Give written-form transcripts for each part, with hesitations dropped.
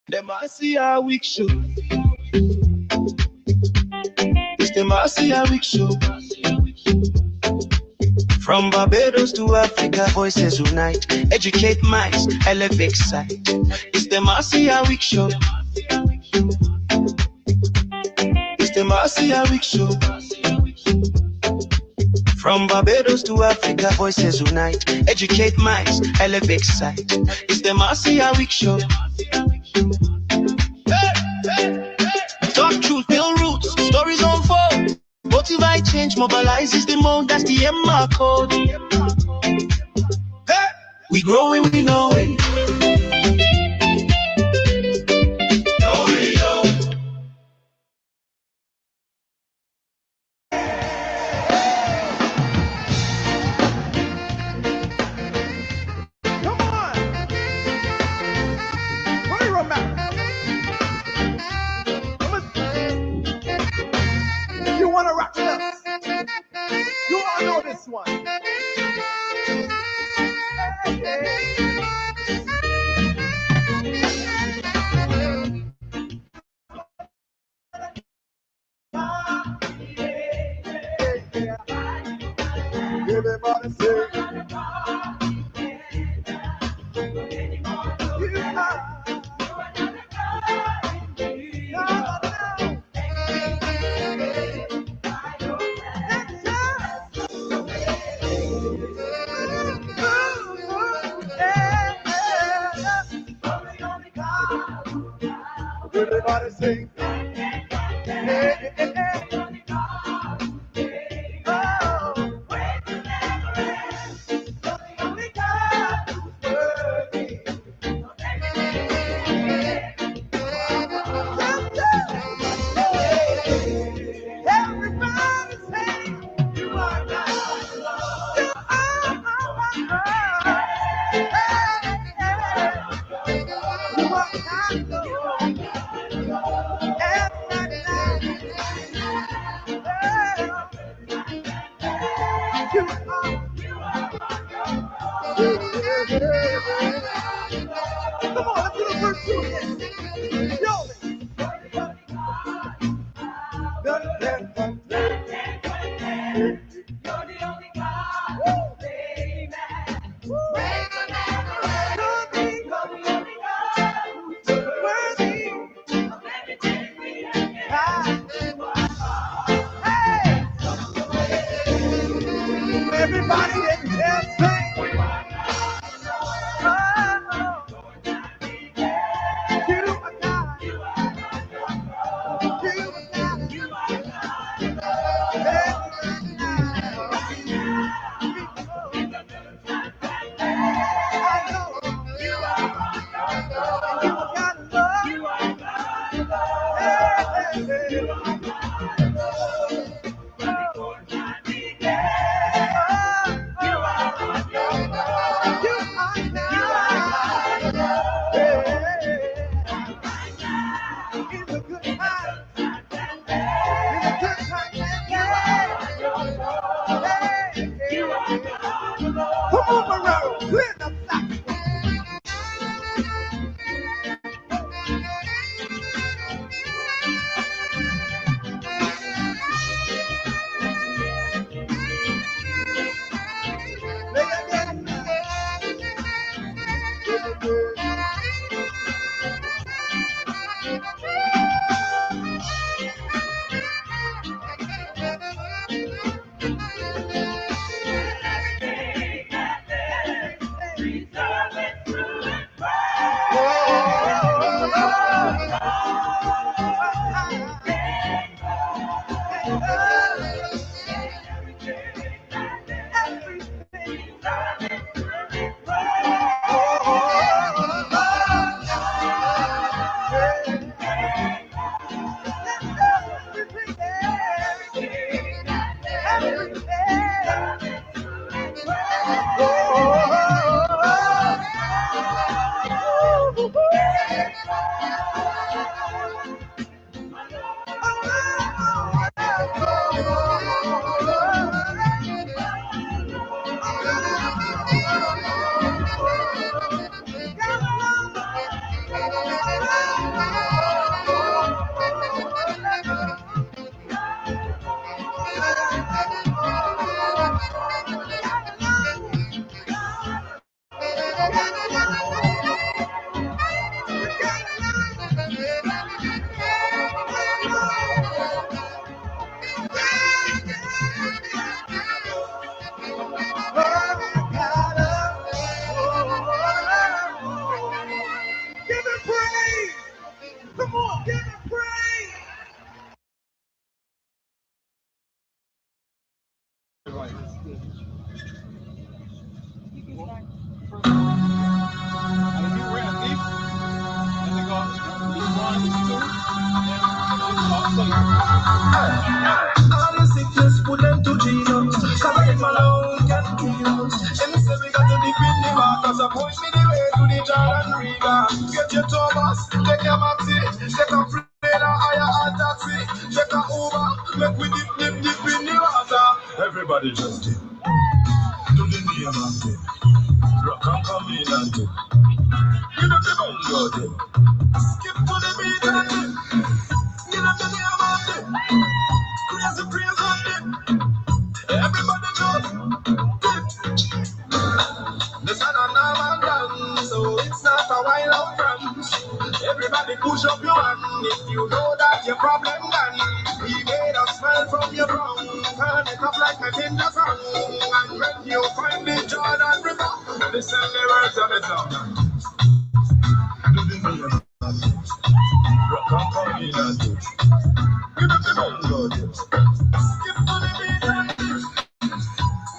The Marcia Week Show. It's the Marcia Week Show. From Barbados to Africa, voices unite. Educate minds, elevate sight. It's the Marcia Week Show. It's the Marcia Week Show. From Barbados to Africa, voices unite. Educate minds, elevate sight. It's the Marcia Week Show. Talk truth, build roots, stories unfold. Motivate change, mobilize is the mode, that's the MR code. Hey! We growing, we know it. Come on! Put it on back. You want to rock with us? You all know this one. Everybody say, everybody sing. Come on, let's do the first two again. Yo! You're the only God, baby. Break the memory. You're the only God who's worthy of everything we have. Hey! Everybody in here sing. Come on, give it praise. All the sickness put them to Jesus, cause him alone can heal. And say we got to dip in the water, so point me the way to the Jordan River. Get your Thomas, take your Maxine, take a plane or hire a taxi, take a Uber, make we dip in the water. Everybody just dip to the name of dip. Rock and come in and dip. Give up the bongo dip. Skip to the beat and dip. Give up the name of dip. Crazy praise and dip. Everybody just dip. This is a normal dance, so it's not a wild out France. Everybody push up your hand if you know that your problem done. He made a smile from your brow, turn it up like a tender song. And when you find the Jordan River, listen the words of the song. Rock and come in and dip. Give up the bongo dip. Skip to the beat and dip.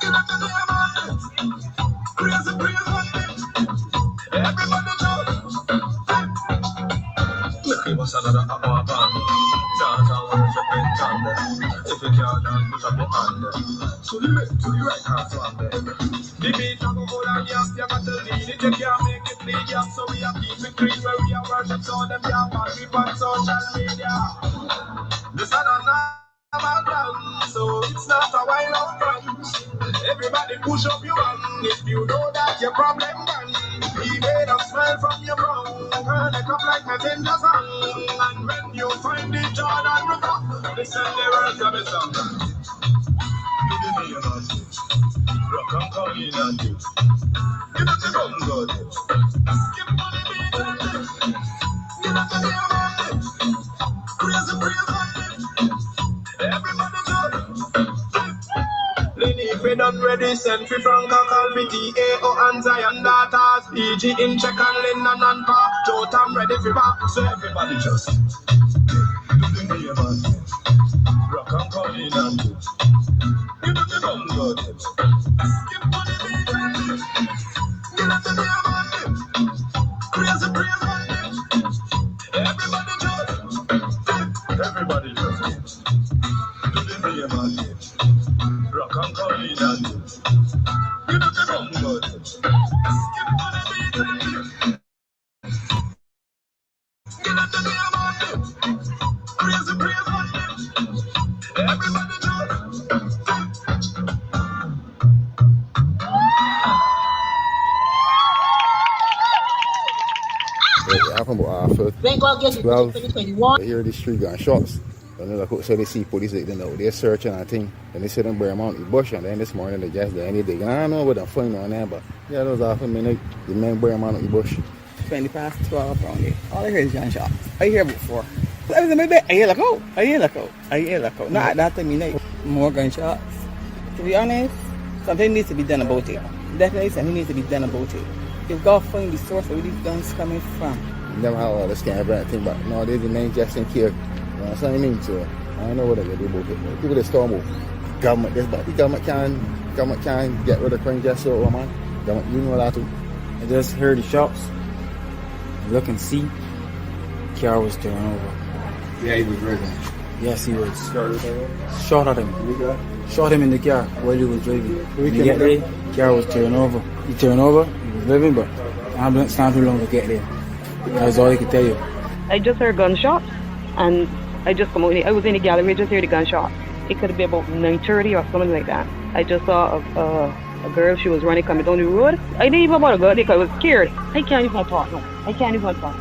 Give up the name and dip. Crazy praise and dip. Everybody jump. Give us another hour band. Dance and worship in tandem. If you can't dance, put up your hand. To the left, to the right, hand swam there. The beat of a whole and yes, you got to lead it. You can't make it bleed, yeah. So we are keeping clean where we are worship. So them can't pass it on social media. This is a normal dance, so it's not a wild out dance. Everybody push up your hand if you know that your problem done. He made a smile from your brow, turn it up like a tender song. And when you find the Jordan River, listen the words of the song. Give me your hand, rock and come in and dip. Give it the bongo dip. Skip to the beat and dip. Give it the name and dip. Crazy praise and dip. Everybody jump. Lenny, if we done ready, send free from Kakal, VTAO and Zion daughters, PG in check and Lennon and Pa, Jotam ready for back, so everybody just do the name and dip. Rock and come in and dip. Give it the bongo dip. Skip to the beat and dip. Give it the name and dip. Crazy praise and dip. Everybody just dip. Everybody just dip. Do the name and dip. Rock and come in and dip. Give it the bongo dip. Skip to the beat and dip. Give it the name and dip. Crazy praise and dip. Everybody just dip. It happened about after 12. They hear these 3 gunshots. And then so they see police, they know they're searching and thing. And they sit in Bear Mountain bush, and then this morning they just there and they dig. And I don't know what they're finding on there, but yeah, those are for me, the main Bear Mountain bush. 20 past 12 around there. All I hear is gunshots. I hear before. I was in my bed. I hear like out. I hear like out. I hear like out. Not at that time, you know. More gunshots. To be honest, something needs to be done about it. Definitely something needs to be done about it. You've got to find the source of where these guns coming from. Never had all this kind of everything, but no, they're the main just in care. You know what I mean? So I don't know what they do about it. People that storm out. Government, this, but the government can't get rid of crime just so, man. Government, you know that too. I just heard the shots. Look and see. Car was turned over. Yeah, he was driving. Yes, he was. Shot at him. Shot him in the car while he was driving. When he get there, car was turned over. He turned over, he was living, but ambulance not too long to get there. That's all I can tell you. I just heard gunshots, and I just come out. I was in the gallery, just heard the gunshot. It could be about 9:30 or something like that. I just saw a girl, she was running coming down the road. I didn't even want to go because I was scared. I can't even talk now. I can't even talk.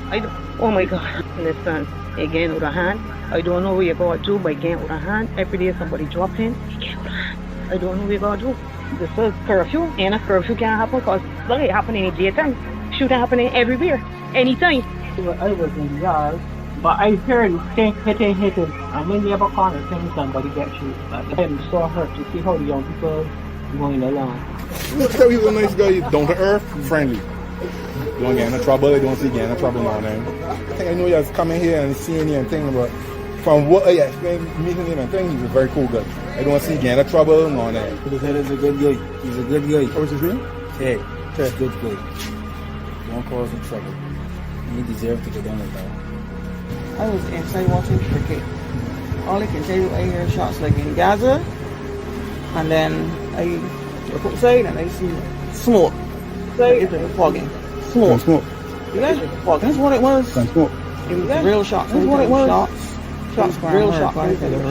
Oh my God. Listen, again with a hand. I don't know what you're going to do, but again with a hand. Every day somebody dropping. Again with a hand. I don't know what you're going to do. This is curfew, and a curfew can't happen because look, it happening in the daytime. Shooting happening everywhere, anytime. I was in the yard, but I heard hitting, and when you have a corner, saying somebody get shot. But I'm so hurt to see how the young people going along. Look how he's a nice guy, down to earth, friendly. don't get into trouble. I don't see get into trouble now. I think I know you're coming here and seeing you and thing, but from what I explained, meeting him and thing, he's a very cool guy. I don't see get into trouble now. He said he's a good guy. He's a good guy. What's his name? Ted. Ted, good guy. Don't cause him trouble. He deserves to get on like that. I was inside watching cricket. All I can tell you, I hear shots like in Gaza, and then I look outside and I see smoke. It's like fogging. Smoke. Yeah, fogging. That's what it was. Smoke. It was real shots. That's what it was. Shots. Real shots.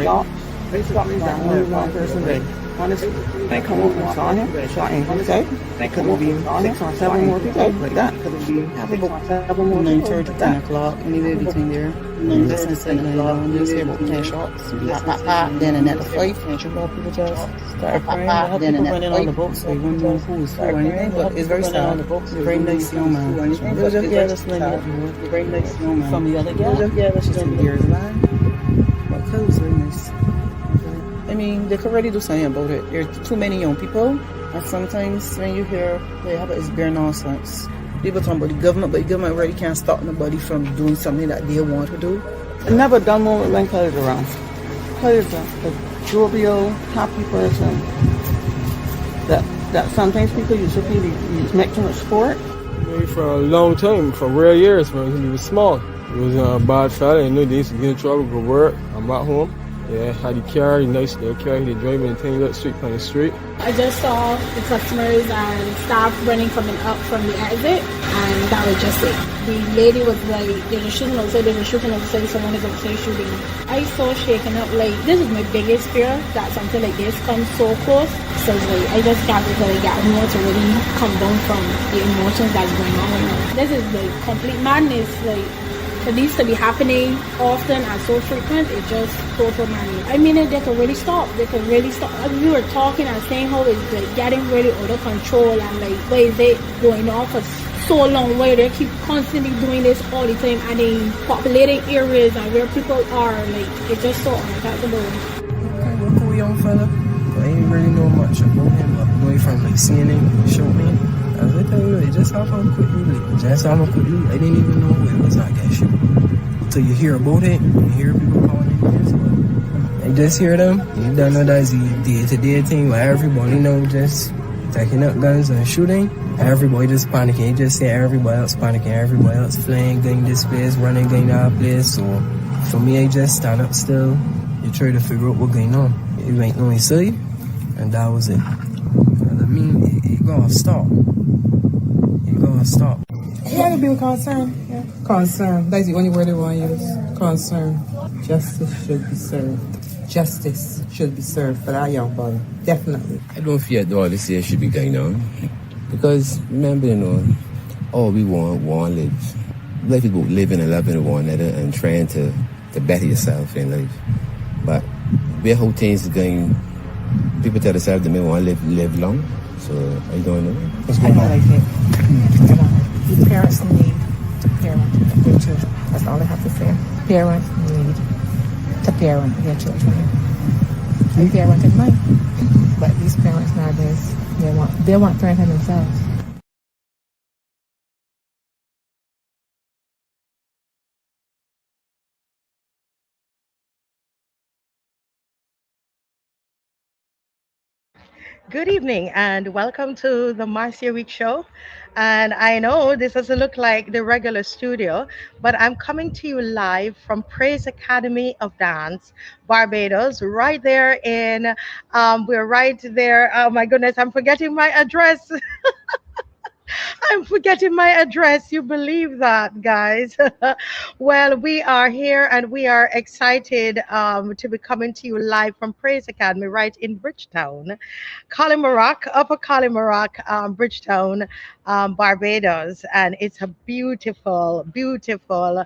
Shots. They stopped me that one person dead. Honestly, they come over and saw him. They shot him. Okay. They could have been 6 or 7 more people like that. Could have been about 7 more people. 9:30, 10 o'clock, anywhere between there. 9 less than 10 o'clock. And just hear about 10 shots. Then another 5. And more people just started praying. Then another on the boat, so you wouldn't know who was who or anything. But it's very sad. Very nice young man. It was just very nice young man. From the other guy. She's 2 years man. But it was very nice. I mean, they could really do something about it. There are too many young people, and sometimes when you hear they have it's bare nonsense. People talking about the government, but the government really can't stop nobody from doing something that they want to do. I never done more when Colours around. Colours a jovial, happy person. That sometimes people use to think they make too much sport. Maybe for a long time, for real years, when he was small. He was a bad fella, he knew they used to get in trouble, go work, I'm back home. Yeah, had the car, nice little car, he driving and things up street on the street. I just saw the customers and staff running coming up from the exit, and that was just it. The lady was like, they were shooting outside, someone is outside shooting. I saw shaking up, like, this is my biggest fear, that something like this comes so close. So like, I just can't really get more to really come down from the emotions that's going on right now. This is like complete madness, like, it needs to be happening often and so frequent. It's just total madness. I mean, they could really stop. They could really stop. We were talking and saying how it's like getting really out of control and like why is it going on for so long? Why they keep constantly doing this all the time and in populated areas and where people are, like it's just so unacceptable. Kind of cool young fella. I ain't really know much about him, but going from like seeing him, he showed me. I was like, it just happened quickly. I didn't even know who it was, I guess. Till you hear about it, you hear people calling it this, but I just hear them. You don't know that's the day-to-day thing where everybody know just taking up guns and shooting. Everybody just panicking. You just see everybody else panicking, everybody else flying, going this place, running, going that place. So for me, I just stand up still. You try to figure out what's going on. It went on his side, and that was it. I mean, it gotta stop. Stop. You gotta be concerned. Yeah. Concern. That's the only word they want to use. Concern. Justice should be served. Justice should be served for that young boy. Definitely. I don't fear all this here should be going on. Because remember, all we want live. Let people living and loving one another and trying to better yourself in life. But where how things are going, people tell themselves they may want to live long. So I don't know. What's going on? The parents need to parent their children. That's all I have to say. Parents need to parent their children. The parent is mine. But these parents nowadays, they want parenting themselves. Good evening and welcome to the Marcia Week Show. And I know this doesn't look like the regular studio, but I'm coming to you live from Praise Academy of Dance, Barbados, right there in, we're right there. Oh my goodness, I'm forgetting my address. I'm forgetting my address. You believe that, guys? Well, we are here and we are excited to be coming to you live from Praise Academy right in Bridgetown, Upper Collymorock, Bridgetown, Barbados. And it's a beautiful, beautiful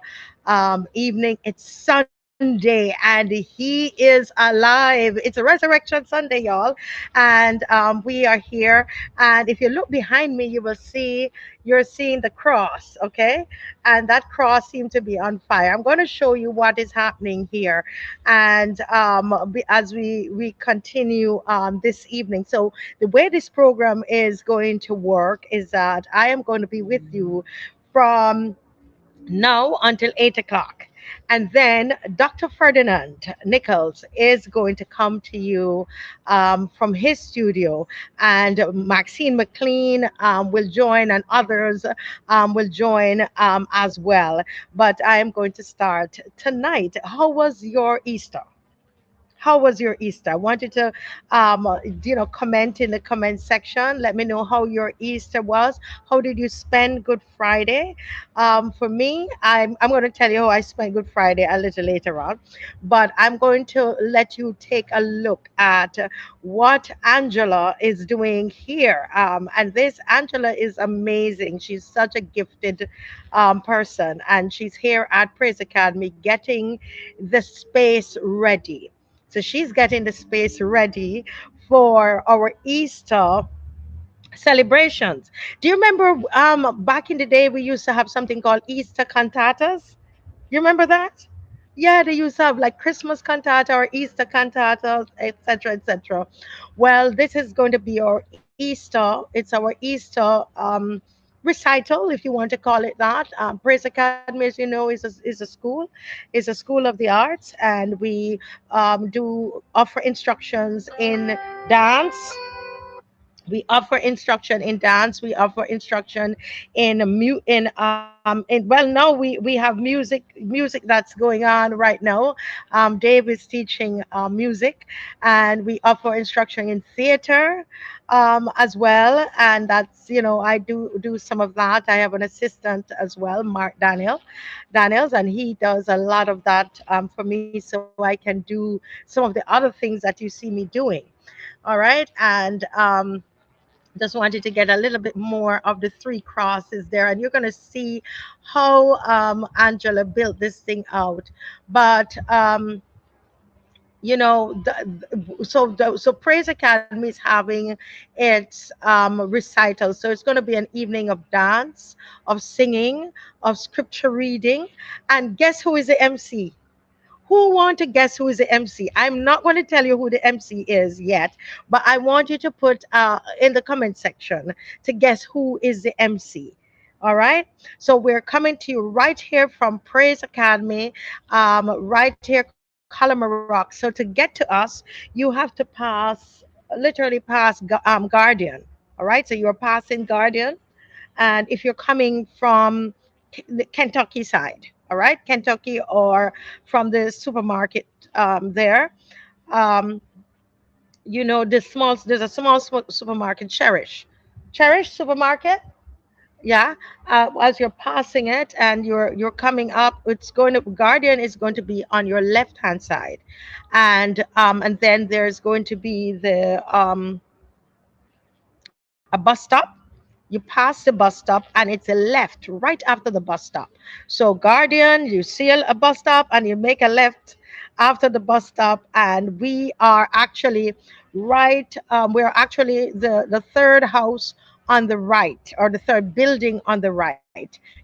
evening. It's sunny. Sunday, and he is alive. It's a Resurrection Sunday, y'all, and we are here. And if you look behind me, you will see you're seeing the cross, okay? And that cross seems to be on fire. I'm going to show you what is happening here, and as we continue this evening. So the way this program is going to work is that I am going to be with you from now until 8 o'clock. And then Dr. Ferdinand Nichols is going to come to you from his studio, and Maxine McClean will join, and others will join as well. But I am going to start tonight. How was your Easter? How was your Easter? I want you to, comment in the comment section. Let me know how your Easter was. How did you spend Good Friday? For me, I'm going to tell you how I spent Good Friday a little later on, but I'm going to let you take a look at what Angela is doing here. And this Angela is amazing. She's such a gifted person, and she's here at Praise Academy getting the space ready. So she's getting the space ready for our Easter celebrations. Do you remember back in the day we used to have something called Easter cantatas? You remember that? Yeah, they used to have like Christmas cantata or Easter cantata, etc., etc. Well, this is going to be our Easter. It's our Easter recital, if you want to call it that. Praise Academy, as you know, is a school of the arts, and we do offer instructions in dance. We offer instruction in dance. We offer instruction in well, now we have music that's going on right now. Dave is teaching music, and we offer instruction in theater as well. And that's, I do some of that. I have an assistant as well, Mark Daniels, and he does a lot of that for me, so I can do some of the other things that you see me doing. All right. And just wanted to get a little bit more of the three crosses there, and you're going to see how Angela built this thing out. But so Praise Academy is having its recital, so it's going to be an evening of dance, of singing, of scripture reading. And guess who is the MC? Who want to guess who is the MC? I'm not going to tell you who the MC is yet, but I want you to put in the comment section to guess who is the MC. All right. So we're coming to you right here from Praise Academy, right here, Column Rock. So to get to us, you have to literally pass Guardian. All right. So you're passing Guardian, and if you're coming from the Kentucky side, all right, Kentucky, or from the supermarket there, um, there's a small supermarket, Cherish supermarket. Yeah, as you're passing it and you're coming up, it's going to Guardian is going to be on your left hand side, and then there's going to be a bus stop. You pass the bus stop, and it's a left right after the bus stop. So Guardian, you see a bus stop, and you make a left after the bus stop, and we are actually right. We're actually the third house on the right, or the third building on the right.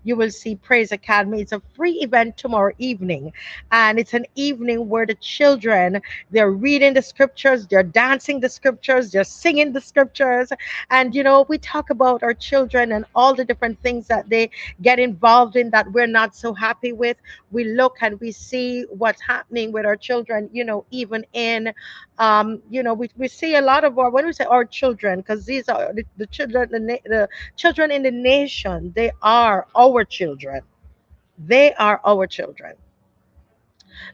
You will see Praise Academy. It's a free event tomorrow evening, and it's an evening where the children, they're reading the scriptures, they're dancing the scriptures, they're singing the scriptures. And we talk about our children and all the different things that they get involved in that we're not so happy with. We look and we see what's happening with our children, even in we see a lot of our, when we say our children, because these are the children, the children in the nation, they are our children. They are our children.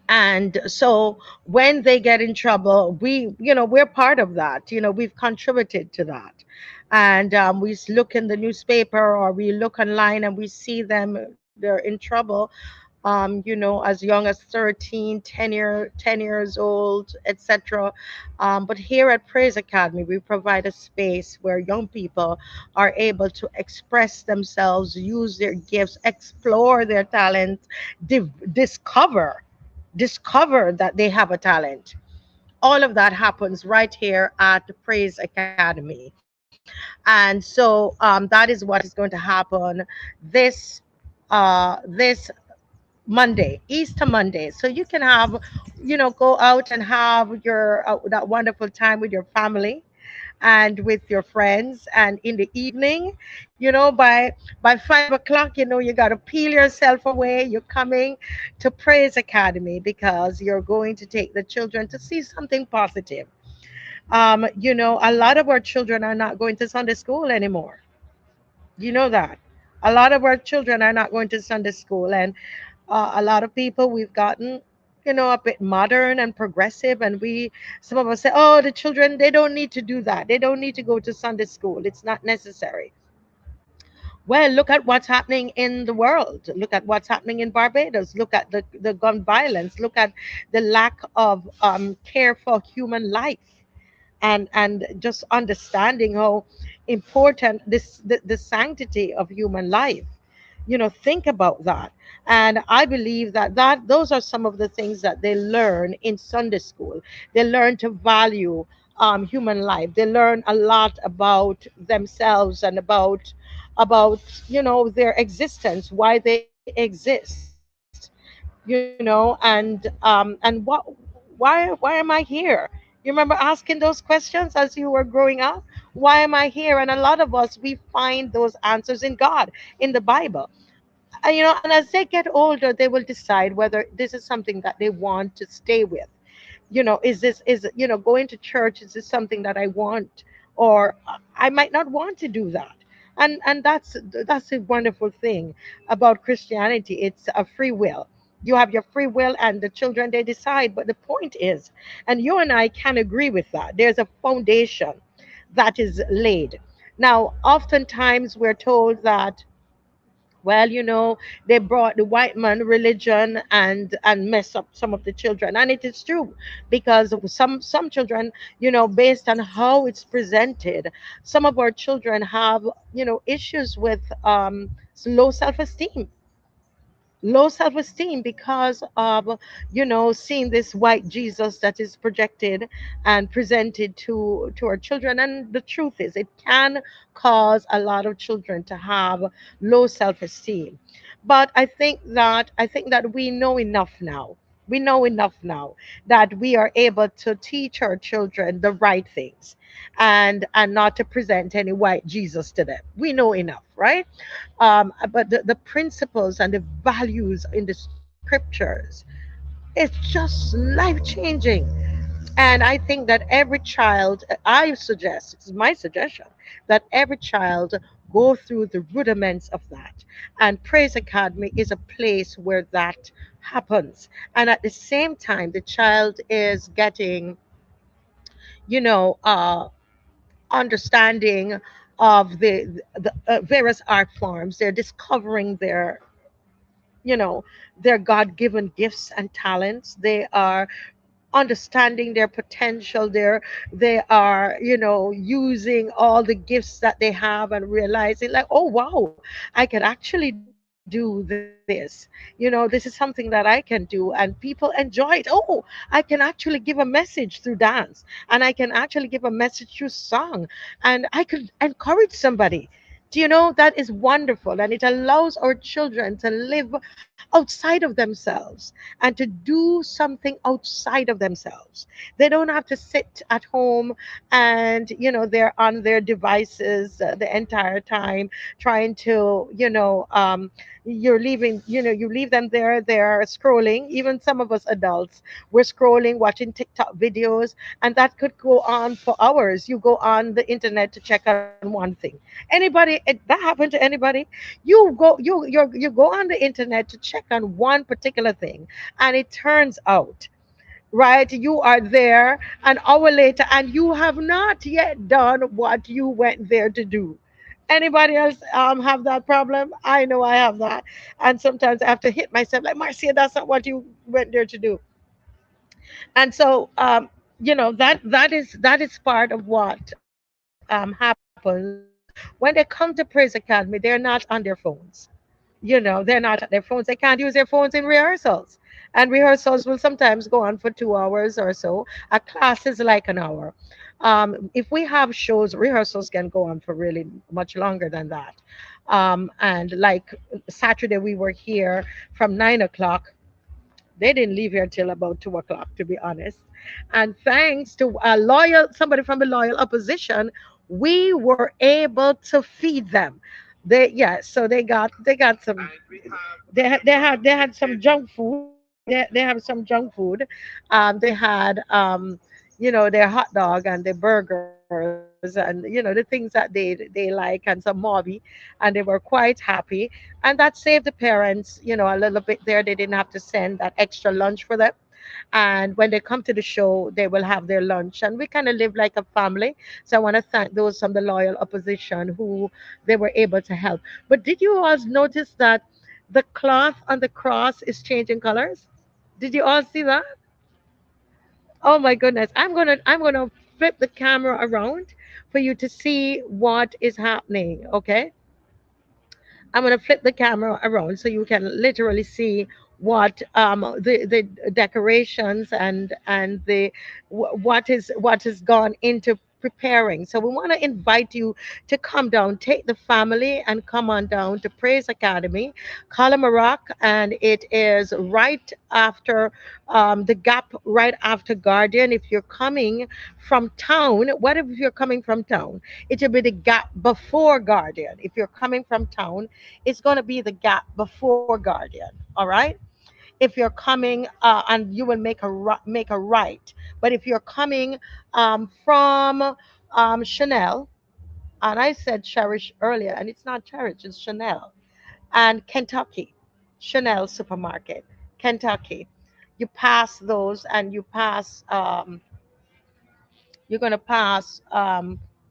And so when they get in trouble, we're part of that. We've contributed to that. And we look in the newspaper, or we look online, and we see them, they're in trouble, as young as 13, 10 years old, etc. But here at Praise Academy, we provide a space where young people are able to express themselves, use their gifts, explore their talents, discover. discover that they have a talent. All of that happens right here at the Praise Academy. And so that is what is going to happen this this Monday, Easter Monday. So you can have, go out and have your that wonderful time with your family and with your friends. And in the evening, by 5 o'clock, you got to peel yourself away. You're coming to Praise Academy because you're going to take the children to see something positive. A lot of our children are not going to Sunday school anymore. You know that. A lot of our children are not going to Sunday school, and a lot of people, we've gotten, a bit modern and progressive, and some of us say, oh, the children, they don't need to do that. They don't need to go to Sunday school. It's not necessary. Well, look at what's happening in the world. Look at what's happening in Barbados. Look at the gun violence. Look at the lack of care for human life, and just understanding how important the sanctity of human life. Think about that. And I believe that those are some of the things that they learn in Sunday school. They learn to value human life. They learn a lot about themselves and about their existence, why they exist. And why am I here? You remember asking those questions as you were growing up? Why am I here? And a lot of us, we find those answers in God, in the Bible. And as they get older, they will decide whether this is something that they want to stay with. Is going to church, is this something that I want, or I might not want to do that. And that's a wonderful thing about Christianity. It's a free will. You have your free will, and the children, they decide. But the point is, and you and I can agree with that, there's a foundation that is laid. Now, oftentimes we're told that, well, they brought the white man religion and mess up some of the children, and it is true, because of some children, based on how it's presented, some of our children have, issues with low self-esteem, because of seeing this white Jesus that is projected and presented to our children. And the truth is, it can cause a lot of children to have low self-esteem. But I think that we know enough now. We know enough now that we are able to teach our children the right things, and not to present any white Jesus to them. We know enough, right? But the principles and the values in the scriptures, it's just life changing. And I think that every child, I suggest, it's my suggestion, that every child go through the rudiments of that. And Praise Academy is a place where that happens. And at the same time, the child is getting, you know, uh, understanding of the various art forms. They're discovering you know, their God-given gifts and talents. They are understanding their potential. They are, using all the gifts that they have and realizing, like, oh wow, I can actually do this. This is something that I can do, and people enjoy it. Oh, I can actually give a message through dance, and I can actually give a message through song, and I could encourage somebody. Do you know, that is wonderful, and it allows our children to live outside of themselves and to do something outside of themselves. They don't have to sit at home and, they're on their devices the entire time trying to, you're leaving, you leave them there, they're scrolling. Even some of us adults, we're scrolling, watching TikTok videos, and that could go on for hours. You go on the internet to check on one thing. Anybody, that happened to anybody? You go on the internet to check on one particular thing, and it turns out, right, you are there an hour later and you have not yet done what you went there to do. Anybody else have that problem? I know I have that. And sometimes I have to hit myself, like, Marcia, that's not what you went there to do. And so, that is part of what happens when they come to Praise Academy. They're not on their phones. They're not at their phones. They can't use their phones in rehearsals. And rehearsals will sometimes go on for 2 hours or so. A class is like an hour. If we have shows, rehearsals can go on for really much longer than that. And like Saturday, we were here from 9 o'clock. They didn't leave here till about 2 o'clock, to be honest. And thanks to a loyal somebody from the loyal opposition, we were able to feed them. So they got some. They had some junk food. They have some junk food. They had their hot dog and their burgers and the things that they like and some movie, and they were quite happy, and that saved the parents a little bit there. They didn't have to send that extra lunch for them, and when they come to the show they will have their lunch, and we kind of live like a family. So I want to thank those from the loyal opposition who they were able to help. But did you all notice that the cloth on the cross is changing colors? Did you all see that? Oh my goodness. I'm gonna flip the camera around for you to see what is happening. Okay. I'm gonna flip the camera around so you can literally see what the decorations and what has gone into preparing. So we want to invite you to come down, take the family, and come on down to Praise Academy, Calamarock, and it is right after the Gap, right after Guardian. If you're coming from town, what if you're coming from town? It will be the Gap before Guardian. If you're coming from town, it's going to be the Gap before Guardian. All right. If you're coming and you will make a right, but if you're coming from Chanel, and I said Cherish earlier, and it's not Cherish, it's Chanel, and Kentucky, Chanel supermarket, Kentucky. You pass those, and you're going to pass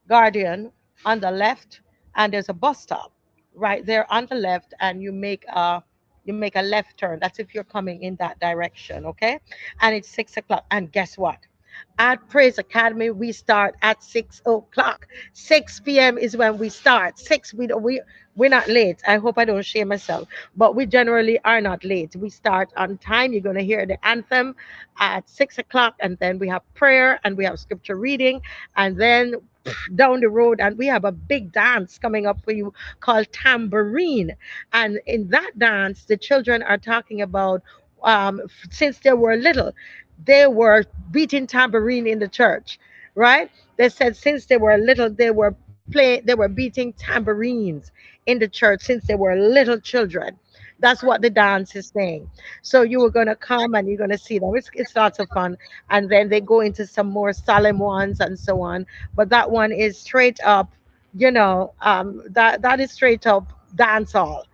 Guardian on the left, and there's a bus stop right there on the left, and you make a left turn. That's if you're coming in that direction, okay? And it's 6 o'clock. And guess what? At Praise Academy, we start at 6 o'clock. 6 p.m. is when we start. Six. We're not late. I hope I don't shame myself, but we generally are not late. We start on time. You're gonna hear the anthem at 6 o'clock, and then we have prayer and we have scripture reading, and then down the road, and we have a big dance coming up for you called tambourine. And in that dance, the children are talking about since they were little, they were beating tambourine in the church, right? They said since they were little, they were beating tambourines in the church since they were little children. That's what the dance is saying. So you were gonna come and you're gonna see them. It's lots of fun, and then they go into some more solemn ones and so on. But that one is straight up, that is straight up dance hall.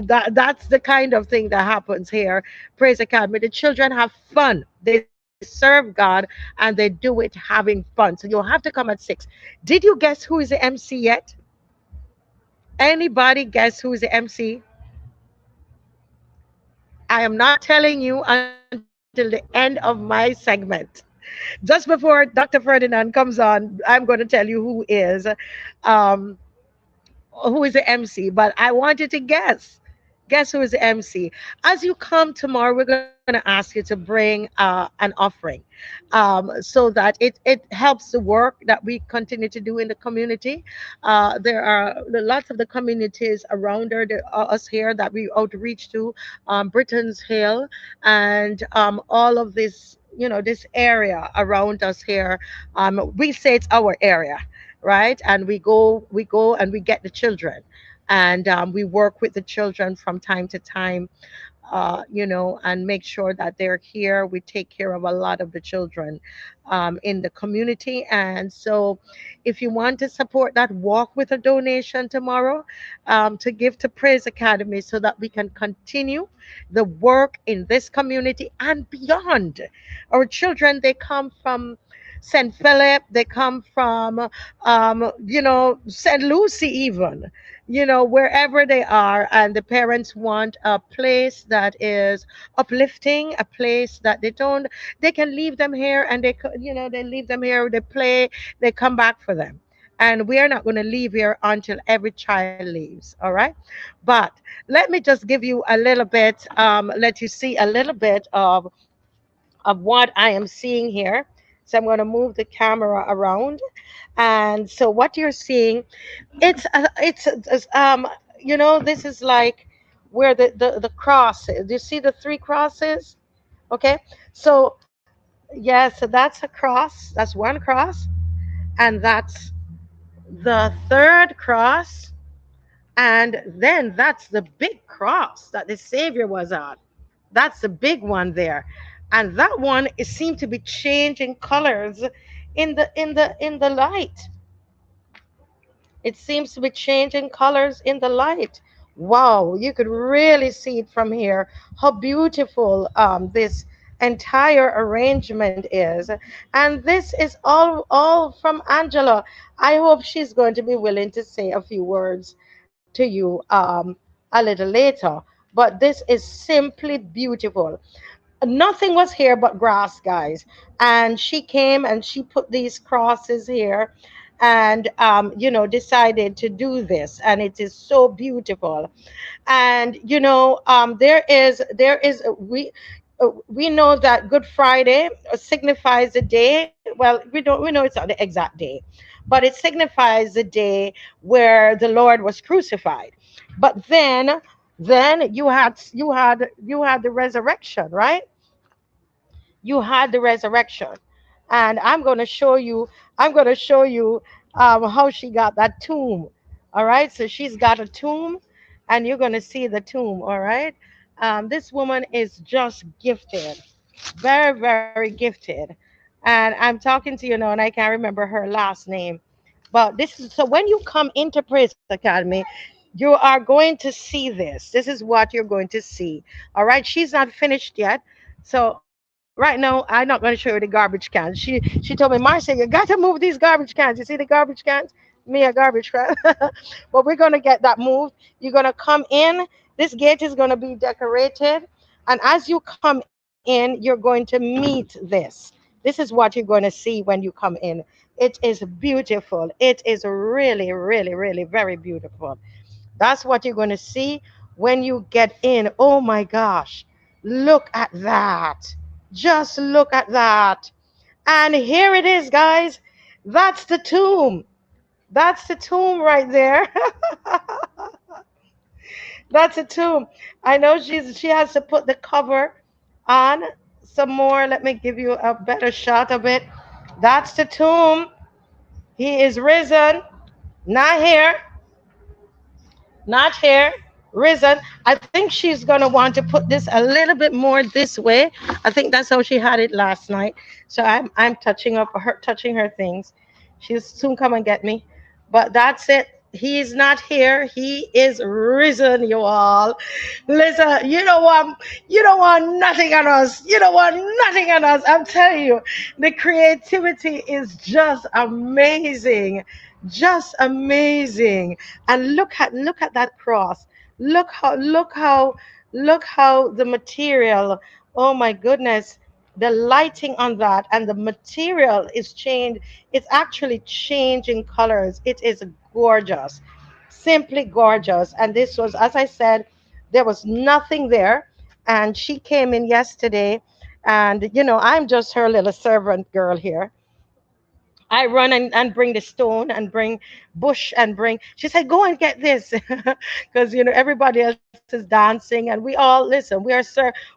That's the kind of thing that happens here. Praise Academy. The children have fun. They serve God and they do it having fun. So you'll have to come at 6. Did you guess who is the MC yet? Anybody guess who is the MC? I am not telling you until the end of my segment. Just before Dr. Ferdinand comes on, I'm going to tell you um, who is the MC, but I want you to guess. Guess who is the MC? As you come tomorrow, we're going to ask you to bring an offering, so that it helps the work that we continue to do in the community. There are lots of the communities around us here that we outreach to, Britain's Hill, and all of this, this area around us here. We say it's our area, right? And we go and we get the children, and we work with the children from time to time, and make sure that they're here. We take care of a lot of the children in the community. And so, if you want to support that, walk with a donation tomorrow to give to Praise Academy so that we can continue the work in this community and beyond. Our children, they come from St. Philip, they come from, St. Lucie, even, wherever they are. And the parents want a place that is uplifting, a place that they can leave them here, and they leave them here, they play, they come back for them. and we are not going to leave here until every child leaves. All right. But let me just give you a little bit, let you see a little bit of what I am seeing here. So I'm going to move the camera around. And so what you're seeing, it's this is like where the cross is. Do you see the three crosses? Okay. So yes, so that's a cross. That's one cross. And that's the third cross. And then that's the big cross that the Savior was on. That's the big one there. And that one it seemed to be changing colors in the light. It seems to be changing colors in the light. Wow, you could really see it from here how beautiful this entire arrangement is. And this is all from Angela. I hope she's going to be willing to say a few words to you a little later. But this is simply beautiful. Nothing was here but grass, guys. And she came and she put these crosses here and decided to do this, and it is so beautiful. And there is we know that Good Friday signifies the day. Well, we know it's not the exact day, but it signifies the day where the Lord was crucified. But then you had the resurrection, right? You had the resurrection. And I'm going to show you how she got that tomb. All right, so she's got a tomb, and you're going to see the tomb. All right. This woman is just gifted, very, very gifted. And I'm talking to you now, and I can't remember her last name. But this is so when you come into Praise Academy, you are going to see this. This is what you're going to see. All right. She's not finished yet. So right now, I'm not going to show you the garbage cans. She told me, Marcia, you got to move these garbage cans. You see the garbage cans? Me a garbage can. But we're going to get that moved. You're going to come in. This gate is going to be decorated. And as you come in, you're going to meet this. This is what you're going to see when you come in. It is beautiful. It is really, really, really very beautiful. That's what you're going to see when you get in. Oh my gosh. Look at that. Just look at that. And here it is, guys. That's the tomb. That's the tomb right there. That's a tomb. I know she has to put the cover on some more. Let me give you a better shot of it. That's the tomb. He is risen. Not here. Not here. Risen. I think she's going to want to put this a little bit more this way. I think that's how she had it last night. So I'm touching her things. She'll soon come and get me. But that's it. He's not here. He is risen, you all. Listen, you don't want nothing on us. You don't want nothing on us. I'm telling you, the creativity is just amazing. Just amazing. And look at that cross. Look how the material, oh my goodness, the lighting on that and the material is changed. It's actually changing colors. It is gorgeous, simply gorgeous. And this was, as I said, there was nothing there. And she came in yesterday, and I'm just her little servant girl here. I run and bring the stone and bring bush and bring. She said, "Go and get this," because everybody else is dancing, and we all listen. We are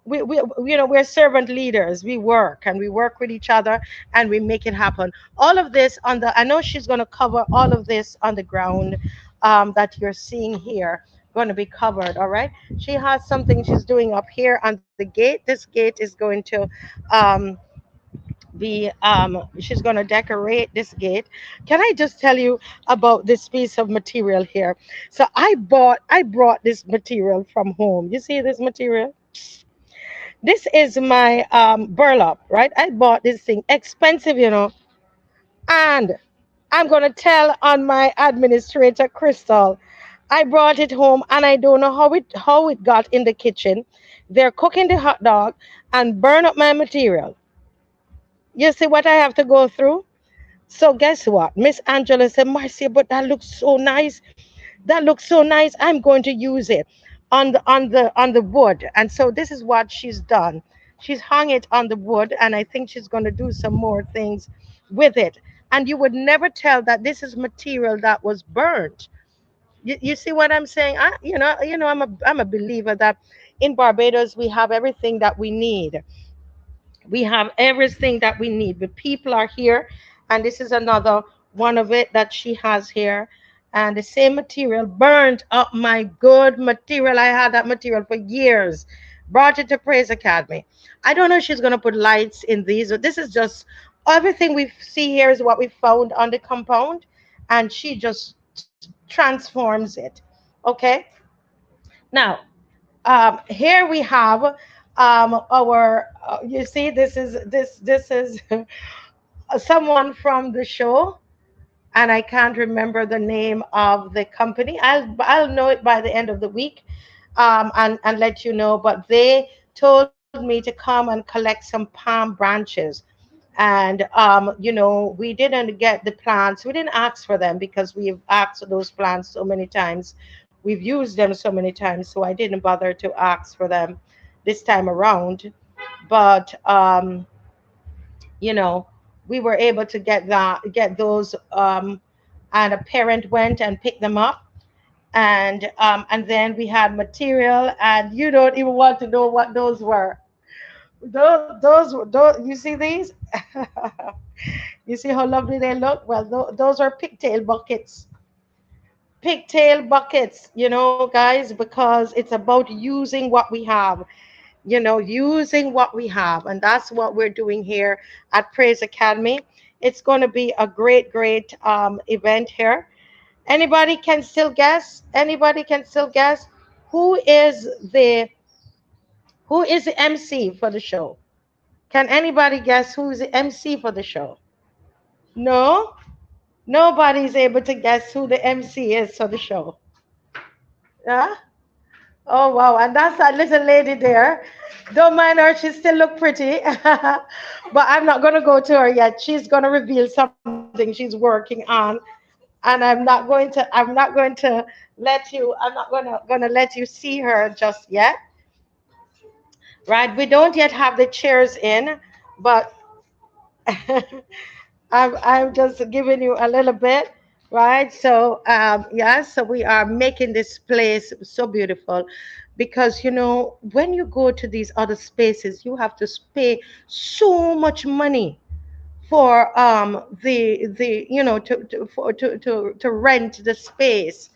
we're servant leaders. We work and we work with each other and we make it happen. All of this on the. I know she's going to cover all of this on the ground that you're seeing here. Going to be covered. All right. She has something she's doing up here on the gate. This gate is going to. Um, she's going to decorate this gate. Can I just tell you about this piece of material here? So I brought this material from home. You see this material? This is my burlap, right? I bought this thing expensive, and I'm going to tell on my administrator Crystal. I brought it home and I don't know how it got in the kitchen. They're cooking the hot dog and burn up my material. You see what I have to go through? So guess what? Miss Angela said, Marcia, but that looks so nice. That looks so nice. I'm going to use it on the wood. And so this is what she's done. She's hung it on the wood, and I think she's going to do some more things with it. And you would never tell that this is material that was burnt. You see what I'm saying? I'm a believer that in Barbados we have everything that we need. We have everything that we need. The people are here, and this is another one of it that she has here. And the same material burned up my good material. I had that material for years. Brought it to Praise Academy. I don't know if she's gonna put lights in these, but this is just everything we see here is what we found on the compound, and she just transforms it. Okay. Now, here we have our. You see, this is someone from the show, and I can't remember the name of the company. I'll know it by the end of the week, and let you know. But they told me to come and collect some palm branches, and we didn't get the plants. We didn't ask for them because we've asked for those plants so many times. We've used them so many times, so I didn't bother to ask for them this time around. But you know we were able to get those, and a parent went and picked them up, and then we had material, and you don't even want to know what those were. Those you see these. You see how lovely they look. Well, those are pigtail buckets. Pigtail buckets, guys, because it's about using what we have, using what we have. And that's what we're doing here at Praise Academy. It's going to be a great event here. Anybody can still guess? Anybody can still guess who is the who is the MC for the show? Can anybody guess who's the MC for the show? No? Nobody's able to guess who the MC is for the show. Yeah? Oh wow, and that's that little lady there. Don't mind her, she still look pretty. But I'm not gonna go to her yet. She's gonna reveal something she's working on. And I'm not gonna let you see her just yet. Right? We don't yet have the chairs in, but I'm just giving you a little bit, right? So yeah, so we are making this place so beautiful, because when you go to these other spaces, you have to pay so much money for the to rent the space.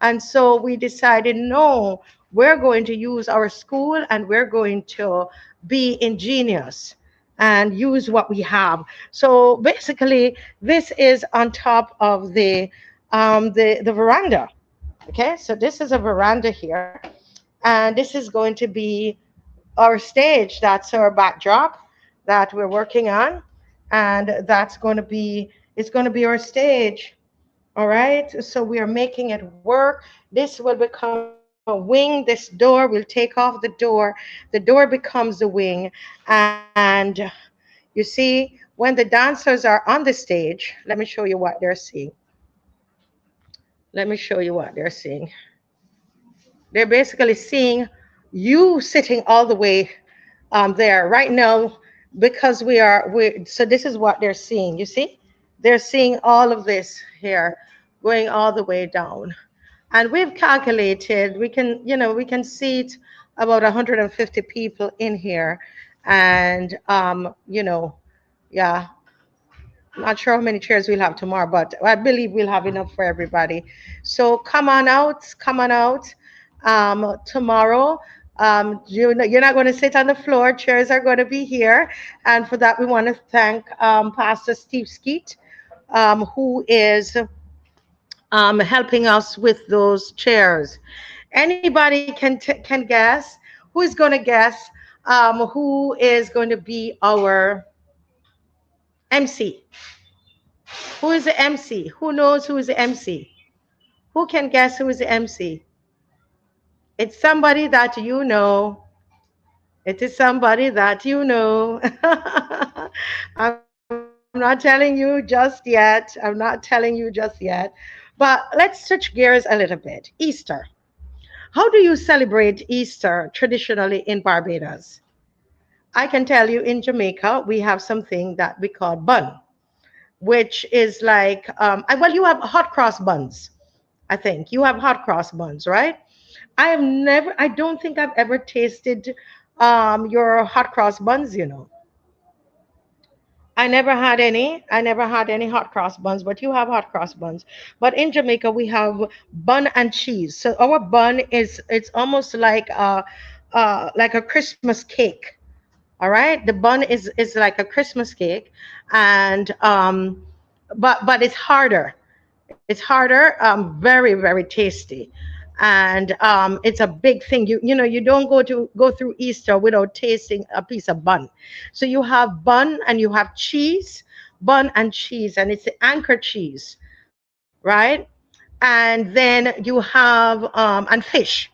And so we decided, no, we're going to use our school, and we're going to be ingenious and use what we have. So basically, this is on top of the veranda. Okay, so this is a veranda here, and this is going to be our stage. That's our backdrop that we're working on, and that's going to be it's going to be our stage. All right, so we are making it work. This will become a wing. This door, we'll take off the door. The door becomes the wing. And you see, when the dancers are on the stage, let me show you what they're seeing. Let me show you what they're seeing. They're basically seeing you sitting all the way there right now, because so this is what they're seeing. You see, they're seeing all of this here going all the way down. And we've calculated, we can seat about 150 people in here. And yeah, not sure how many chairs we'll have tomorrow, but I believe we'll have enough for everybody. So come on out tomorrow. You're not going to sit on the floor. Chairs are going to be here. And for that, we want to thank Pastor Steve Skeet, who is helping us with those chairs. Anybody can guess? Who is going to guess who is going to be our MC? Who is the MC? Who knows who is the MC? Who can guess who is the MC? It's somebody that you know. It is somebody that you know. I'm going to not telling you just yet. I'm not telling you just yet. But let's switch gears a little bit. Easter. How do you celebrate Easter traditionally in Barbados? I can tell you in Jamaica, we have something that we call bun, which is like, well, you have hot cross buns. I think you have hot cross buns, right? I don't think I've ever tasted your hot cross buns, you know. I never had any. I never had any hot cross buns, but you have hot cross buns. But in Jamaica, we have bun and cheese. So our bun is it's almost like a Christmas cake. All right, the bun is like a Christmas cake, and but it's harder. It's harder, very very tasty, and it's a big thing. You know you don't go through Easter without tasting a piece of bun. So you have bun and you have cheese, bun and cheese, and it's the anchor cheese, right? And then you have and fish,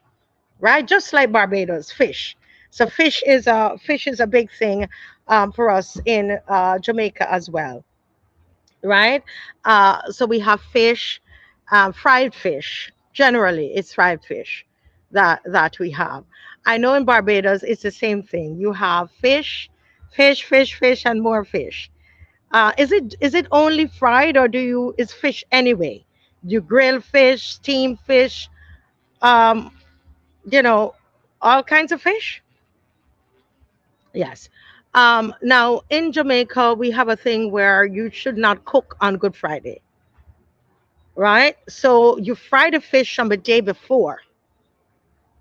right? Just like Barbados, fish. So fish is a big thing for us in Jamaica as well, right? So we have fish, fried fish. Generally, it's fried fish that we have. I know in Barbados it's the same thing. You have fish, and more fish. Is it only fried, or do you is fish anyway? Do you grill fish, steam fish, um, you know, all kinds of fish? Yes. Now in Jamaica, we have a thing where you should not cook on Good Friday, right? So you fry the fish on the day before,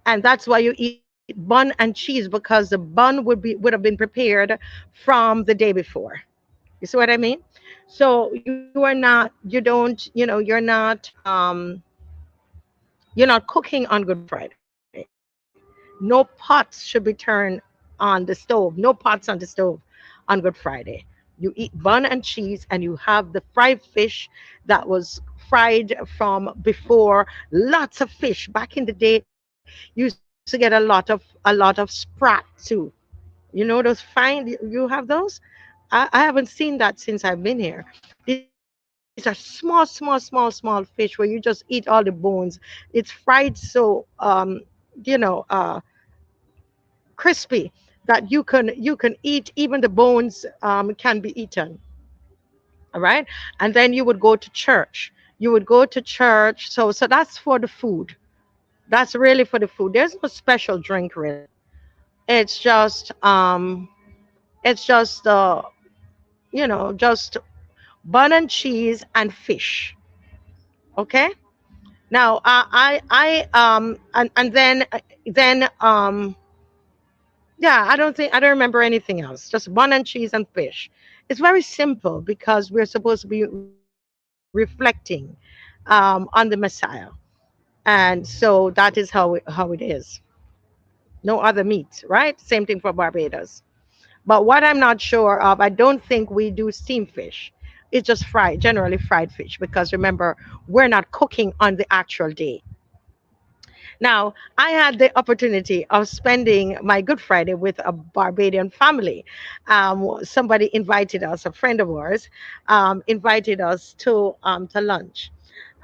and that's why you eat bun and cheese, because the bun would have been prepared from the day before. You see what I mean? So you don't, you're not cooking on Good Friday. No pots should be turned on the stove. No pots on the stove on Good Friday. You eat bun and cheese, and you have the fried fish that was fried from before. Lots of fish. Back in the day, you used to get a lot of sprat too. You know those fine. You have those. I haven't seen that since I've been here. These are small fish where you just eat all the bones. It's fried so you know crispy that you can eat even the bones can be eaten. All right, and then you would go to church. You would go to church. So that's for the food. That's really for the food. There's no special drink really. It's just it's just just bun and cheese and fish. Okay. Now and then yeah, I don't remember anything else. Just bun and cheese and fish. It's very simple because we're supposed to be reflecting on the Messiah, and so that is how it is. No other meat, right? Same thing for Barbados. But what I'm not sure of, I don't think we do steam fish. It's just fried, generally fried fish, because remember, we're not cooking on the actual day. Now, I had the opportunity of spending my Good Friday with a Barbadian family. Somebody invited us, a friend of ours, invited us to lunch,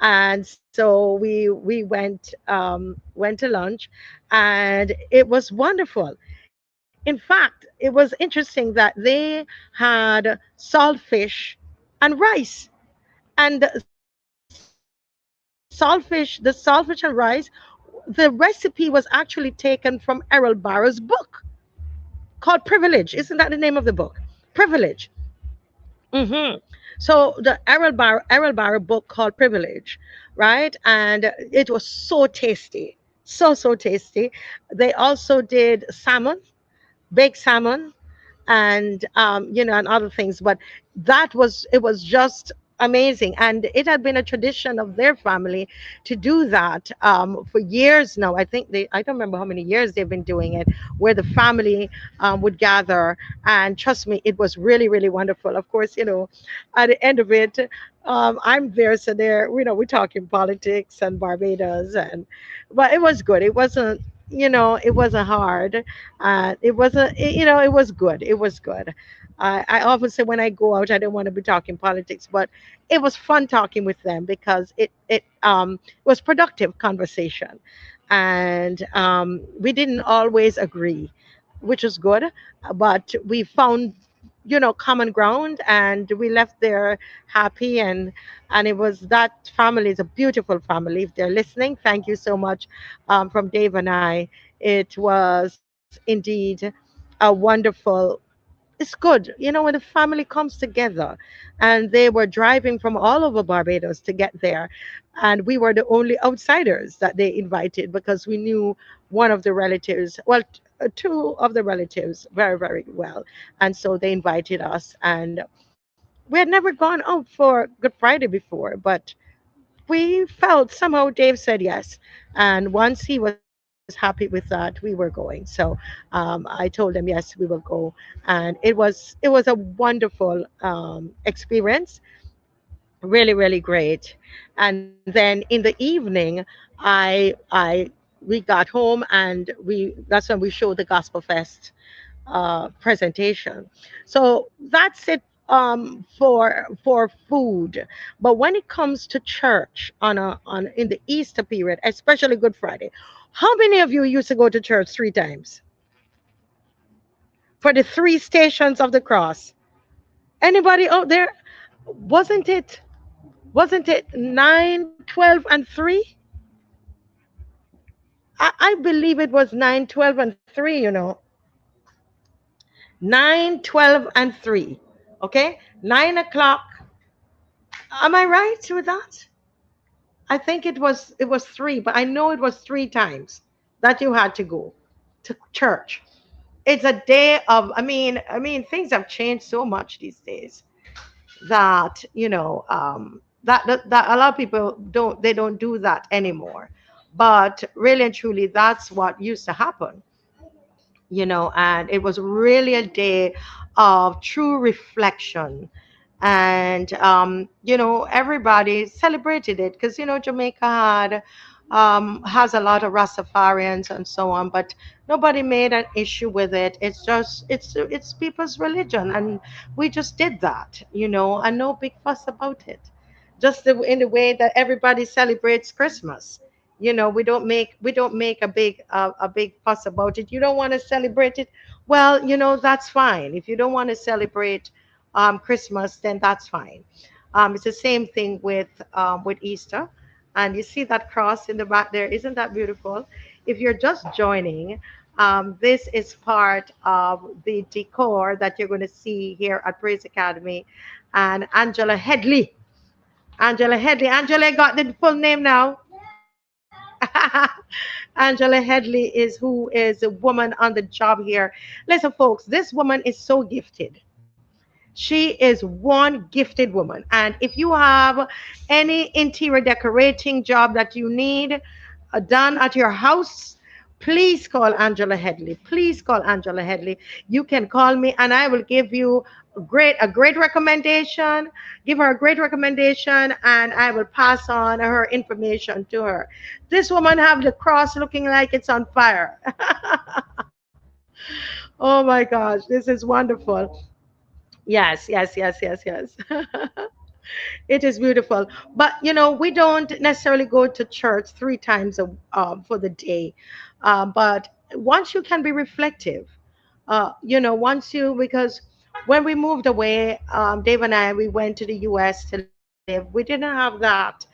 and so we went to lunch, and it was wonderful. In fact, it was interesting that they had saltfish and rice, and the saltfish and rice, the recipe was actually taken from Errol Barrow's book called Privilege. Isn't that the name of the book? Privilege. hmm So the Errol Barrow book called Privilege, right? And it was so tasty, so tasty. They also did salmon, baked salmon, and and other things, but it was just amazing, and it had been a tradition of their family to do that for years now. I don't remember how many years they've been doing it, where the family would gather, and trust me, it was really really wonderful. Of course, at the end of it, I'm there, so there, we're talking politics and Barbados, and but it was good. It wasn't. it wasn't hard. It wasn't, it was good. It was good. I often say when I go out, I don't want to be talking politics, but it was fun talking with them because it was productive conversation, and we didn't always agree, which was good, but we found common ground, and we left there happy. And it was, that family is a beautiful family. If they're listening, thank you so much, from Dave and I. It was indeed a wonderful, it's good, when the family comes together. And they were driving from all over Barbados to get there, and we were the only outsiders that they invited because we knew one of the relatives, well, two of the relatives very, very well. And so they invited us, and we had never gone out for Good Friday before, but we felt somehow Dave said yes. And once he was happy with that, we were going. So I told him, yes, we will go. And it was a wonderful experience, really, really great. And then in the evening, I we got home, and that's when we showed the Gospel Fest presentation. So that's it, for food. But when it comes to church on in the Easter period, especially Good Friday, how many of you used to go to church 3 times for the 3 stations of the cross? Anybody out there? Wasn't it? Wasn't it 9, 12, and 3? I believe it was 9, 12, and 3. 9, 12, and 3. Okay, 9 o'clock. Am I right with that? I think it was 3, but I know it was 3 times that you had to go to church. It's a day of, I mean things have changed so much these days that that a lot of people don't do that anymore. But really and truly, that's what used to happen. And it was really a day of true reflection. And everybody celebrated it because Jamaica has a lot of Rastafarians and so on, but nobody made an issue with it. It's just it's people's religion, and we just did that, and no big fuss about it. Just in the way that everybody celebrates Christmas. We don't make a big fuss about it. You don't want to celebrate it, well, that's fine. If you don't want to celebrate Christmas, then that's fine. It's the same thing with Easter. And you see that cross in the back there? Isn't that beautiful? If you're just joining, this is part of the decor that you're going to see here at Praise Academy. And Angela got the full name now. Angela Headley is who is a woman on the job here. Listen, folks, this woman is so gifted. She is one gifted woman. And if you have any interior decorating job that you need done at your house, please call Angela Headley. Please call Angela Headley. You can call me, and I will give you a great recommendation. Give her a great recommendation, and I will pass on her information to her. This woman have the cross looking like it's on fire. Oh my gosh, this is wonderful. Yes, yes, yes, yes, yes. It is beautiful. But we don't necessarily go to church 3 times for the day. But once you can be reflective, once you, because when we moved away, Dave and I, we went to the US to live. We didn't have that.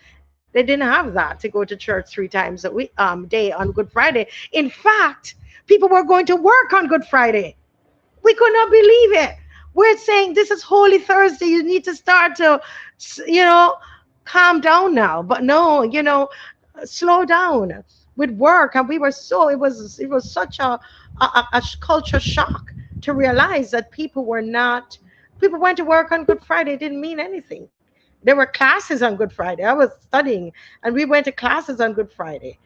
They didn't have that to go to church 3 times a day on Good Friday. In fact, people were going to work on Good Friday. We could not believe it. We're saying this is Holy Thursday. You need to start to, you know, calm down now. But no, slow down with work. And we were so, it was such a culture shock to realize that people went to work on Good Friday. It didn't mean anything. There were classes on Good Friday. I was studying, and we went to classes on Good Friday.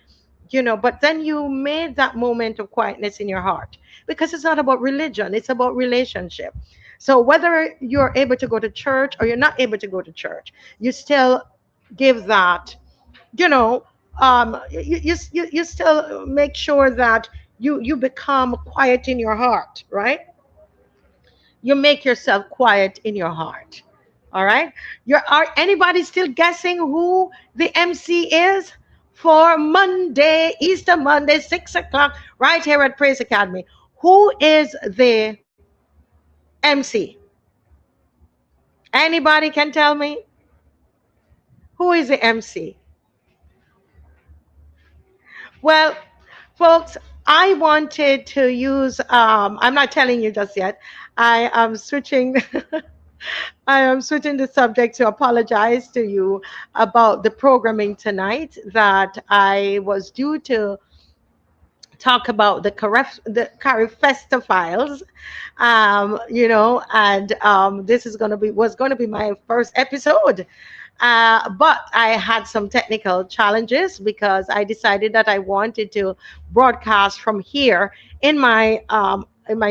But then you made that moment of quietness in your heart, because it's not about religion, it's about relationship. So whether you're able to go to church or you're not able to go to church, you still give that, you know you still make sure that you become quiet in your heart, right? You make yourself quiet in your heart. All right. Are anybody still guessing who the MC is for Monday, Easter Monday, 6 o'clock, right here at Praise Academy? Who is the MC? Anybody can tell me who is the MC? Well, folks, I wanted to use. I'm not telling you just yet. I am switching. I am switching the subject to apologize to you about the programming tonight that I was due to talk about the Carifesta files, and this is going to be was going to be my first episode, but I had some technical challenges because I decided that I wanted to broadcast from here in my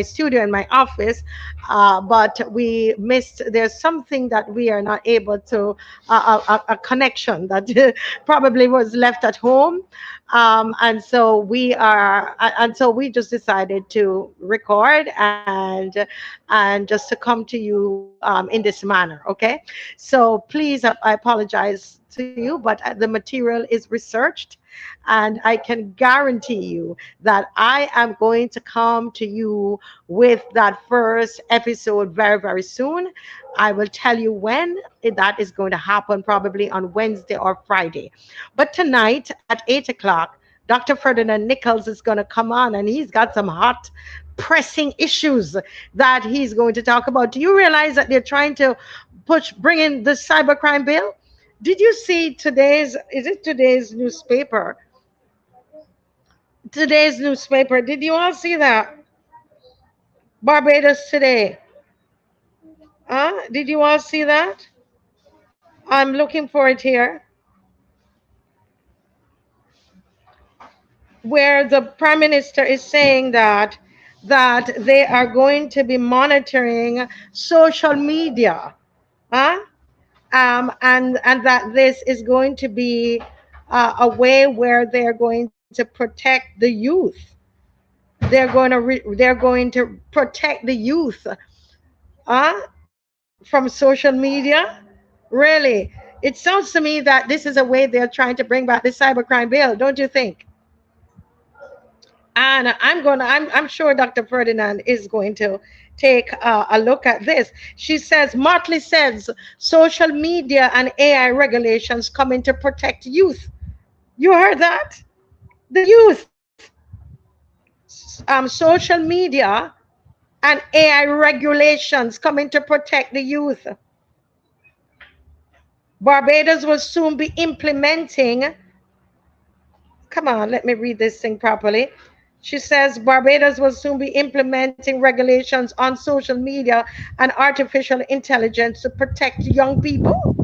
studio in my office, but we missed. There's something that we are not able to a connection that probably was left at home, and so we just decided to record and just to come to you in this manner. Okay, so please, I apologize to you, but the material is researched, and I can guarantee you that I am going to come to you with that first episode very, very soon. I will tell you when that is going to happen, probably on Wednesday or Friday. But tonight at 8 o'clock, Dr. Ferdinand Nichols is going to come on, and he's got some hot, pressing issues that he's going to talk about. Do you realize that they're trying to bring in the cybercrime bill? Did you see today's newspaper? Today's newspaper. Did you all see that? Barbados today. Did you all see that? I'm looking for it here. Where the prime minister is saying that they are going to be monitoring social media, and that this is going to be a way where they're going to protect the youth. They're going to protect the youth, from social media. Really, it sounds to me that this is a way they're trying to bring back the cybercrime bill. Don't you think? And I'm sure Dr. Ferdinand is going to take a look at this. She says, Motley says social media and AI regulations coming to protect youth. You heard that? The youth. Social media and AI regulations coming to protect the youth. Barbados will soon be implementing. Come on, let me read this thing properly. She says Barbados will soon be implementing regulations on social media and artificial intelligence to protect young people.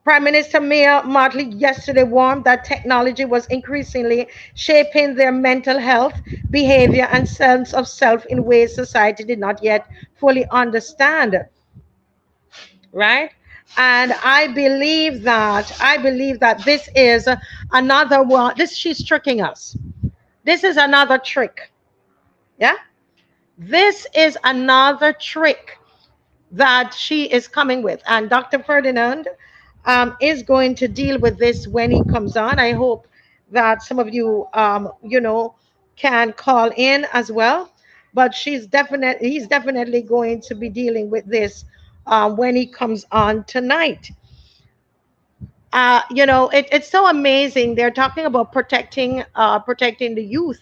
Prime Minister Mayor Motley yesterday warned that technology was increasingly shaping their mental health, behavior, and sense of self in ways society did not yet fully understand. Right? And I believe that this is another one. She's tricking us. This is another trick. Yeah? This is another trick that she is coming with. And Dr. Ferdinand is going to deal with this when he comes on. I hope that some of you, can call in as well. But he's definitely going to be dealing with this when he comes on tonight. It's so amazing. They're talking about protecting the youth.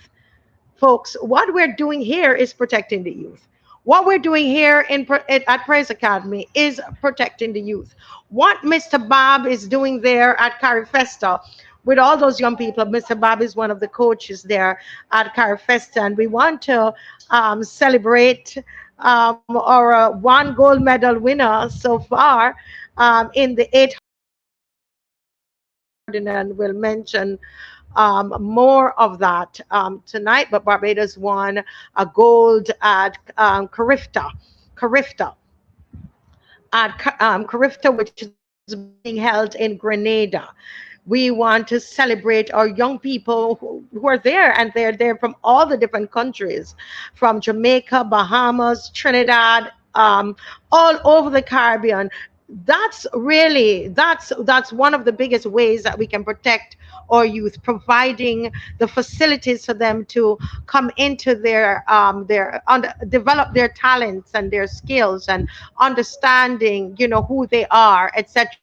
Folks, what we're doing here is protecting the youth. What we're doing here at Praise Academy is protecting the youth. What Mr. Bob is doing there at CARIFESTA with all those young people, Mr. Bob is one of the coaches there at CARIFESTA, and we want to celebrate our one gold medal winner so far in the 800, and we'll mention more of that tonight. But Barbados won a gold at Carifta, which is being held in Grenada. We want to celebrate our young people who are there, and they're there from all the different countries, from Jamaica, Bahamas, Trinidad, all over the Caribbean. That's one of the biggest ways that we can protect our youth, providing the facilities for them to come into develop their talents and their skills, and understanding, who they are, etc.,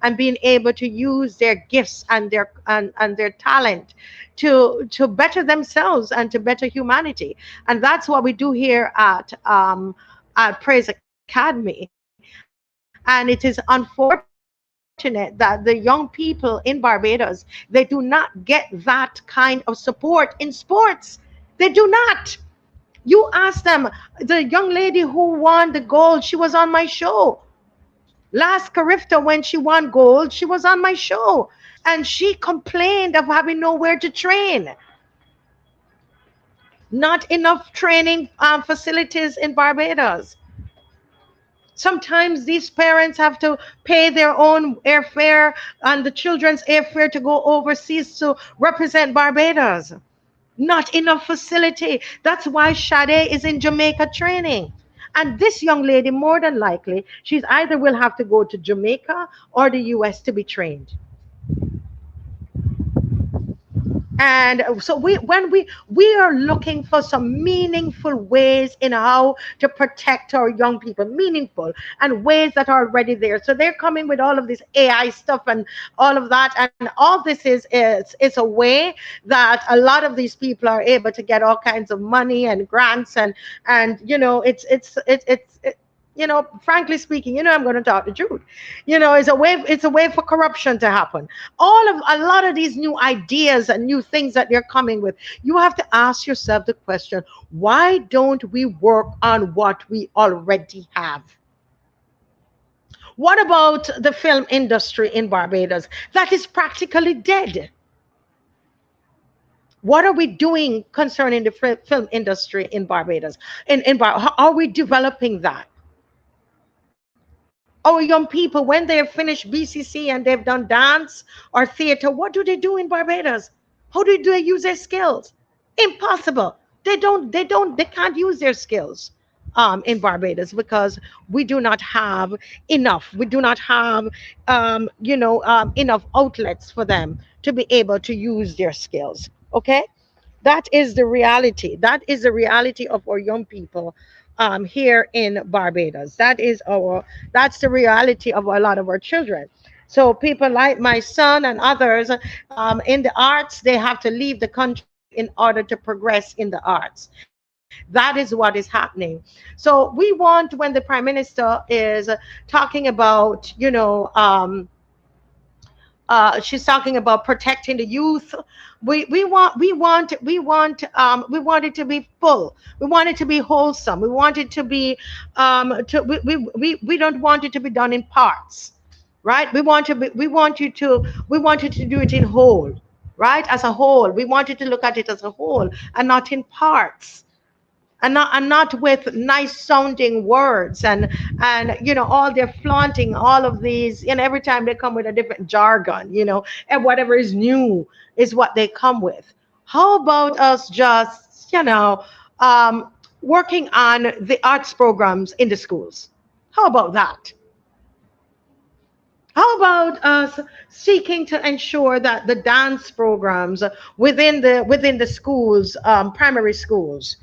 and being able to use their gifts and their talent to better themselves and to better humanity. And that's what we do here at Praise Academy. And it is unfortunate that the young people in Barbados, they do not get that kind of support in sports. They do not. You ask them, the young lady who won the gold, she was on my show. Last Carifta, when she won gold, she was on my show. And she complained of having nowhere to train. Not enough training facilities in Barbados. Sometimes these parents have to pay their own airfare and the children's airfare to go overseas to represent Barbados. Not enough facility. That's why Sade is in Jamaica training. And this young lady, more than likely, she's either will have to go to Jamaica or the US to be trained. And so we are looking for some meaningful ways in how to protect our young people, meaningful and ways that are already there. So they're coming with all of this AI stuff and all of that, and all this is a way that a lot of these people are able to get all kinds of money and grants, and frankly speaking, I'm going to talk the truth. It's a way for corruption to happen. A lot of these new ideas and new things that they're coming with, you have to ask yourself the question, why don't we work on what we already have? What about the film industry in Barbados? That is practically dead. What are we doing concerning the film industry in Barbados? How are we developing that? Our young people, when they have finished BCC and they've done dance or theater, what do they do in Barbados? How do they use their skills? Impossible. They can't use their skills in Barbados, because we do not have enough. We do not have, enough outlets for them to be able to use their skills. Okay? That is the reality. That is the reality of our young people here in Barbados. That's the reality of a lot of our children. So people like my son and others in the arts, they have to leave the country in order to progress in the arts. That is what is happening. So we want, when the Prime Minister is talking about, she's talking about protecting the youth. We want it to be full. We want it to be wholesome. We want it to be we don't want it to be done in parts, right? We want you to do it in whole, right? As a whole, we want you to look at it as a whole and not in parts, and not with nice sounding words, and all they're flaunting all of these, and every time they come with a different jargon, and whatever is new is what they come with. How about us just working on the arts programs in the schools? How about that? How about us seeking to ensure that the dance programs within the schools, primary schools,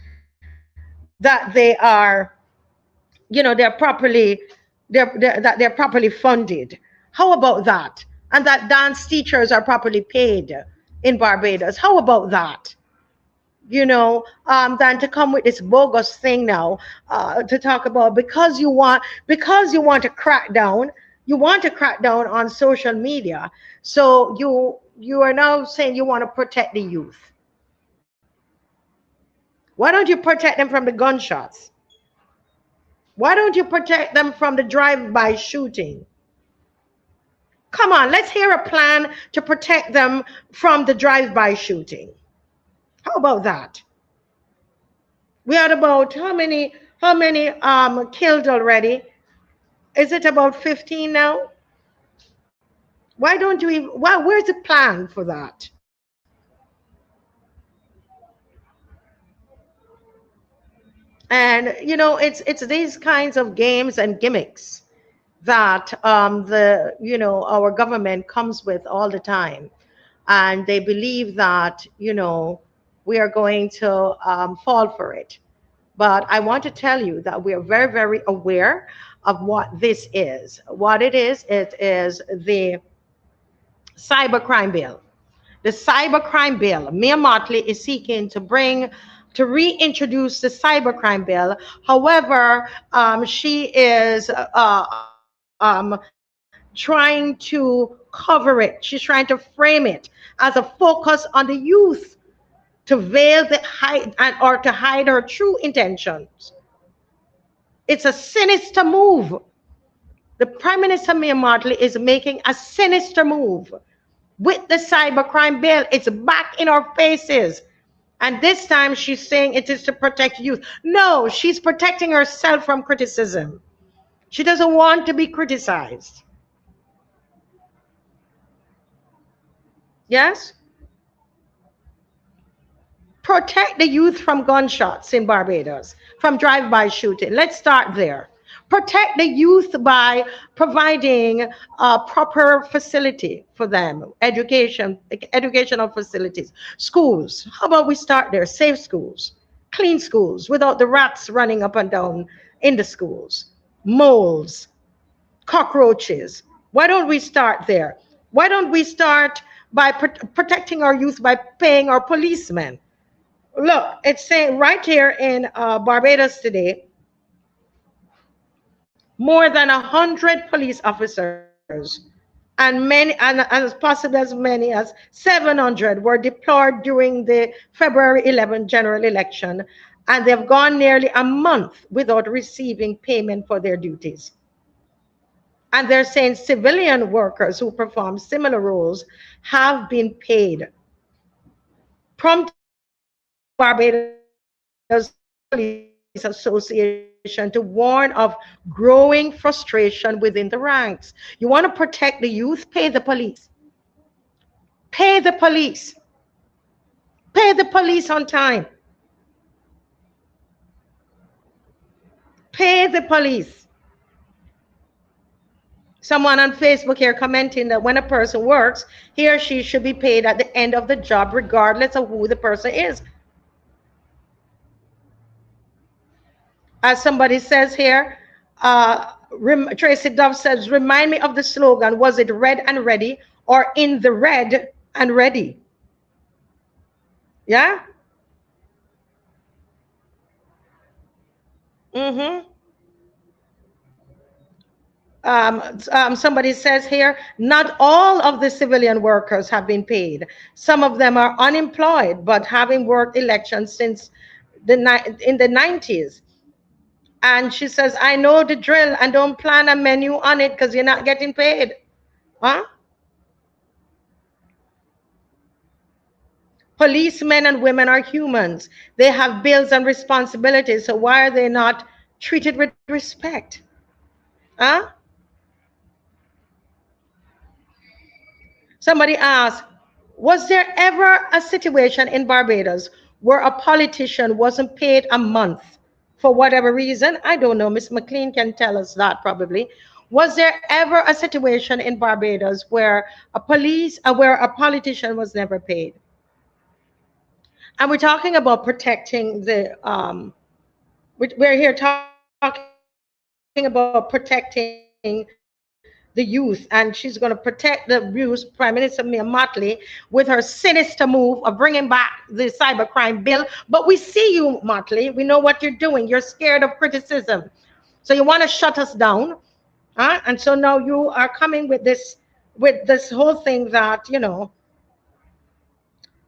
that they're properly funded? How about that? And that dance teachers are properly paid in Barbados. How about that? Than to come with this bogus thing now, to talk about, because you want to crack down. You want to crack down on social media. So you are now saying you want to protect the youth. Why don't you protect them from the gunshots? Why don't you protect them from the drive-by shooting? Come on, let's hear a plan to protect them from the drive-by shooting. How about that? We had about how many killed already? Is it about 15 now? Why don't you even, where's the plan for that? And it's these kinds of games and gimmicks that our government comes with all the time, and they believe that we are going to fall for it. But I want to tell you that we are very, very aware of what this is. What it is the cybercrime bill. The cybercrime bill. Mia Motley is seeking to reintroduce the cybercrime bill. However, she is trying to cover it. She's trying to frame it as a focus on the youth to veil the hide or to hide her true intentions. It's a sinister move. The Prime Minister Mia Motley is making a sinister move with the cybercrime bill. It's back in our faces. And this time she's saying it is to protect youth. No, she's protecting herself from criticism. She doesn't want to be criticized. Yes? Protect the youth from gunshots in Barbados, from drive-by shooting. Let's start there. Protect the youth by providing a proper facility for them, educational facilities, schools. How about we start there? Safe schools, clean schools, without the rats running up and down in the schools, moles, cockroaches. Why don't we start there? Why don't we start by protecting our youth by paying our policemen? Look, it's saying right here in Barbados today, more than 100 police officers and as possibly as many as 700 were deployed during the February 11 general election, and they've gone nearly a month without receiving payment for their duties. And they're saying civilian workers who perform similar roles have been paid. Prompting Barbados Police Association to warn of growing frustration within the ranks. You want to protect the youth? Pay the police. Pay the police. Pay the police on time. Pay the police. Someone on Facebook here commenting that when a person works, he or she should be paid at the end of the job, regardless of who the person is. As somebody says here, Tracy Dove says, remind me of the slogan, was it red and ready or in the red and ready? Yeah? Somebody says here, not all of the civilian workers have been paid. Some of them are unemployed, but having worked elections since in the 90s. And she says, I know the drill and don't plan a menu on it because you're not getting paid. Huh? Policemen and women are humans. They have bills and responsibilities. So why are they not treated with respect? Huh? Somebody asked, was there ever a situation in Barbados where a politician wasn't paid a month for whatever reason? I don't know. Miss McClean can tell us that probably. Was there ever a situation in Barbados where a politician was never paid? And we're talking about protecting the, we're here talking about protecting the youth, and she's going to protect the youth, Prime Minister Mia Motley, with her sinister move of bringing back the cybercrime bill. But we see you, Motley. We know what you're doing. You're scared of criticism. So you want to shut us down. And so now you are coming with this whole thing that,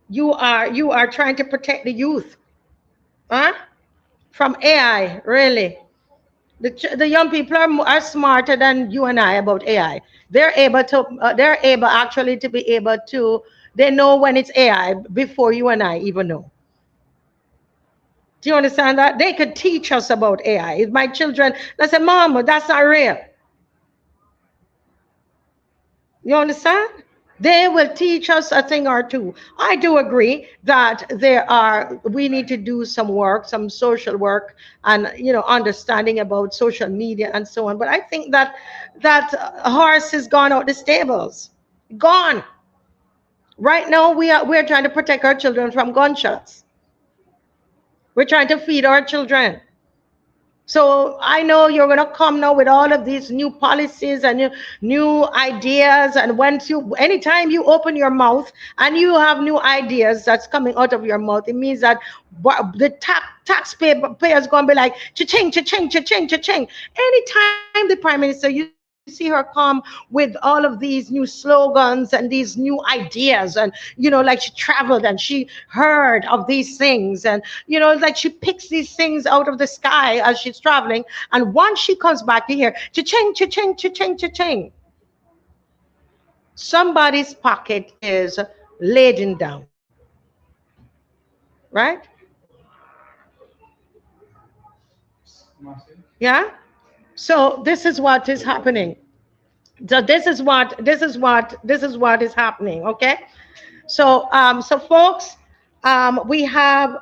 you are trying to protect the youth. From AI, really. The young people are smarter than you and I about AI. They're able actually to be able to, they know when it's AI before you and I even know. Do you understand that? They could teach us about AI. If my children, they say, Mom, that's not real. You understand? They will teach us a thing or two. I do agree that we need to do some work, some social work, and understanding about social media and so on. But I think that horse has gone out the stables, gone. Right now, we're trying to protect our children from gunshots. We're trying to feed our children. So I know you're going to come now with all of these new policies and new ideas. And anytime you open your mouth and you have new ideas that's coming out of your mouth, it means that the taxpayer is going to be like, cha-ching, cha-ching, cha-ching, cha-ching. Anytime the prime minister, you see her come with all of these new slogans and these new ideas, and like she traveled and she heard of these things, and like she picks these things out of the sky as she's traveling, and once she comes back, you hear cha-ching, cha-ching, cha-ching, cha-ching. Somebody's pocket is laden down, right? Yeah. So this is what is happening. So this is what is happening. Okay. So folks, we have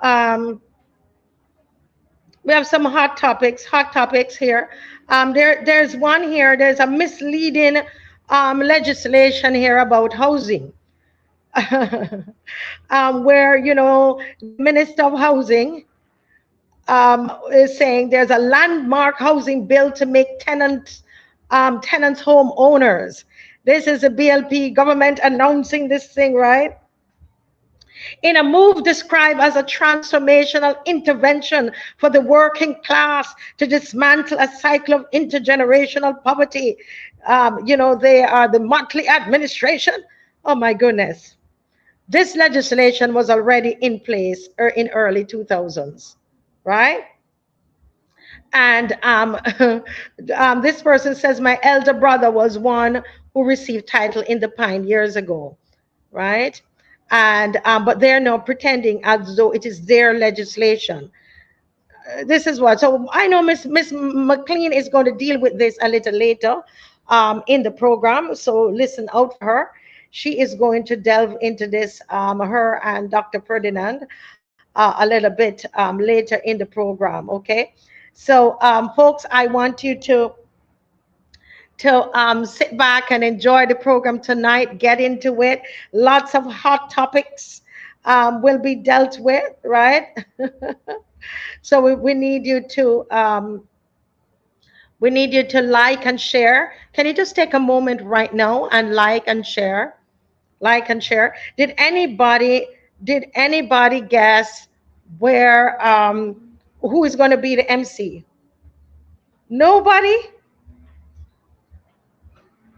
some hot topics here. There's one here. There's a misleading legislation here about housing. Where the Minister of Housing is saying there's a landmark housing bill to make tenants home owners. This is a BLP government announcing this thing, right? In a move described as a transformational intervention for the working class to dismantle a cycle of intergenerational poverty. They are the monthly administration. Oh my goodness. This legislation was already in place in early 2000s, right? And this person says, my elder brother was one who received title in the Pine years ago, right? And but they're now pretending as though it is their legislation. This is what. So I know Miss McClean is going to deal with this a little later in the program. So listen out for her. She is going to delve into this, her and Dr. Ferdinand, a little bit later in the program. Okay. So folks, I want you to sit back and enjoy the program tonight. Get into it. Lots of hot topics will be dealt with, right? So we need you to like and share. Can you just take a moment right now and like and share? Like and share. Did anybody guess where who is going to be the MC? Nobody?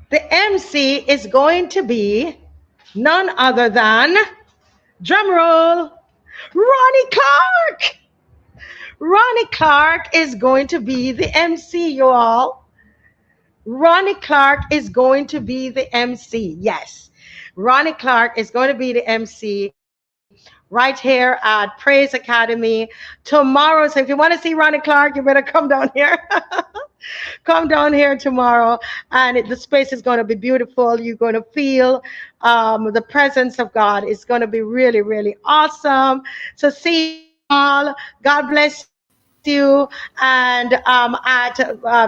The MC is going to be none other than, drum roll, Ronnie Clark. Ronnie Clark is going to be the MC, you all. Ronnie Clark is going to be the MC. Yes. Ronnie Clark is going to be the MC right here at Praise Academy tomorrow. So if you want to see Ronnie Clark, you better come down here. Come down here tomorrow, and the space is going to be beautiful. You're going to feel the presence of God. It's going to be really, really awesome. So see you all. God bless you. And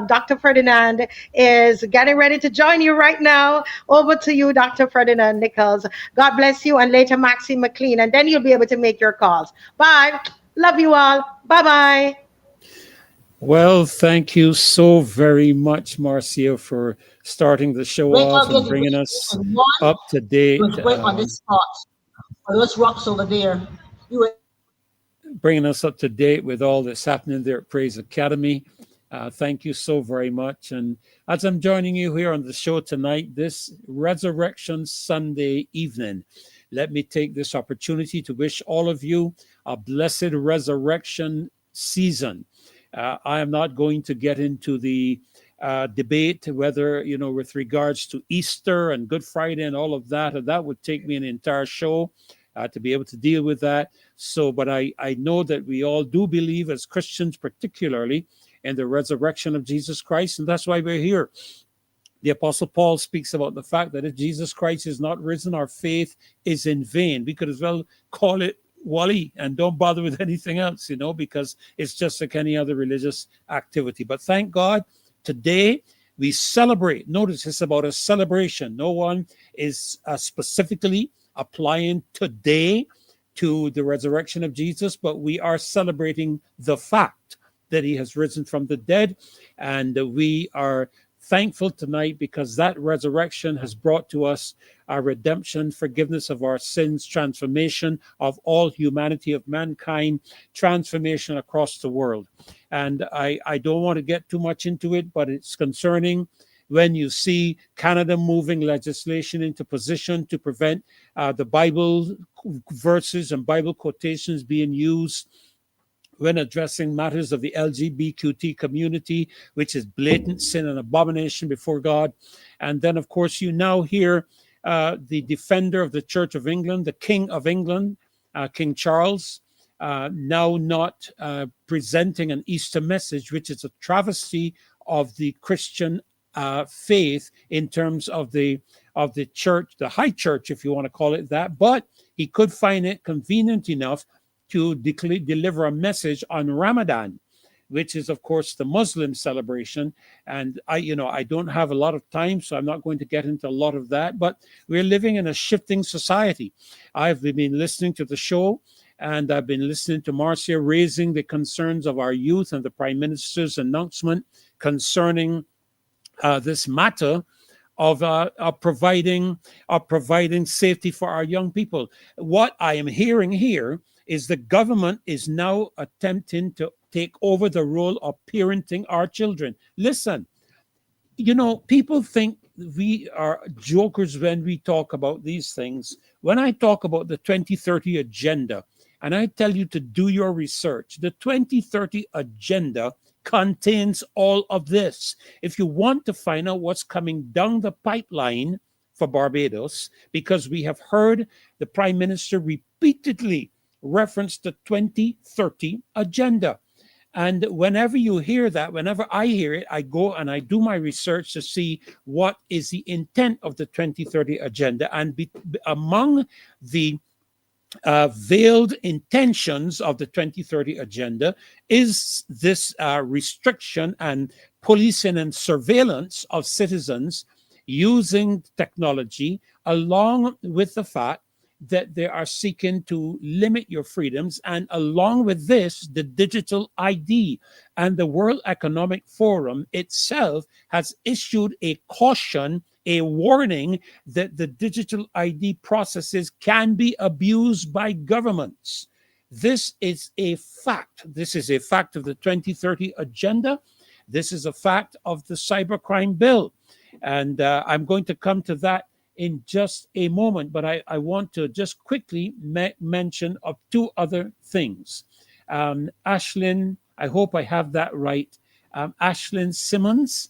Dr. Ferdinand is getting ready to join you right now. Over to you, Dr. Ferdinand Nichols. God bless you, and later Maxine McClean, and then you'll be able to make your calls. Bye. Love you all. Bye-bye. Well, thank you so very much, Marcia, for starting the show off and bringing us up to date. On this spot. Those rocks over there. Bringing us up to date with all that's happening there at Praise Academy. Thank you so very much. And as I'm joining you here on the show tonight, this Resurrection Sunday evening, let me take this opportunity to wish all of you a blessed resurrection season. I am not going to get into the debate whether, with regards to Easter and Good Friday and all of that, that would take me an entire show to be able to deal with that. So, but I know that we all do believe as Christians, particularly in the resurrection of Jesus Christ. And that's why we're here The Apostle Paul speaks about the fact that if Jesus Christ is not risen, our faith is in vain. We could as well call it Wally and don't bother with anything else, because it's just like any other religious activity. But thank God, today we celebrate. Notice it's about a celebration. No one is specifically applying today to the resurrection of Jesus, but we are celebrating the fact that he has risen from the dead. And we are thankful tonight because that resurrection has brought to us our redemption, forgiveness of our sins, transformation of all humanity, of mankind, transformation across the world. And I don't want to get too much into it, but it's concerning when you see Canada moving legislation into position to prevent the Bible verses and Bible quotations being used when addressing matters of the LGBTQ community, which is blatant sin and abomination before God. And then, of course, you now hear the defender of the Church of England, the King of England, King Charles, now not presenting an Easter message, which is a travesty of the Christian faith in terms of the church, the high church, if you want to call it that. But he could find it convenient enough to deliver a message on Ramadan, which is, of course, the Muslim celebration. And I don't have a lot of time, so I'm not going to get into a lot of that. But we're living in a shifting society. I've been listening to the show, and I've been listening to Marcia raising the concerns of our youth and the Prime Minister's announcement concerning this matter of providing safety for our young people. What I am hearing here is the government is now attempting to take over the role of parenting our children. Listen, people think we are jokers when we talk about these things. When I talk about the 2030 agenda, and I tell you to do your research, the 2030 agenda contains all of this. If you want to find out what's coming down the pipeline for Barbados, because we have heard the Prime Minister repeatedly reference the 2030 agenda. And whenever you hear that, whenever I hear it, I go and I do my research to see what is the intent of the 2030 agenda. And among the veiled intentions of the 2030 agenda is this restriction and policing and surveillance of citizens using technology, along with the fact that they are seeking to limit your freedoms. And along with this, the digital ID. And the World Economic Forum itself has issued a caution, a warning that the digital ID processes can be abused by governments. This is a fact. This is a fact of the 2030 agenda. This is a fact of the cybercrime bill. And I'm going to come to that in just a moment, but I want to just quickly mention of two other things. Ashlyn, I hope I have that right. Ashlyn Simmons,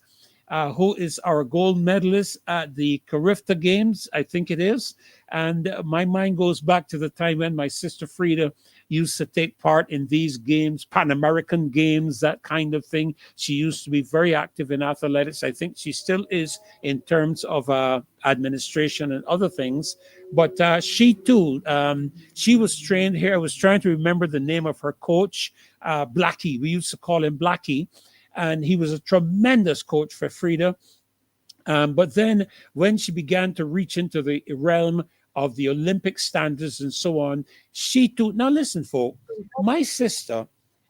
who is our gold medalist at the Carifta Games, I think it is. And my mind goes back to the time when my sister Frida used to take part in these games, Pan American games, that kind of thing. She used to be very active in athletics. I think she still is in terms of administration and other things. But she too, she was trained here. I was trying to remember the name of her coach, Blackie. We used to call him Blackie. And he was a tremendous coach for Frida. But then when she began to reach into the realm of the Olympic standards and so on, she too. Now listen, folks, my sister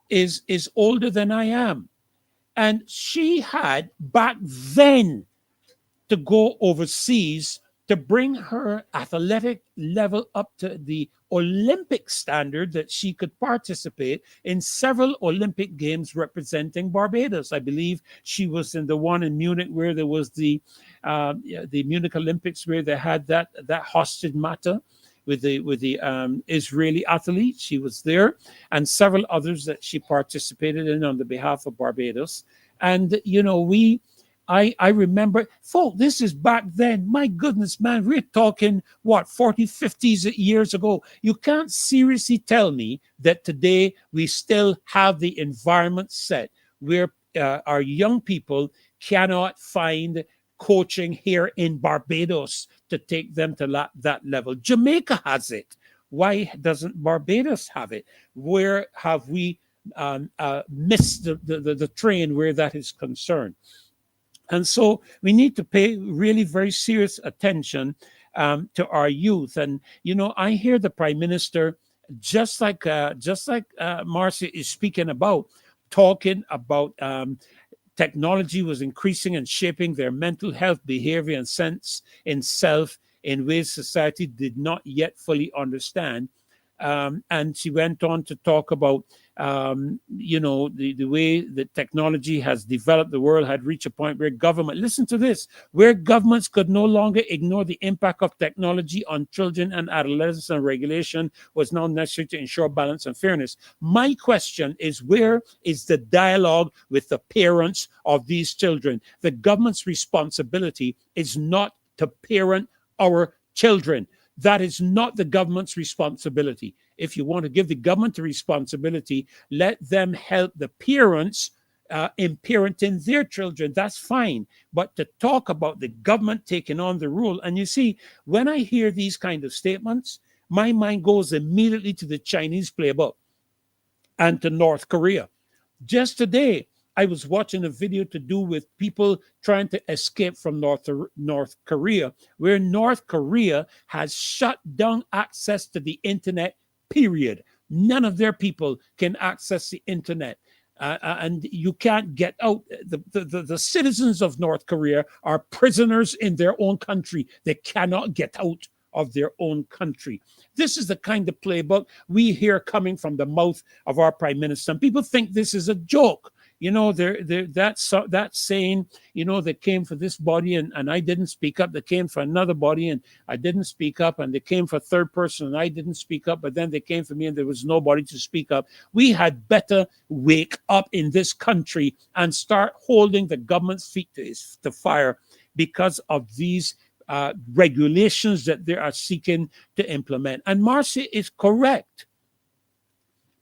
is older than I am. And she had back then to go overseas to bring her athletic level up to the Olympic standard that she could participate in several Olympic games representing Barbados. I believe she was in the one in Munich where there was the Munich Olympics where they had that hostage matter with the Israeli athletes. She was there, and several others that she participated in on the behalf of Barbados. And I remember, folks, this is back then. My goodness, man, we're talking, 40, 50 years ago. You can't seriously tell me that today we still have the environment set where our young people cannot find coaching here in Barbados to take them to that level. Jamaica has it. Why doesn't Barbados have it? Where have we missed the train where that is concerned? And so we need to pay really very serious attention to our youth. And, I hear the Prime Minister, just like Marcia is speaking about, talking about technology was increasing and shaping their mental health, behavior, and sense in self in ways society did not yet fully understand. And she went on to talk about, the way that technology has developed. The world had reached a point where listen to this, where governments could no longer ignore the impact of technology on children and adolescents, and regulation was now necessary to ensure balance and fairness. My question is, where is the dialogue with the parents of these children? The government's responsibility is not to parent our children. That is not the government's responsibility. If you want to give the government the responsibility, let them help the parents in parenting their children. That's fine. But to talk about the government taking on the rule, and you see, when I hear these kind of statements, my mind goes immediately to the Chinese playbook and to North Korea. Just today, I was watching a video to do with people trying to escape from North Korea, where North Korea has shut down access to the internet, period. None of their people can access the internet. And you can't get out. The citizens of North Korea are prisoners in their own country. They cannot get out of their own country. This is the kind of playbook we hear coming from the mouth of our Prime Minister. And people think this is a joke. That saying, they came for this body and I didn't speak up. They came for another body and I didn't speak up. And they came for a third person and I didn't speak up. But then they came for me and there was nobody to speak up. We had better wake up in this country and start holding the government's feet to fire because of these regulations that they are seeking to implement. And Marcia is correct.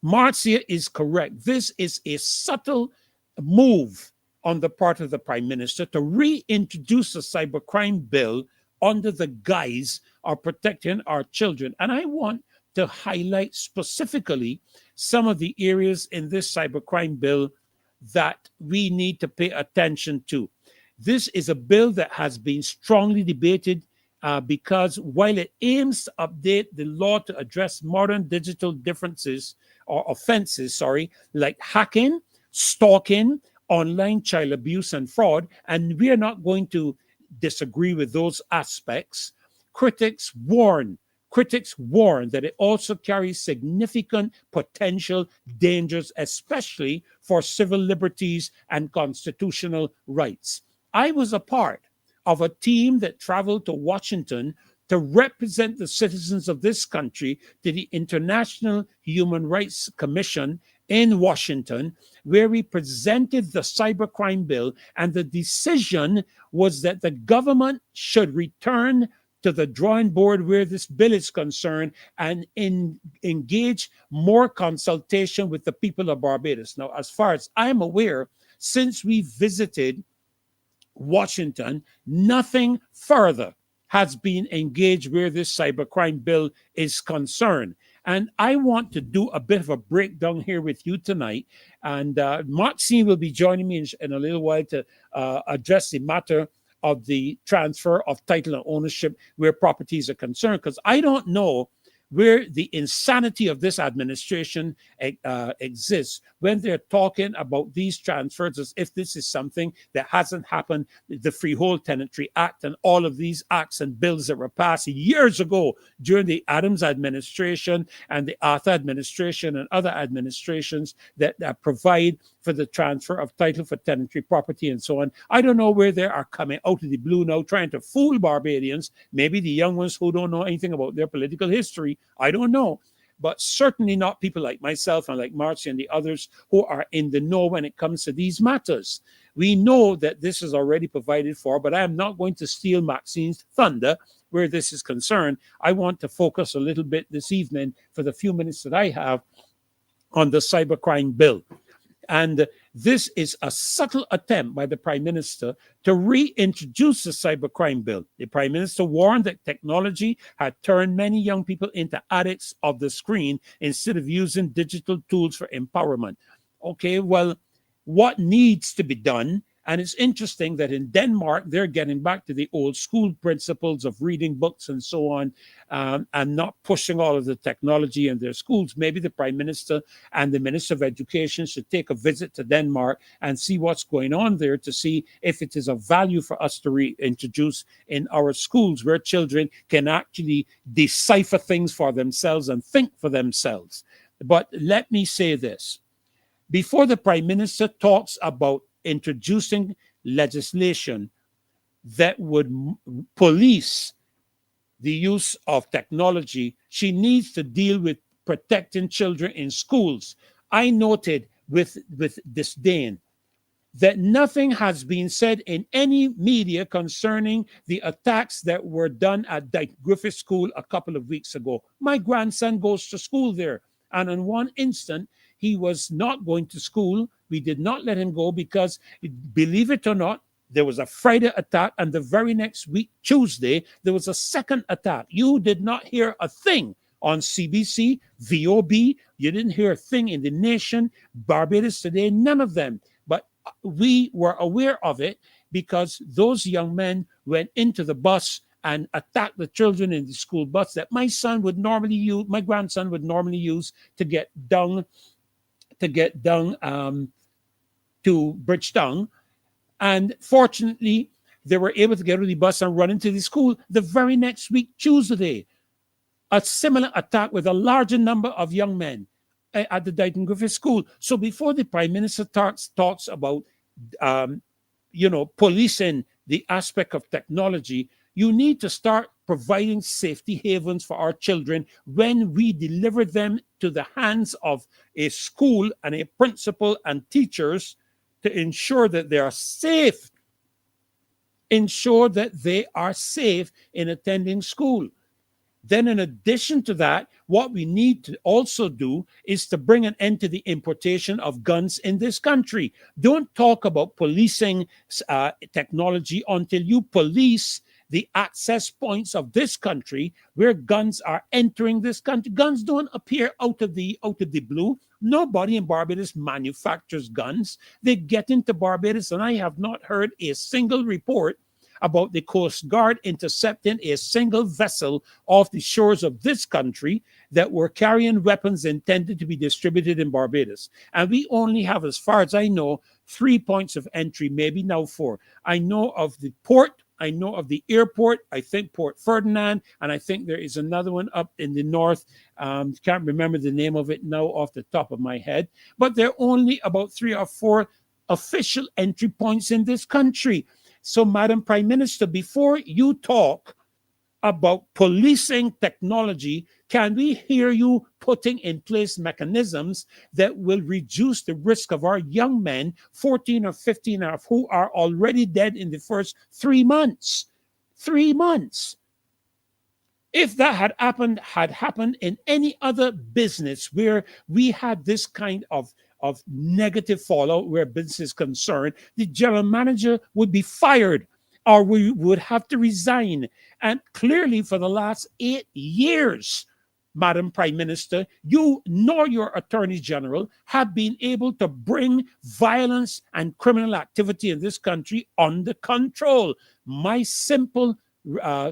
Marcia is correct. This is a subtle move on the part of the Prime Minister to reintroduce a cybercrime bill under the guise of protecting our children. And I want to highlight specifically some of the areas in this cybercrime bill that we need to pay attention to. This is a bill that has been strongly debated because while it aims to update the law to address modern digital offenses, like hacking, stalking, online child abuse, and fraud, and we are not going to disagree with those aspects, critics warn that it also carries significant potential dangers, especially for civil liberties and constitutional rights. I was a part of a team that traveled to Washington to represent the citizens of this country to the International Human Rights Commission in Washington, where we presented the cybercrime bill, and the decision was that the government should return to the drawing board where this bill is concerned and engage more consultation with the people of Barbados. Now, as far as I'm aware, since we visited Washington, nothing further has been engaged where this cybercrime bill is concerned. And I want to do a bit of a breakdown here with you tonight. And Maxine will be joining me in a little while to address the matter of the transfer of title and ownership where properties are concerned, because I don't know where the insanity of this administration exists when they're talking about these transfers as if this is something that hasn't happened. The Freehold Tenantry Act and all of these acts and bills that were passed years ago during the Adams administration and the Arthur administration and other administrations that provide for the transfer of title for tenantry property and so on. I don't know where they are coming out of the blue now trying to fool Barbadians, maybe the young ones who don't know anything about their political history. I don't know, but certainly not people like myself and like Marcia and the others who are in the know when it comes to these matters. We know that this is already provided for, but I am not going to steal Maxine's thunder where this is concerned. I want to focus a little bit this evening for the few minutes that I have on the cybercrime bill. And this is a subtle attempt by the Prime Minister to reintroduce the cybercrime bill. The Prime Minister warned that technology had turned many young people into addicts of the screen instead of using digital tools for empowerment. Okay, well, what needs to be done? And it's interesting that in Denmark, they're getting back to the old school principles of reading books and so on, and not pushing all of the technology in their schools. Maybe the Prime Minister and the Minister of Education should take a visit to Denmark and see what's going on there to see if it is of value for us to reintroduce in our schools where children can actually decipher things for themselves and think for themselves. But let me say this. Before the Prime Minister talks about introducing legislation that would police the use of technology, she needs to deal with protecting children in schools. I noted with disdain that nothing has been said in any media concerning the attacks that were done at Dyke Griffith School a couple of weeks ago. My grandson goes to school there, and in one instant, he was not going to school. We did not let him go because, believe it or not, there was a Friday attack, and the very next week, Tuesday, there was a second attack. You did not hear a thing on CBC, VOB. You didn't hear a thing in The Nation, Barbados Today, none of them. But we were aware of it because those young men went into the bus and attacked the children in the school bus that my grandson would normally use to get down to Bridgetown. And fortunately, they were able to get on the bus and run into the school. The very next week, Tuesday, a similar attack with a larger number of young men at the Dyke Griffith School. So before the Prime Minister talks about, policing the aspect of technology, you need to start providing safety havens for our children when we deliver them to the hands of a school and a principal and teachers to ensure that they are safe. Ensure that they are safe in attending school. Then in addition to that, what we need to also do is to bring an end to the importation of guns in this country. Don't talk about policing technology until you police the access points of this country where guns are entering this country. Guns don't appear out of the blue. Nobody in Barbados manufactures guns. They get into Barbados, and I have not heard a single report about the Coast Guard intercepting a single vessel off the shores of this country that were carrying weapons intended to be distributed in Barbados. And we only have, as far as I know, 3 points of entry, maybe now 4. I know of the port, I know of the airport, I think Port Ferdinand, and I think there is another one up in the north. Can't remember the name of it now off the top of my head. But there are only about 3 or 4 official entry points in this country. So, Madam Prime Minister, before you talk about policing technology, can we hear you putting in place mechanisms that will reduce the risk of our young men, 14 or 15, who are already dead in the first 3 months? 3 months. If that had happened in any other business where we had this kind of negative fallout where business is concerned, the general manager would be fired or we would have to resign. And clearly for the last 8 years, Madam Prime Minister, you nor your Attorney General have been able to bring violence and criminal activity in this country under control. My simple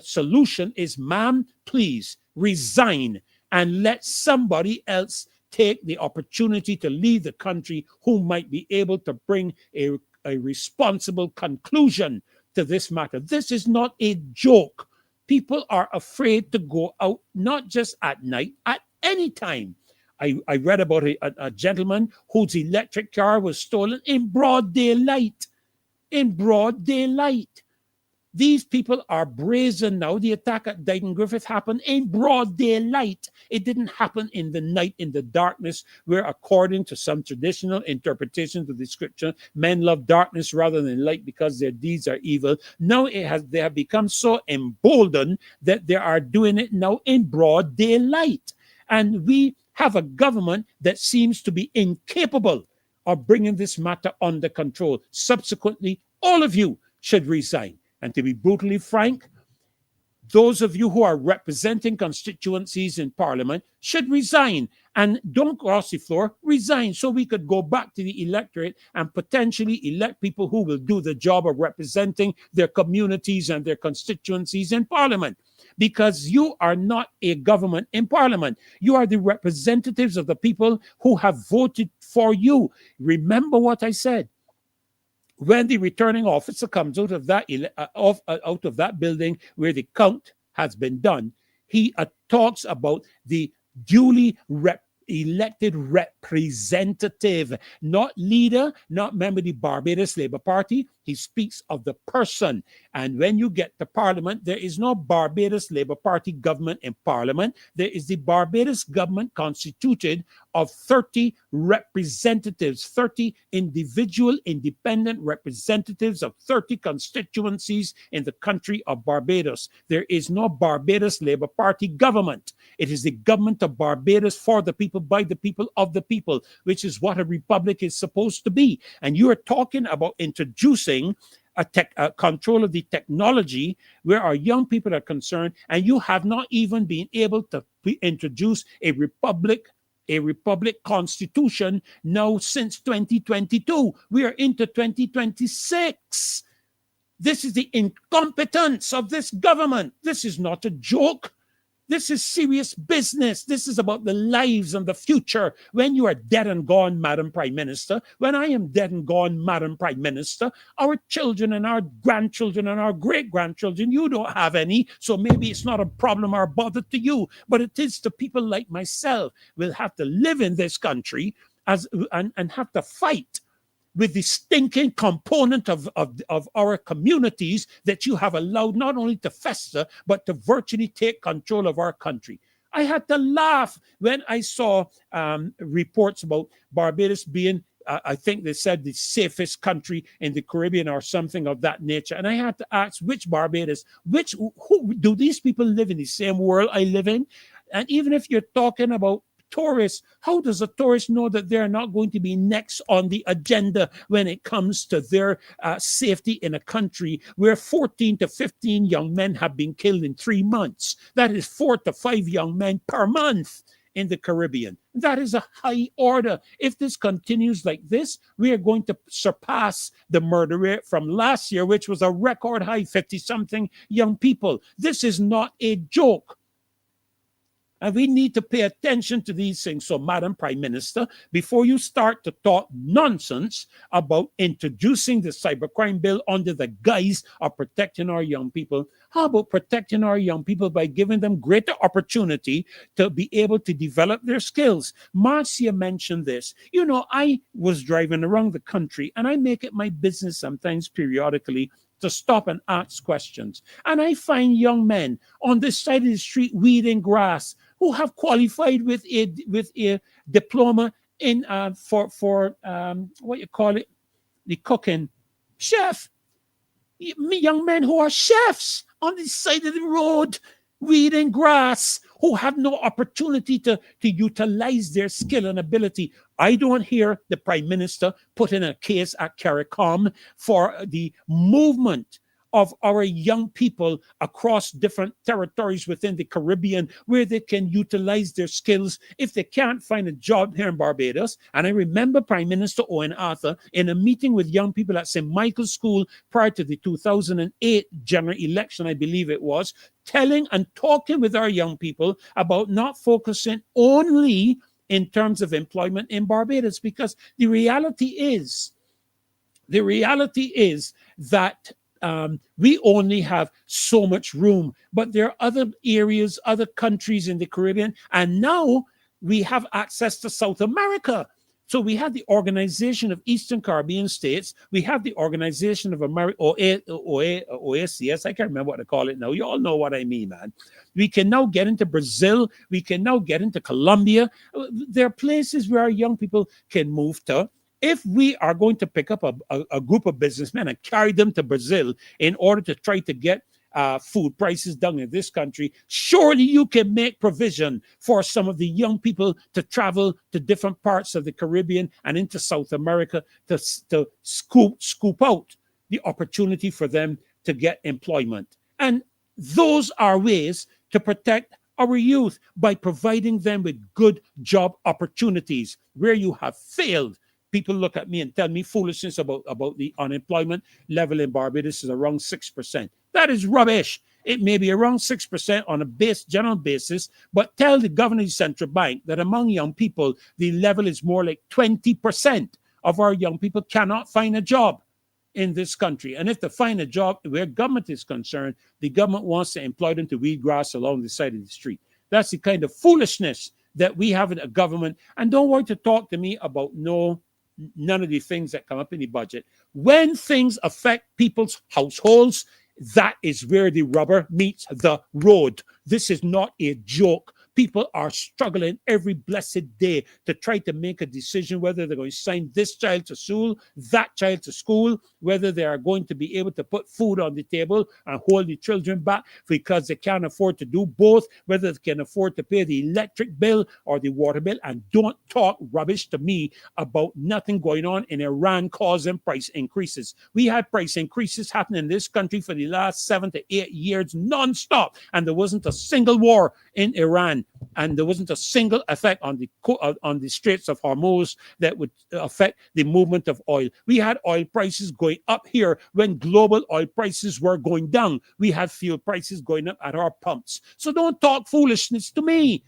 solution is, ma'am, please resign and let somebody else take the opportunity to lead the country who might be able to bring a responsible conclusion to this matter. This is not a joke. People are afraid to go out, not just at night, at any time. I read about a gentleman whose electric car was stolen in broad daylight. In broad daylight. These people are brazen now. The attack at Dyke Griffith happened in broad daylight. It didn't happen in the night, in the darkness, where according to some traditional interpretations of the scripture, men love darkness rather than light because their deeds are evil. Now they have become so emboldened that they are doing it now in broad daylight. And we have a government that seems to be incapable of bringing this matter under control. Subsequently, all of you should resign. And to be brutally frank, those of you who are representing constituencies in Parliament should resign, and don't cross the floor, resign, so we could go back to the electorate and potentially elect people who will do the job of representing their communities and their constituencies in Parliament. Because you are not a government in Parliament. You are the representatives of the people who have voted for you. Remember what I said. When the returning officer comes out of that building where the count has been done, he talks about the duly elected representative, not leader, not member of the Barbados Labour Party. He speaks of the person. And when you get to Parliament, there is no Barbados Labour Party government in Parliament. There is the Barbados government constituted of 30 representatives, 30 individual independent representatives of 30 constituencies in the country of Barbados. There is no Barbados Labour Party government. It is the government of Barbados for the people, by the people, of the people, which is what a republic is supposed to be. And you are talking about introducing a control of the technology where our young people are concerned, and you have not even been able to introduce a republic constitution now since 2022. We are into 2026. This is the incompetence of this government. This is not a joke. This is serious business. This is about the lives and the future. When you are dead and gone, Madam Prime Minister, when I am dead and gone, Madam Prime Minister, our children and our grandchildren and our great-grandchildren, you don't have any, so maybe it's not a problem or a bother to you, but it is to people like myself will have to live in this country and have to fight with the stinking component of our communities that you have allowed not only to fester, but to virtually take control of our country. I had to laugh when I saw reports about Barbados being, I think they said, the safest country in the Caribbean or something of that nature. And I had to ask, which Barbados? Who do these people live in the same world I live in? And even if you're talking about tourists, how does a tourist know that they're not going to be next on the agenda when it comes to their safety in a country where 14 to 15 young men have been killed in 3 months? That is 4 to 5 young men per month in the Caribbean. That is a high order. If this continues like this, we are going to surpass the murder rate from last year, which was a record high, 50-something young people. This is not a joke. And we need to pay attention to these things. So, Madam Prime Minister, before you start to talk nonsense about introducing the cybercrime bill under the guise of protecting our young people, how about protecting our young people by giving them greater opportunity to be able to develop their skills? Marcia mentioned this. You know, I was driving around the country, and I make it my business sometimes periodically to stop and ask questions. And I find young men on this side of the street weeding grass who have qualified with a diploma in for what you call it, the cooking chef. Young men who are chefs on the side of the road weeding grass, who have no opportunity to utilize their skill and ability. I don't hear the Prime Minister put in a case at CARICOM for the movement of our young people across different territories within the Caribbean where they can utilize their skills if they can't find a job here in Barbados. And I remember Prime Minister Owen Arthur in a meeting with young people at St. Michael's School prior to the 2008 general election, I believe it was, telling and talking with our young people about not focusing only in terms of employment in Barbados, because the reality is that we only have so much room, but there are other areas, other countries in the Caribbean, and now we have access to South America. So we have the Organization of Eastern Caribbean States. We have the Organization of OACS. I can't remember what to call it now. You all know what I mean, man. We can now get into Brazil. We can now get into Colombia. There are places where our young people can move to. If we are going to pick up a group of businessmen and carry them to Brazil in order to try to get food prices down in this country, surely you can make provision for some of the young people to travel to different parts of the Caribbean and into South America to scoop out the opportunity for them to get employment. And those are ways to protect our youth by providing them with good job opportunities. Where you have failed, people look at me and tell me foolishness about the unemployment level in Barbados is around 6%. That is rubbish. It may be around 6% on a general basis, but tell the governor of the central bank that among young people, the level is more like 20% of our young people cannot find a job in this country. And if they find a job where government is concerned, the government wants to employ them to weed grass along the side of the street. That's the kind of foolishness that we have in a government. And don't worry to talk to me about none of the things that come up in the budget. When things affect people's households, that is where the rubber meets the road. This is not a joke. People are struggling every blessed day to try to make a decision whether they're going to send this child to school, that child to school, whether they are going to be able to put food on the table and hold the children back because they can't afford to do both, whether they can afford to pay the electric bill or the water bill. And don't talk rubbish to me about nothing going on in Iran causing price increases. We had price increases happening in this country for the last 7 to 8 years non-stop, and there wasn't a single war in Iran. And there wasn't a single effect on the Straits of Hormuz that would affect the movement of oil. We had oil prices going up here when global oil prices were going down. We had fuel prices going up at our pumps. So don't talk foolishness to me.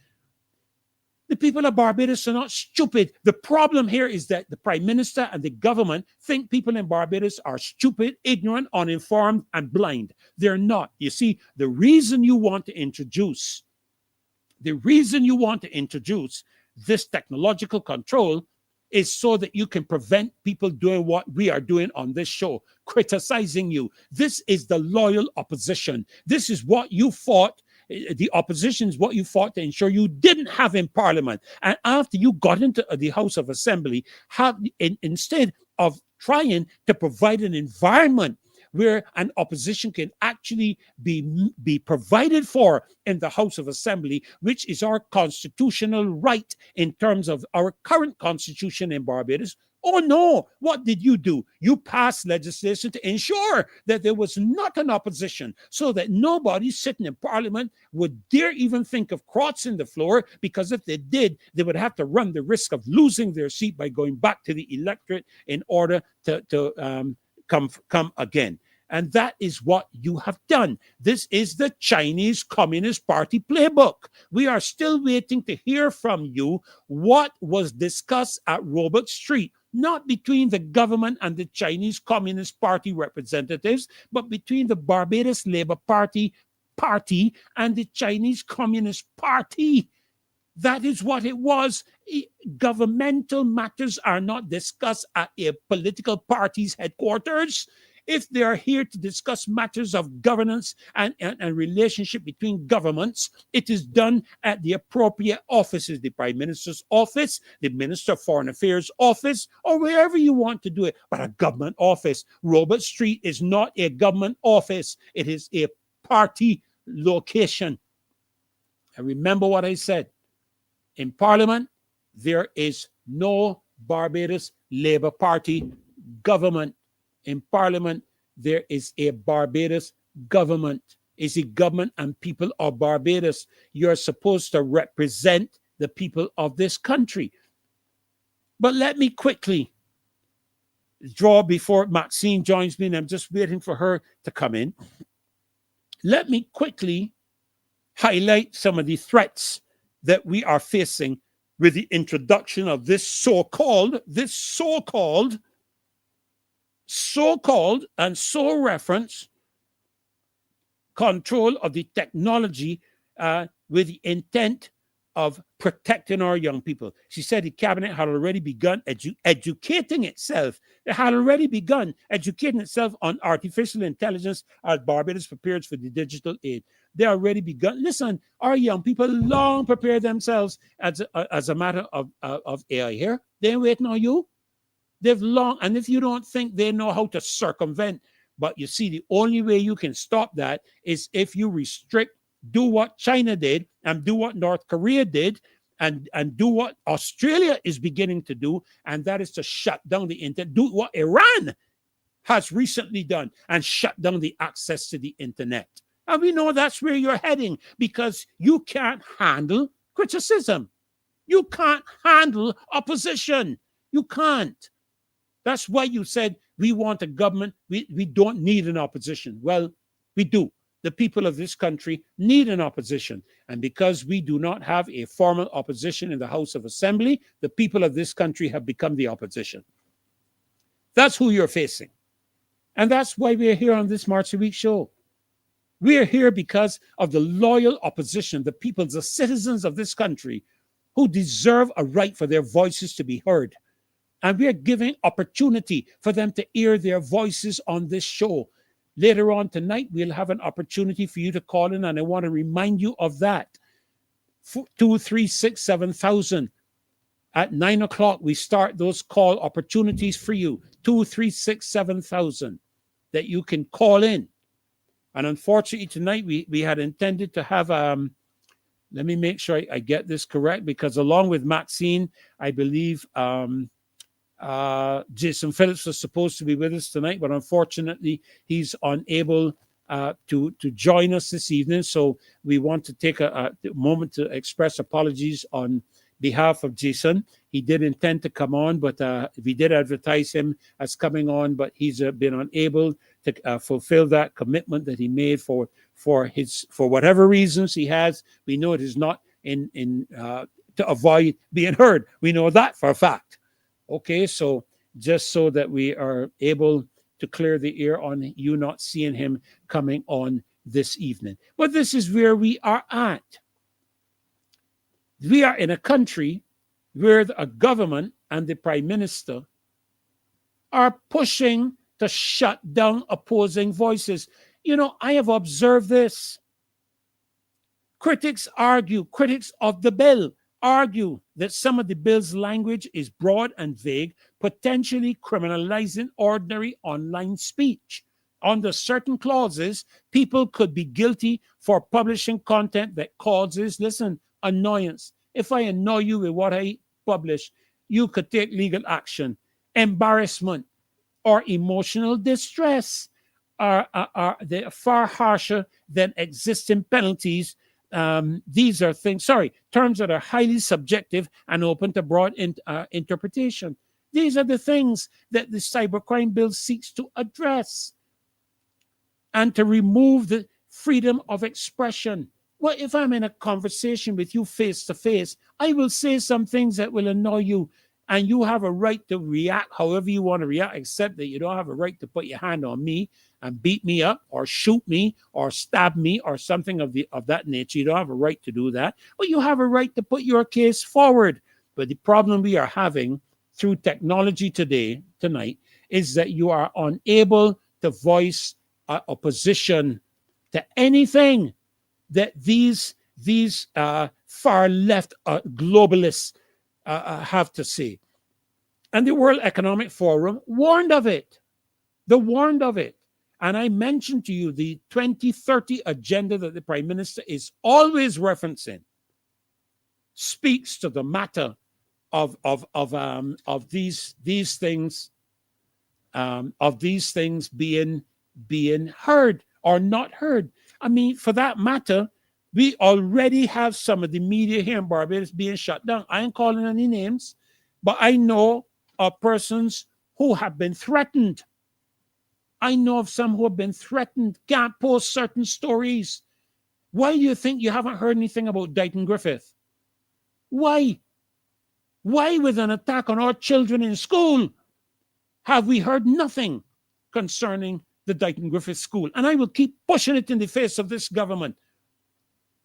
The people of Barbados are not stupid. The problem here is that the Prime Minister and the government think people in Barbados are stupid, ignorant, uninformed, and blind. They're not. You see, the reason you want to introduce this technological control is so that you can prevent people doing what we are doing on this show, criticizing you. This is the loyal opposition. This is what you fought. The opposition is what you fought to ensure you didn't have in Parliament. And after you got into the House of Assembly, instead of trying to provide an environment where an opposition can actually be provided for in the House of Assembly, which is our constitutional right in terms of our current constitution in Barbados. Oh no, what did you do? You passed legislation to ensure that there was not an opposition, so that nobody sitting in Parliament would dare even think of crossing the floor, because if they did, they would have to run the risk of losing their seat by going back to the electorate in order to come again. And that is what you have done. This is the Chinese Communist Party playbook. We are still waiting to hear from you what was discussed at Robert Street, not between the government and the Chinese Communist Party representatives, but between the Barbados Labour Party and the Chinese Communist Party. That is what it was. Governmental matters are not discussed at a political party's headquarters. If they are here to discuss matters of governance and relationship between governments, it is done at the appropriate offices, the Prime Minister's office, the Minister of Foreign Affairs office, or wherever you want to do it. But a government office, Robert Street is not a government office. It is a party location. And remember what I said. In Parliament, there is no Barbados Labour Party government. In Parliament, there is a Barbados government. It's the government and people of Barbados. You're supposed to represent the people of this country. But let me quickly draw before Maxine joins me, and I'm just waiting for her to come in. Let me quickly highlight some of the threats that we are facing with the introduction of this so-called and so reference control of the technology with the intent of protecting our young people. She said the cabinet had already begun educating itself. It had already begun educating itself on artificial intelligence as Barbados prepares for the digital age. They already begun. Listen, our young people long prepare themselves as a matter of AI here. They ain't waiting on you. They've long, and if you don't think they know how to circumvent But you see, the only way you can stop that is if you restrict, do what China did and do what North Korea did and do what Australia is beginning to do, and that is to shut down the internet. Do what Iran has recently done and shut down the access to the internet. And we know that's where you're heading because you can't handle criticism. You can't handle opposition. You can't. That's why you said we want a government. We don't need an opposition. Well, we do. The people of this country need an opposition. And because we do not have a formal opposition in the House of Assembly, the people of this country have become the opposition. That's who you're facing. And that's why we're here on this Marcia Week show. We're here because of the loyal opposition, the people, the citizens of this country who deserve a right for their voices to be heard. And we're giving opportunity for them to hear their voices on this show. Later on tonight, we'll have an opportunity for you to call in, and I want to remind you of that. 236-7000. At 9 o'clock, we start those call opportunities for you. 236-7000 that you can call in. And unfortunately, tonight, we had intended to have, let me make sure I get this correct, because along with Maxine, I believe Jason Phillips was supposed to be with us tonight, but unfortunately, he's unable to join us this evening. So we want to take a moment to express apologies on behalf of Jason. He did intend to come on, but we did advertise him as coming on, but he's been unable to fulfill that commitment that he made for whatever reasons he has. We know it is not to avoid being heard. We know that for a fact. Okay, so just so that we are able to clear the air on you not seeing him coming on this evening. But this is where we are at. We are in a country where a government and the prime minister are pushing to shut down opposing voices. You know, I have observed this. Critics of the bill argue that some of the bill's language is broad and vague, potentially criminalizing ordinary online speech. Under certain clauses, people could be guilty for publishing content that causes, listen, annoyance. If I annoy you with what I publish, you could take legal action. Embarrassment or emotional distress are far harsher than existing penalties. These are terms that are highly subjective and open to broad interpretation. These are the things that the cybercrime bill seeks to address and to remove the freedom of expression. Well, if I'm in a conversation with you face to face, I will say some things that will annoy you, and you have a right to react however you want to react, except that you don't have a right to put your hand on me and beat me up or shoot me or stab me or something of that nature. You don't have a right to do that, but you have a right to put your case forward. But the problem we are having through technology tonight, is that you are unable to voice opposition to anything that these far left globalists have to say. And the World Economic Forum warned of it. They warned of it. And I mentioned to you the 2030 agenda that the Prime Minister is always referencing speaks to the matter of these things being heard or not heard. I mean, for that matter, we already have some of the media here in Barbados being shut down. I ain't calling any names, but I know of persons who have been threatened. I know of some who have been threatened, can't post certain stories. Why do you think you haven't heard anything about Dighton Griffith? Why? Why, with an attack on our children in school, have we heard nothing concerning the Dighton Griffith School? And I will keep pushing it in the face of this government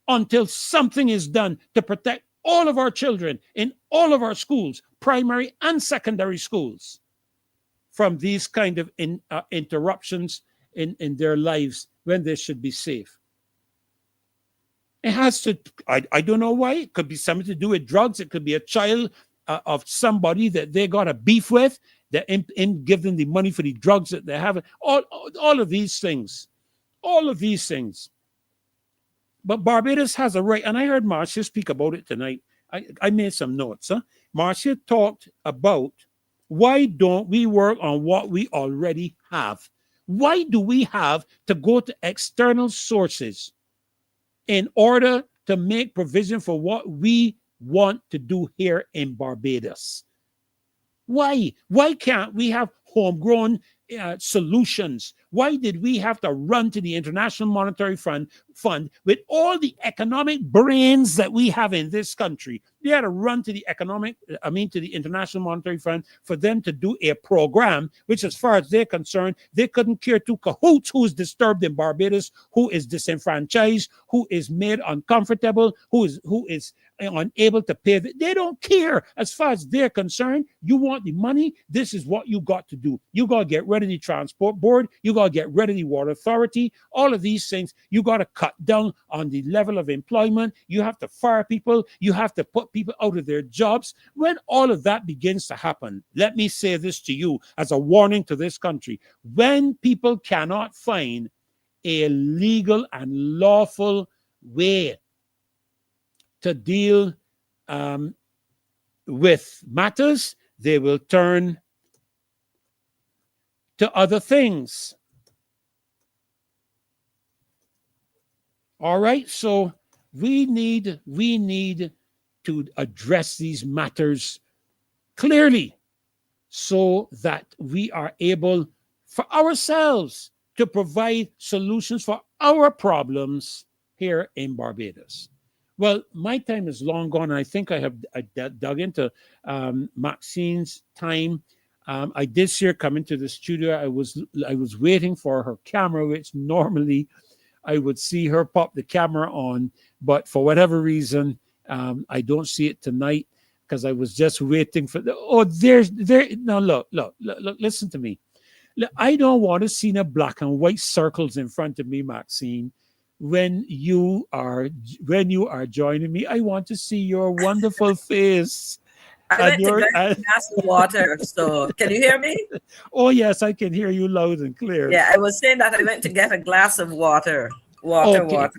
until something is done to protect all of our children in all of our schools, primary and secondary schools, from these kind of interruptions in their lives when they should be safe. It has to, I don't know why. It could be something to do with drugs. It could be a child of somebody that they got a beef with. They give them the money for the drugs that they have. All of these things. All of these things. But Barbados has a right, and I heard Marcia speak about it tonight. I made some notes. Marcia talked about why don't we work on what we already have? Why do we have to go to external sources in order to make provision for what we want to do here in Barbados? Why? Why can't we have homegrown solutions? Why did we have to run to the International Monetary Fund with all the economic brains that we have in this country? They had to run to the International Monetary Fund for them to do a program, which, as far as they're concerned, they couldn't care two cahoots who is disturbed in Barbados, who is disenfranchised, who is made uncomfortable, who is unable to pay. They don't care. As far as they're concerned, you want the money, this is what you got to do. You got to get rid of the transport board. You got to get rid of the water authority. All of these things, you got to cut down on the level of employment. You have to fire people. You have to put people out of their jobs. When all of that begins to happen, let me say this to you as a warning to this country. When people cannot find a legal and lawful way to deal with matters, they will turn to other things. All right, so we need to address these matters clearly so that we are able for ourselves to provide solutions for our problems here in Barbados. Well, my time is long gone. I think I have dug into Maxine's time. I did see her come into the studio. I was waiting for her camera, which normally I would see her pop the camera on, but for whatever reason, I don't see it tonight because I was just waiting for no, look, listen to me. Look, I don't want to see the black and white circles in front of me, Maxine. When you are joining me, I want to see your wonderful face. I went to get a glass of water, so can you hear me? Oh yes, I can hear you loud and clear. Yeah, I was saying that I went to get a glass of water. Water.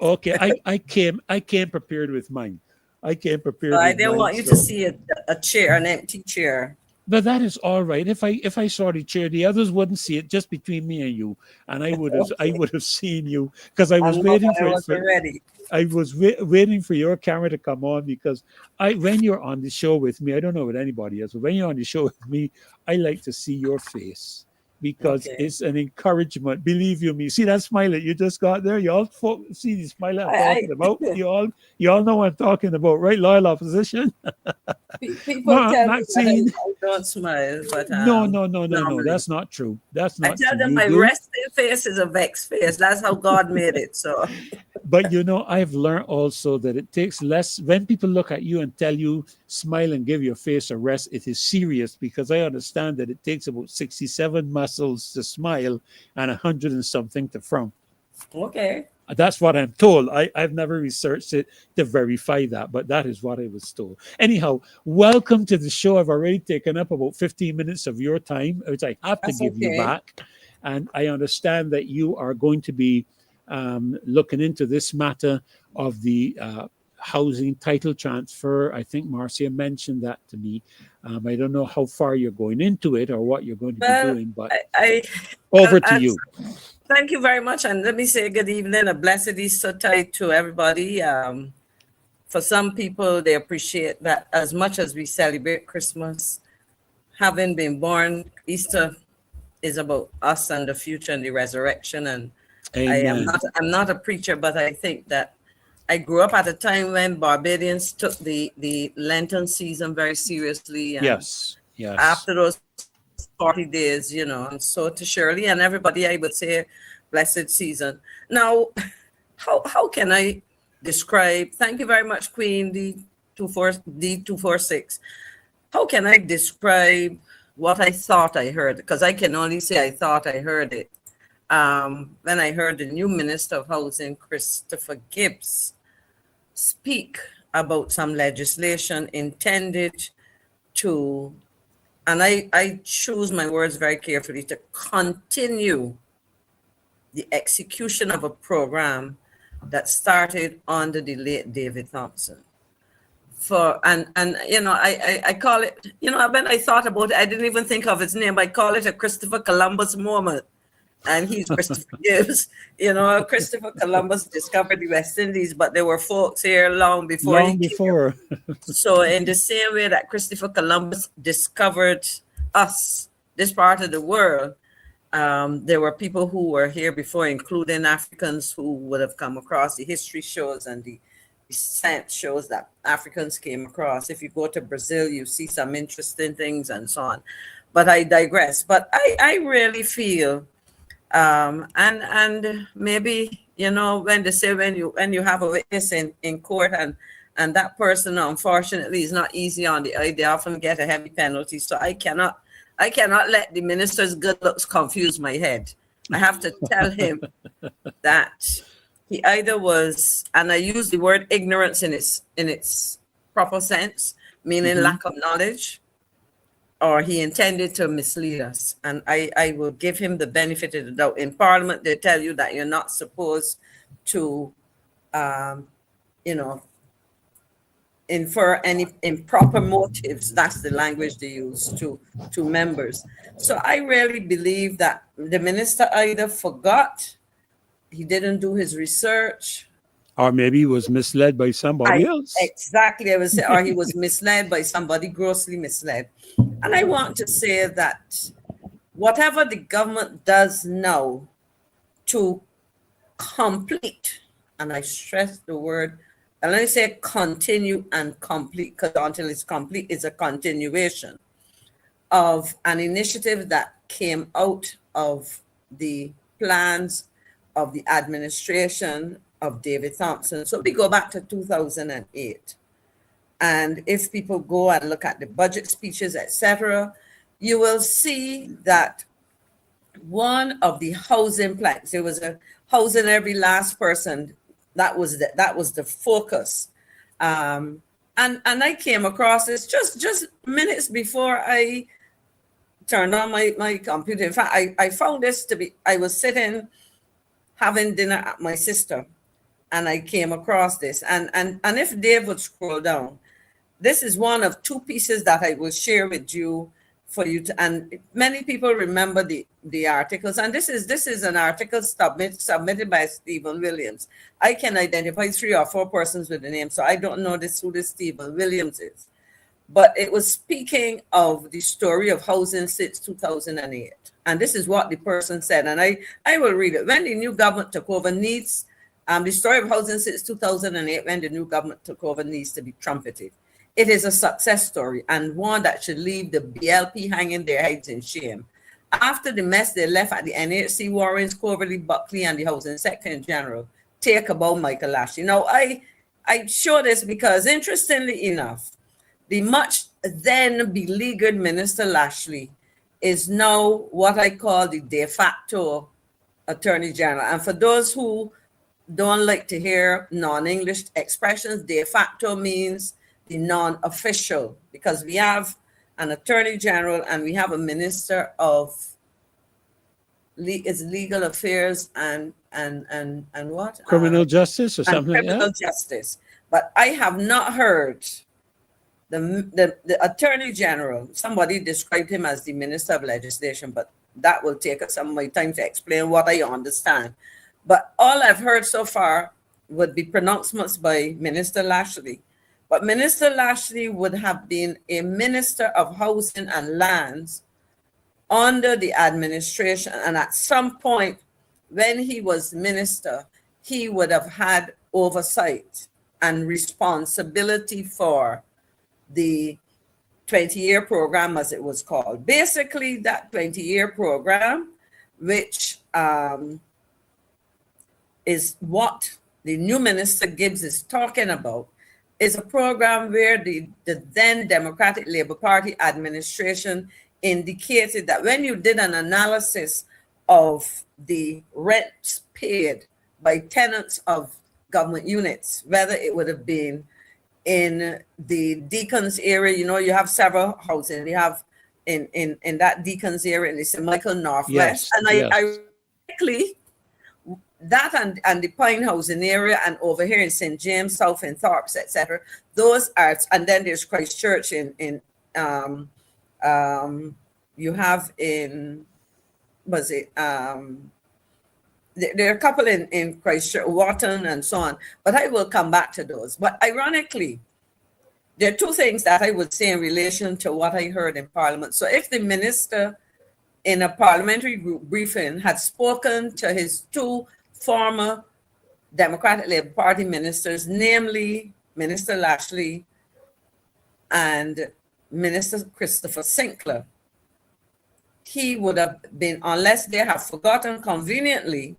Okay, I came prepared with mine. I came prepared. I didn't want you to see a chair, an empty chair. But that is all right. If I saw the chair, the others wouldn't see it, just between me and you, and I would have seen you because I was waiting for it. I was waiting for your camera to come on because when you're on the show with me, I don't know with anybody else, but when you're on the show with me, I like to see your face because it's an encouragement. Believe you me. See that smile that you just got there? You all see the smile I'm talking about? You all know what I'm talking about, right? Loyal opposition. People tell Maxine, me that I don't smile, but no, that's not true. That's not true. I tell them my resting face is a vexed face. That's how God made it. So, but I've learned also that it takes less when people look at you and tell you smile and give your face a rest. It is serious because I understand that it takes about 67 muscles to smile and 100 and something to frown. Okay. That's what I'm told. I've never researched it to verify that, but that is what I was told. Anyhow, welcome to the show. I've already taken up about 15 minutes of your time, which I have to give you back. And I understand that you are going to be looking into this matter of the housing title transfer. I think Marcia mentioned that to me. I don't know how far you're going into it or what you're going to be doing, but over to you. Thank you very much. And let me say good evening. A blessed Easter tide to everybody. For some people, they appreciate that as much as we celebrate Christmas. Having been born, Easter is about us and the future and the resurrection. And I'm not a preacher, but I think that I grew up at a time when Barbadians took the Lenten season very seriously. And yes. After those 40 days, and so to Shirley and everybody, I would say blessed season. Now, how can I describe, thank you very much, Queen D246. How can I describe what I thought I heard? Because I can only say I thought I heard it. When I heard the new Minister of Housing, Christopher Gibbs, speak about some legislation intended to and I choose my words very carefully, to continue the execution of a program that started under the late David Thompson. And you know, I call it, you know, when I thought about it, I didn't even think of his name. I call it a Christopher Columbus moment. And he's Christopher Gibbs. You know, Christopher Columbus discovered the West Indies, but there were folks here long before Long before. So in the same way that Christopher Columbus discovered us, this part of the world, there were people who were here before, including Africans who would have come across. The history shows and the descent shows that Africans came across. If you go to Brazil, you see some interesting things and so on. But I digress. But I really feel, and maybe, you know, when they say when you have a witness in court and that person, unfortunately, is not easy on the eye, they often get a heavy penalty. So I cannot let the minister's good looks confuse my head. I have to tell him that he either was, and I use the word ignorance in its proper sense, meaning lack of knowledge, or he intended to mislead us. And I will give him the benefit of the doubt. In Parliament, they tell you that you're not supposed to, you know, infer any improper motives. That's the language they use to members. So I really believe that the minister either forgot, he didn't do his research, Or maybe he was misled by somebody else. Exactly, I would say, or he was misled by somebody, grossly misled. And I want to say that whatever the government does now to complete, and I stress the word, and let me say continue and complete, because until it's complete, it's a continuation of an initiative that came out of the plans of the administration of David Thompson. So we go back to 2008. And if people go and look at the budget speeches, etc., you will see that one of the housing plans, there was a housing every last person. That was the focus. And I came across this just minutes before I turned on my computer. In fact, I found this to be, I was sitting having dinner at my sister, and I came across this. And if Dave would scroll down, this is one of two pieces that I will share with you for you to, and many people remember the articles. And this is an article submitted by Stephen Williams. I can identify 3 or 4 persons with the name, so I don't know who this Stephen Williams is. But it was speaking of the story of housing since 2008. And this is what the person said, and I will read it. When the new government took over, the story of housing since 2008, when the new government took over, needs to be trumpeted. It is a success story, and one that should leave the BLP hanging their heads in shame. After the mess they left at the NHC, Warrens, Coverley, Buckley, and the housing sector in general, take about Michael Lashley. Now, I show this because, interestingly enough, the much then beleaguered Minister Lashley is now what I call the de facto Attorney General. And for those who don't like to hear non-English expressions, de facto means the non-official, because we have an Attorney General and we have a Minister of Legal Affairs and what? Criminal justice or something like that? Criminal justice. But I have not heard the Attorney General, somebody described him as the Minister of Legislation, but that will take some of my time to explain what I understand. But all I've heard so far would be pronouncements by Minister Lashley. But Minister Lashley would have been a Minister of Housing and Lands under the administration. And at some point when he was minister, he would have had oversight and responsibility for the 20-year program, as it was called. Basically, that 20-year program, which is what the new Minister Gibbs is talking about, is a program where the then Democratic Labour Party administration indicated that when you did an analysis of the rents paid by tenants of government units, whether it would have been in the Deacons area, you know, you have several housing. You have in that Deacons area in the St. Michael Northwest. Yes, And yes. ironically, that and the Pine Housing area and over here in St. James, South in Thorpes, etc. Those are, and then there's Christchurch you have in, was it, there are a couple in Christchurch, Wharton and so on, but I will come back to those. But ironically, there are two things that I would say in relation to what I heard in Parliament. So if the minister in a parliamentary group briefing had spoken to his two former Democratic Labour Party ministers, namely Minister Lashley and Minister Christopher Sinclair, he would have been, unless they have forgotten conveniently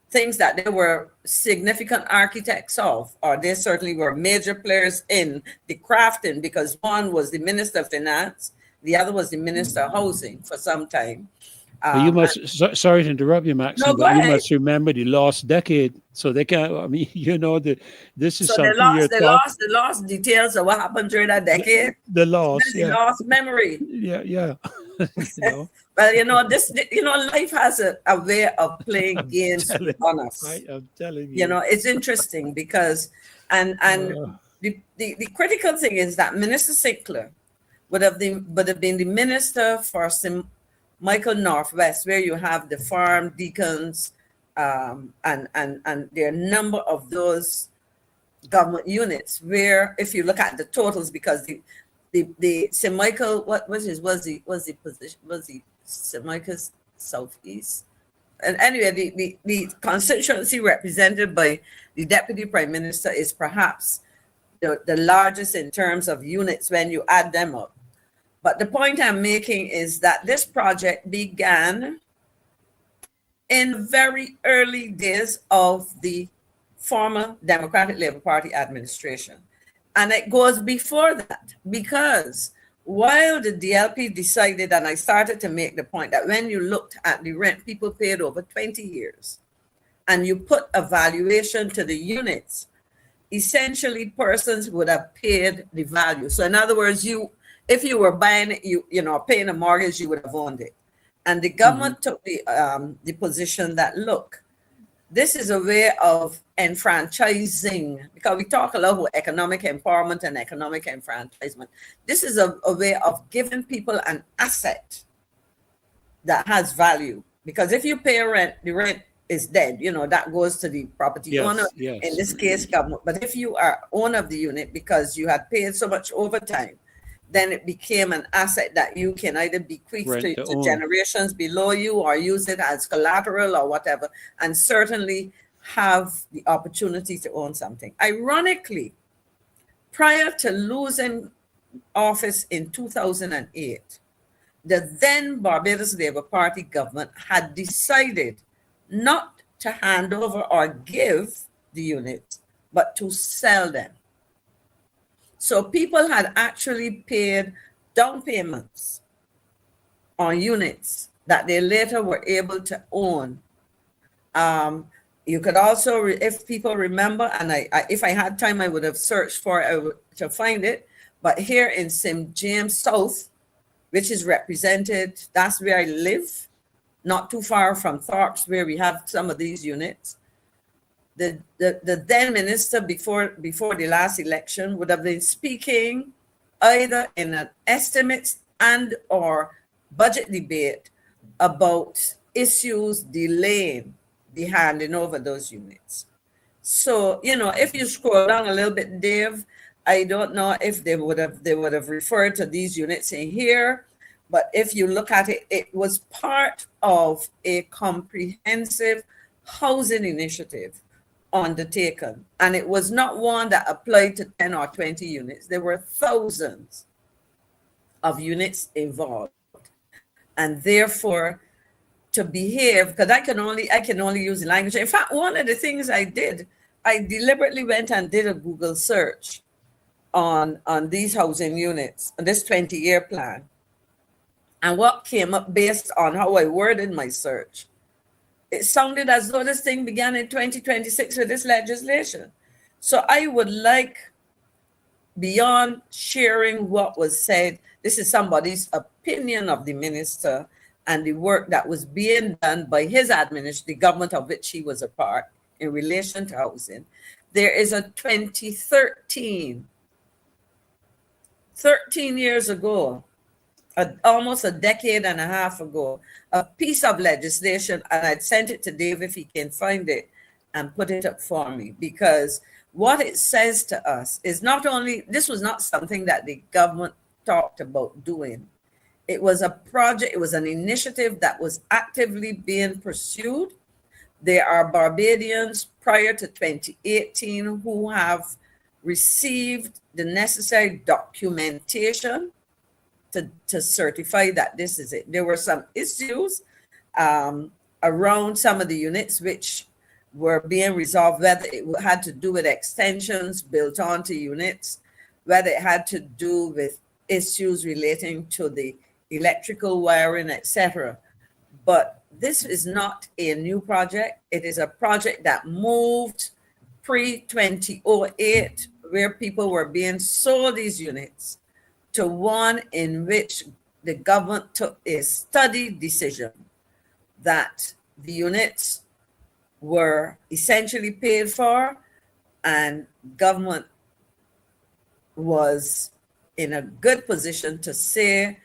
things that they were significant architects of, or they certainly were major players in the crafting, because one was the Minister of Finance, the other was the Minister of Housing for some time. You must, sorry to interrupt you, Maxine, No, but you must remember the last decade. So they can't, I mean, you know, this is so something they lost details of what happened during that decade. The lost, yeah. Lost memory. Yeah, yeah. You know. Well, life has a way of playing games on us. I'm telling you. You know, it's interesting because, and the critical thing is that Minister Sinclair would have been the minister for St. Michael Northwest, where you have the farm deacons, and there are a number of those government units where, if you look at the totals, because the St. Michael, what was the position, was the St. Michael's Southeast, and anyway, the constituency represented by the Deputy Prime Minister is perhaps the largest in terms of units when you add them up. But the point I'm making is that this project began in very early days of the former Democratic Labour Party administration. And it goes before that, because while the DLP decided, and I started to make the point that when you looked at the rent people paid over 20 years, and you put a valuation to the units, essentially persons would have paid the value. So in other words, if you were buying it, paying a mortgage, you would have owned it. And the government took the position that, look, this is a way of enfranchising, because we talk a lot about economic empowerment and economic enfranchisement. This is a way of giving people an asset that has value. Because if you pay rent, the rent is dead. That goes to the property owner, in this case, government. But if you are owner of the unit because you had paid so much overtime, then it became an asset that you can either bequeath to generations below you or use it as collateral or whatever, and certainly have the opportunity to own something. Ironically, prior to losing office in 2008, the then Barbados Labour Party government had decided not to hand over or give the units, but to sell them. So people had actually paid down payments on units that they later were able to own. You could also, if people remember, and if I had time, I would have searched for it to find it. But here in St. James South, which is represented, that's where I live, not too far from Thorpes, where we have some of these units. The then minister before the last election would have been speaking either in an estimates and or budget debate about issues delaying the handing over those units. So, if you scroll down a little bit, Dave, I don't know if they would have referred to these units in here, but if you look at it, it was part of a comprehensive housing initiative undertaken, and it was not one that applied to 10 or 20 units. There were thousands of units involved, and therefore to behave, because I can only use the language. In fact, one of the things I did, I deliberately went and did a Google search on these housing units, on this 20-year plan, and what came up based on how I worded my search, it sounded as though this thing began in 2026 with this legislation. So I would like beyond sharing what was said, this is somebody's opinion of the minister and the work that was being done by his administration, the government of which he was a part in relation to housing. There is a 2013, 13 years ago, almost a decade and a half ago, a piece of legislation, and I'd sent it to Dave if he can find it and put it up for me, because what it says to us is not only, this was not something that the government talked about doing. It was a project, it was an initiative that was actively being pursued. There are Barbadians prior to 2018 who have received the necessary documentation to certify that this is it. There were some issues around some of the units which were being resolved, whether it had to do with extensions built onto units, whether it had to do with issues relating to the electrical wiring, etc. But this is not a new project. It is a project that moved pre-2008, where people were being sold these units, to one in which the government took a studied decision that the units were essentially paid for, and government was in a good position to say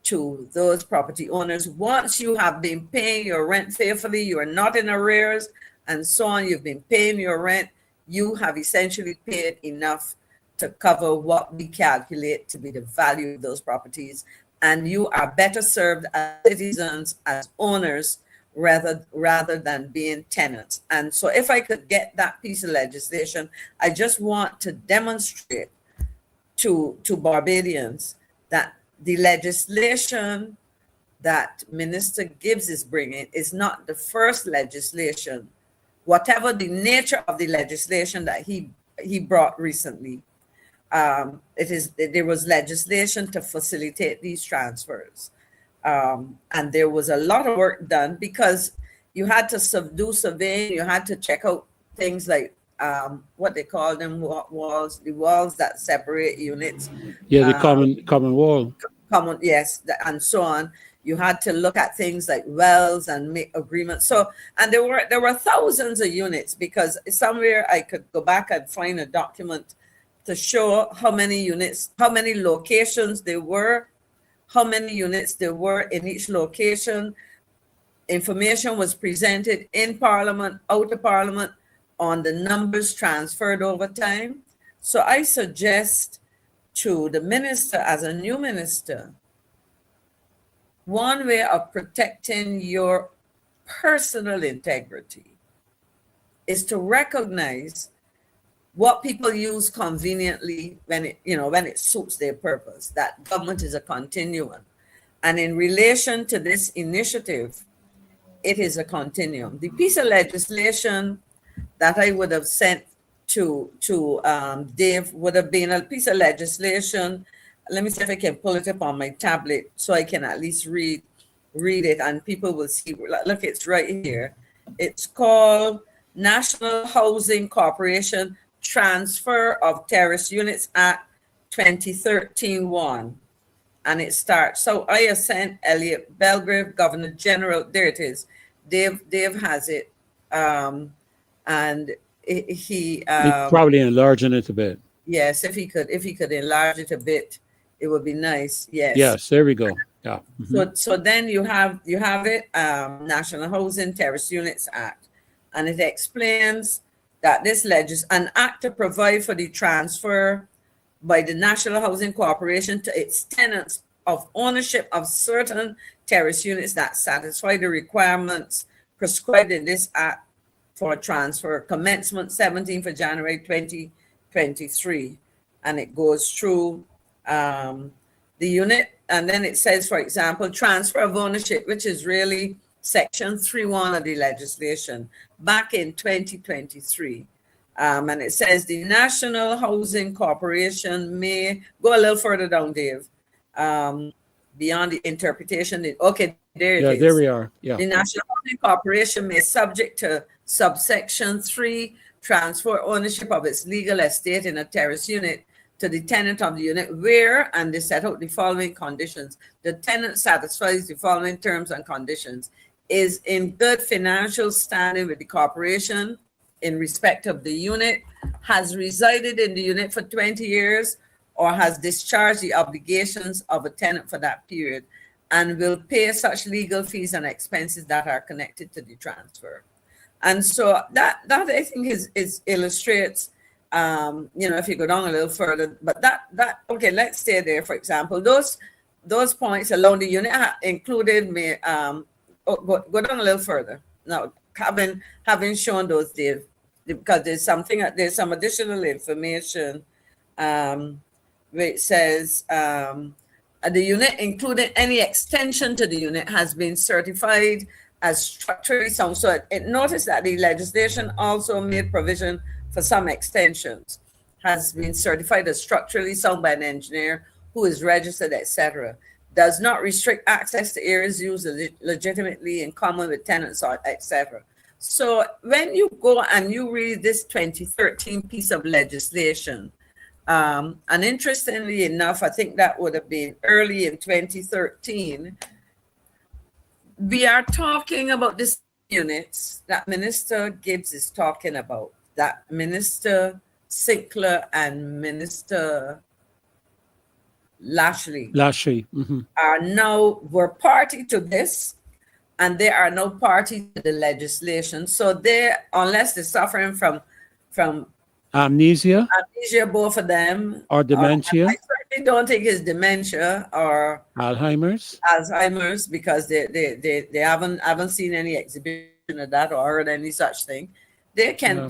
to those property owners, once you have been paying your rent faithfully, you are not in arrears, and so on, you've been paying your rent, you have essentially paid enough to cover what we calculate to be the value of those properties, and you are better served as citizens, as owners, rather than being tenants. And so if I could get that piece of legislation, I just want to demonstrate to Barbadians that the legislation that Minister Gibbs is bringing is not the first legislation, whatever the nature of the legislation that he brought recently. There was legislation to facilitate these transfers. And there was a lot of work done because you had to do surveying, you had to check out things like what they call them, walls, the walls that separate units. Yeah, the common wall. Common, yes, and so on. You had to look at things like wells and make agreements. So, and there were thousands of units, because somewhere I could go back and find a document to show how many units, how many locations there were, how many units there were in each location. Information was presented in Parliament, out of Parliament, on the numbers transferred over time. So I suggest to the minister, as a new minister, one way of protecting your personal integrity is to recognize what people use conveniently when it suits their purpose. That government is a continuum. And in relation to this initiative, it is a continuum. The piece of legislation that I would have sent to Dave would have been a piece of legislation. Let me see if I can pull it up on my tablet so I can at least read it and people will see. Look, it's right here. It's called National Housing Corporation Transfer of Terrace Units Act 2013-1. And it starts. So I have sent Elliot Belgrave, Governor General. There it is. Dave has it. And he probably enlarging it a bit. Yes, if he could enlarge it a bit, it would be nice. Yes, there we go. Yeah. Mm-hmm. So then you have it, National Housing Terrace Units Act, and it explains that this an act to provide for the transfer by the National Housing Corporation to its tenants of ownership of certain terrace units that satisfy the requirements prescribed in this act for transfer, commencement 17th of January 2023. And it goes through the unit. And then it says, for example, transfer of ownership, which is really section 3.1 of the legislation back in 2023. And it says the National Housing Corporation may go a little further down, Dave, beyond the interpretation. Okay, there it is. There we are. Yeah. The National Housing Corporation may, subject to subsection 3, transfer ownership of its legal estate in a terrace unit to the tenant of the unit where, and they set out the following conditions. The tenant satisfies the following terms and conditions, is in good financial standing with the corporation in respect of the unit, has resided in the unit for 20 years, or has discharged the obligations of a tenant for that period, and will pay such legal fees and expenses that are connected to the transfer. And so that I think is illustrates, if you go down a little further, but that okay, let's stay there. For example, those points along the unit included go down a little further. Now, having shown those there, because there's some additional information which says the unit, including any extension to the unit, has been certified as structurally sound. So it noticed that the legislation also made provision for some extensions, has been certified as structurally sound by an engineer who is registered, etc. Does not restrict access to areas used legitimately in common with tenants, etc. So when you go and you read this 2013 piece of legislation, and interestingly enough, I think that would have been early in 2013, we are talking about these units that Minister Gibbs is talking about, that Minister Sinclair and Minister Lashley were party to this, and they are now party to the legislation. So they, unless they're suffering from amnesia, both of them, or dementia. I certainly don't think it's dementia or Alzheimer's, because they haven't seen any exhibition of that or heard any such thing. They can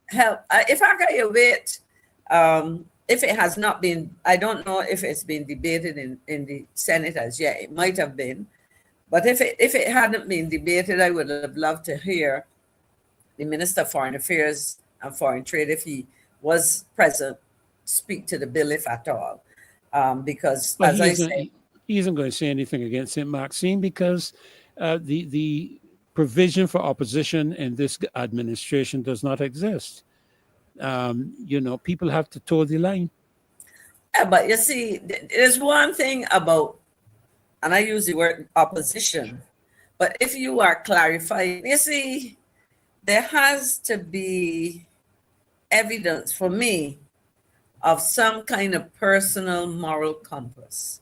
help. If I got your weight, if it has not been, I don't know if it's been debated in the Senate as yet. It might have been, but if it hadn't been debated, I would have loved to hear the Minister of Foreign Affairs and Foreign Trade, if he was present, speak to the bill, if at all, because as I say, he isn't going to say anything against it, Maxine, because the provision for opposition in this administration does not exist. People have to toe the line. Yeah, but you see, there's one thing about, and I use the word opposition, but if you are clarifying, you see, there has to be evidence for me of some kind of personal moral compass,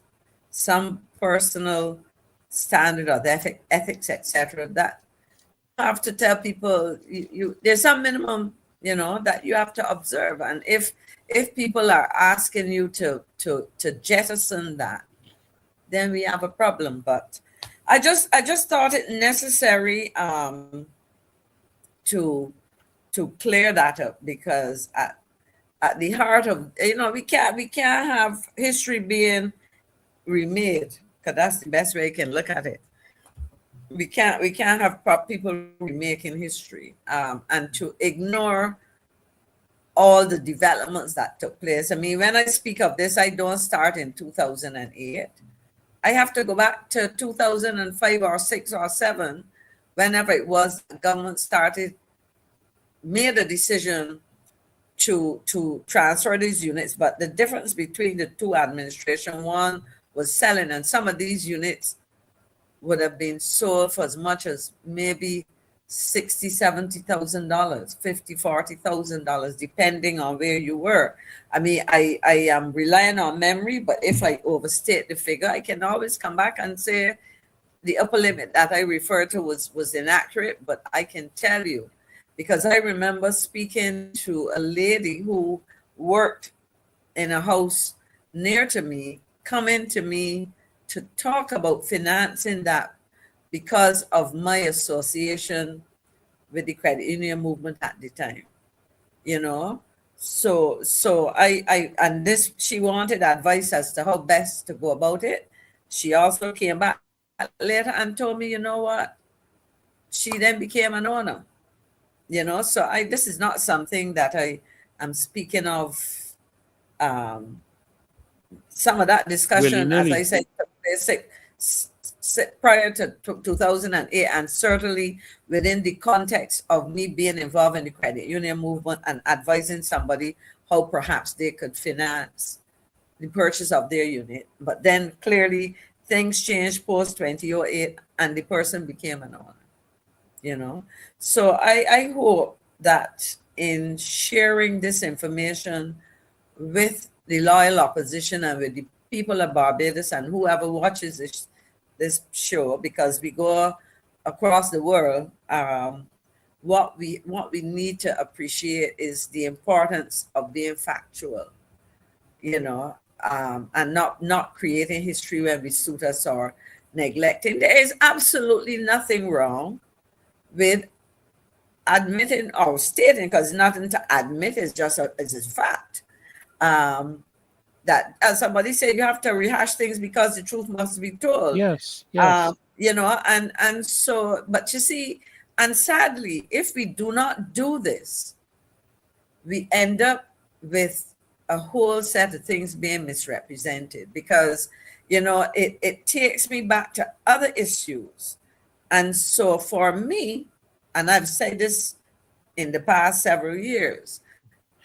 some personal standard of ethics, etc. That you have to tell people there's some minimum, that you have to observe. And if people are asking you to jettison that, then we have a problem. But I just thought it necessary to clear that up, because at the heart of, we can't have history being remade, because that's the best way you can look at it. We can't have people remaking history, and to ignore all the developments that took place. I mean, when I speak of this, I don't start in 2008. I have to go back to 2005 or 6 or 7, whenever it was the government made a decision to transfer these units. But the difference between the two administrations, one was selling, and some of these units would have been sold for as much as maybe $60,000, $70,000, $50,000, $40,000, depending on where you were. I mean, I am relying on memory, but if I overstate the figure, I can always come back and say the upper limit that I referred to was inaccurate. But I can tell you, because I remember speaking to a lady who worked in a house near to me, coming to me to talk about financing that because of my association with the credit union movement at the time, So I and this, she wanted advice as to how best to go about it. She also came back later and told me, you know what? She then became an owner, So this is not something that I am speaking of. Some of that discussion, as I said, prior to 2008, and certainly within the context of me being involved in the credit union movement and advising somebody how perhaps they could finance the purchase of their unit. But then clearly things changed post 2008 and the person became an owner, you know. So I hope that in sharing this information with the loyal opposition and with the people of Barbados and whoever watches this show, because we go across the world, what we need to appreciate is the importance of being factual, you know, and not creating history when we suit us or neglecting. There is absolutely nothing wrong with admitting or stating, because it's nothing to admit, it's just it's a fact. That, as somebody said, you have to rehash things because the truth must be told. Yes. You know, and so, but you see, and sadly, if we do not do this, we end up with a whole set of things being misrepresented, because, you know, it takes me back to other issues. And so for me, and I've said this in the past several years,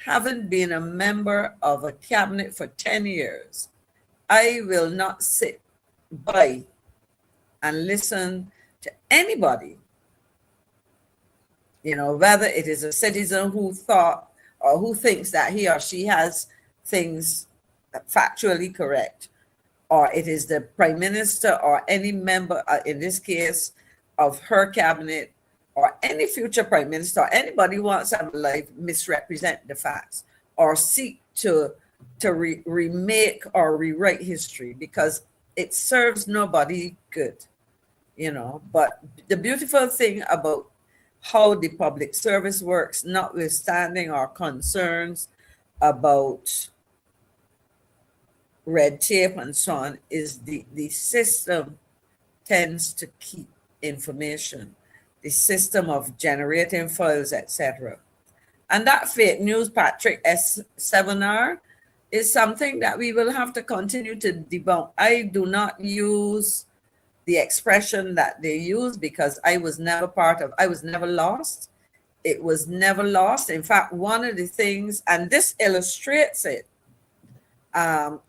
having been a member of a cabinet for 10 years, I will not sit by and listen to anybody, you know, whether it is a citizen who thought or who thinks that he or she has things factually correct, or it is the prime minister or any member, in this case, of her cabinet, or any future prime minister, or anybody who wants to have a life misrepresent the facts or seek to remake or rewrite history, because it serves nobody good, you know. But the beautiful thing about how the public service works, notwithstanding our concerns about red tape and so on, is the system tends to keep information, the system of generating files, etc. And that fake news, Patrick S7R, is something that we will have to continue to debunk. I do not use the expression that they use, because I was never lost. It was never lost. In fact, one of the things, and this illustrates it, and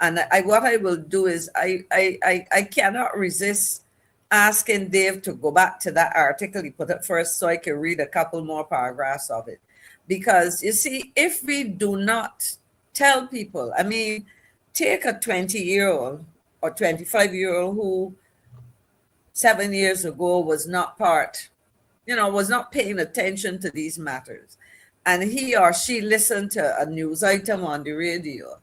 what I will do is I cannot resist asking Dave to go back to that article he put up first so I can read a couple more paragraphs of it. Because you see, if we do not tell people, I mean, take a 20-year-old or 25-year-old who 7 years ago was not part, you know, was not paying attention to these matters, and he or she listened to a news item on the radio.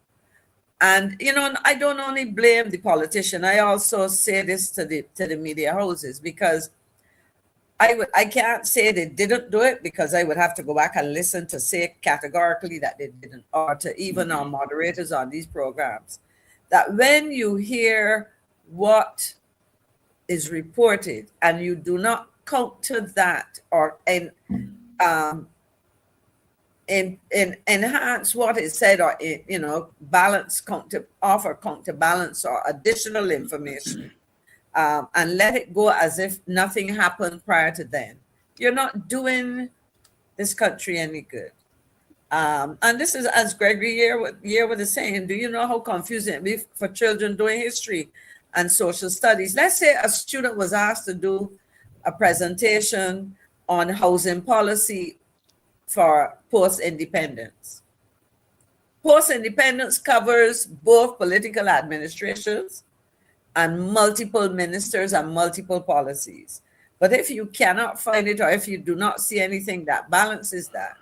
And, you know, I don't only blame the politician, I also say this to the media houses, because I can't say they didn't do it, because I would have to go back and listen to say categorically that they didn't, or to even our moderators on these programs, that when you hear what is reported and you do not counter that or enhance what is said, or, you know, offer counterbalance or additional information, and let it go as if nothing happened prior to then, you're not doing this country any good. And this is, as Gregory Year was saying, do you know how confusing it is for children doing history and social studies? Let's say a student was asked to do a presentation on housing policy for post-independence. Post-independence covers both political administrations and multiple ministers and multiple policies. But if you cannot find it, or if you do not see anything that balances that,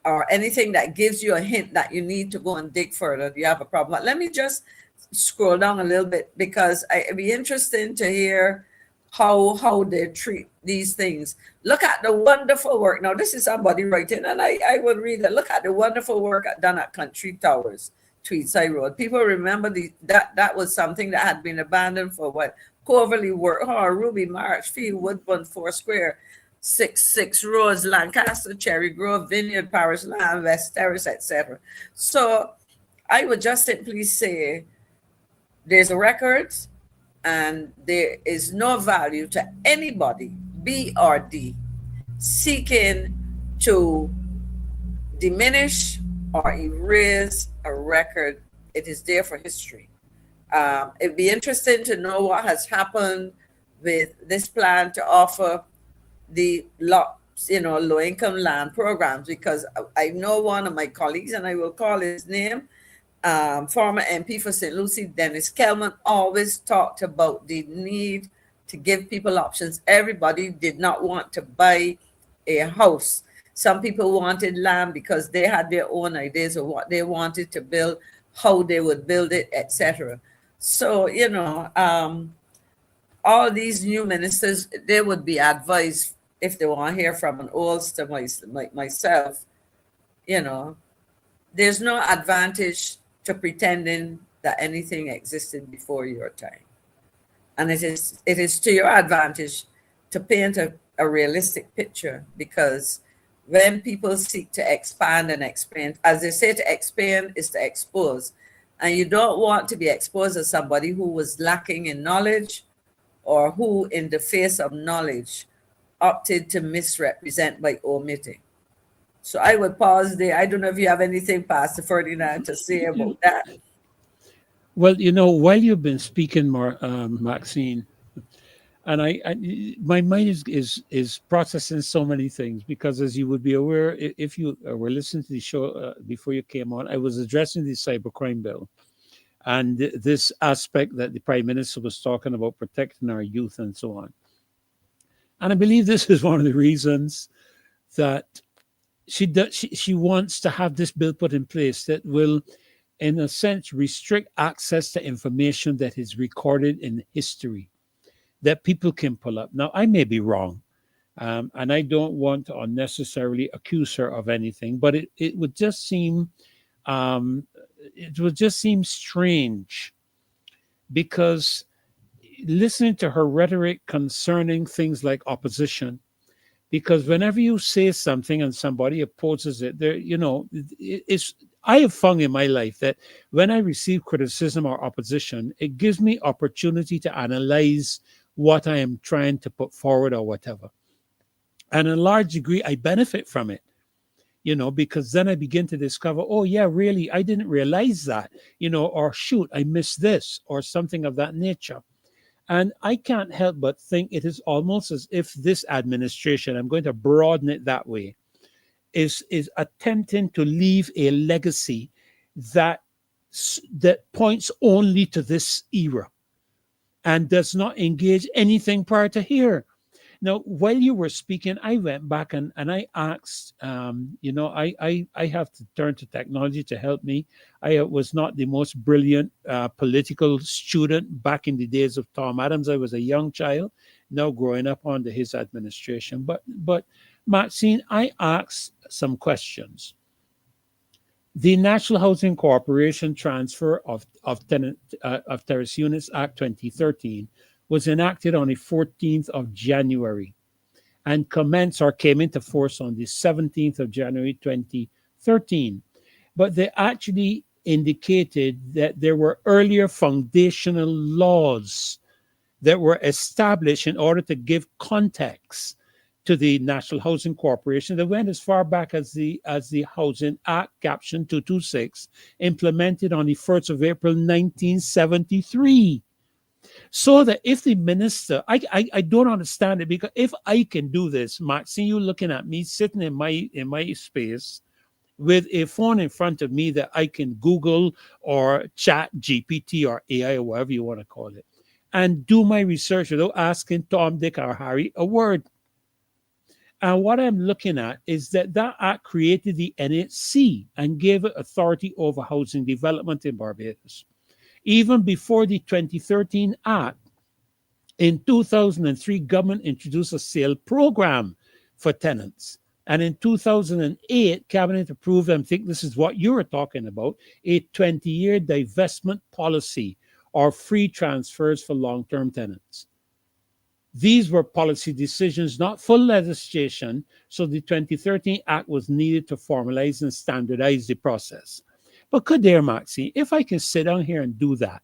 or anything that gives you a hint that you need to go and dig further, you have a problem. But let me just scroll down a little bit, because it'd be interesting to hear how they treat these things. Look at the wonderful work. Now, this is somebody writing, and I would read it. Look at the wonderful work done at Country Towers, Tweedside Road. People remember that was something that had been abandoned for what? Coverley Work, Ruby, Marchfield, Woodburn, Foursquare, 6 Roads, Lancaster, Cherry Grove, Vineyard, Parish Land, West Terrace, etc. So I would just simply say there's a record, and there is no value to anybody, B or D, seeking to diminish or erase a record, it is there for history. It'd be interesting to know what has happened with this plan to offer the low-income land programs, because I know one of my colleagues, and I will call his name, former MP for St. Lucie, Dennis Kelman, always talked about the need to give people options. Everybody did not want to buy a house. Some people wanted land because they had their own ideas of what they wanted to build, how they would build it, etc. So, all these new ministers, they would be advised, if they want to hear from an oldster like myself, there's no advantage to pretending that anything existed before your time. And it is to your advantage to paint a realistic picture, because when people seek to expand and expand, as they say, to expand is to expose. And you don't want to be exposed as somebody who was lacking in knowledge, or who, in the face of knowledge, opted to misrepresent by omitting. So I would pause there. I don't know if you have anything, Pastor Ferdinand, to say about that. Well, while you've been speaking, Maxine, and my mind is processing so many things, because, as you would be aware, if you were listening to the show before you came on, I was addressing the cybercrime bill, and this aspect that the Prime Minister was talking about, protecting our youth and so on. And I believe this is one of the reasons that she wants to have this bill put in place that will, in a sense, restrict access to information that is recorded in history, that people can pull up. Now, I may be wrong, and I don't want to unnecessarily accuse her of anything, but it would just seem strange, because listening to her rhetoric concerning things like opposition, because whenever you say something and somebody opposes it, I have found in my life that when I receive criticism or opposition, it gives me opportunity to analyze what I am trying to put forward or whatever. And in a large degree, I benefit from it, because then I begin to discover, oh yeah, really, I didn't realize that, or shoot, I missed this, or something of that nature. And I can't help but think it is almost as if this administration, I'm going to broaden it that way, is attempting to leave a legacy that points only to this era and does not engage anything prior to here. Now, while you were speaking, I went back and I asked, I have to turn to technology to help me. I was not the most brilliant political student back in the days of Tom Adams. I was a young child, now growing up under his administration. But Maxine, I asked some questions. The National Housing Corporation Transfer of Terrace Units Act 2013 was enacted on the 14th of January and came into force on the 17th of January 2013. But they actually indicated that there were earlier foundational laws that were established in order to give context to the National Housing Corporation that went as far back as the Housing Act, Caption 226, implemented on the 1st of April 1973. So that if the minister, I don't understand it, because if I can do this, Maxine, you looking at me sitting in my space with a phone in front of me that I can Google or chat GPT or AI or whatever you want to call it, and do my research without asking Tom, Dick, or Harry a word. And what I'm looking at is that act created the NHC and gave it authority over housing development in Barbados. Even before the 2013 Act, in 2003, government introduced a sale program for tenants. And in 2008, Cabinet approved, I think this is what you were talking about, a 20-year divestment policy or free transfers for long-term tenants. These were policy decisions, not full legislation, so the 2013 Act was needed to formalize and standardize the process. But good there, Maxie, if I can sit down here and do that,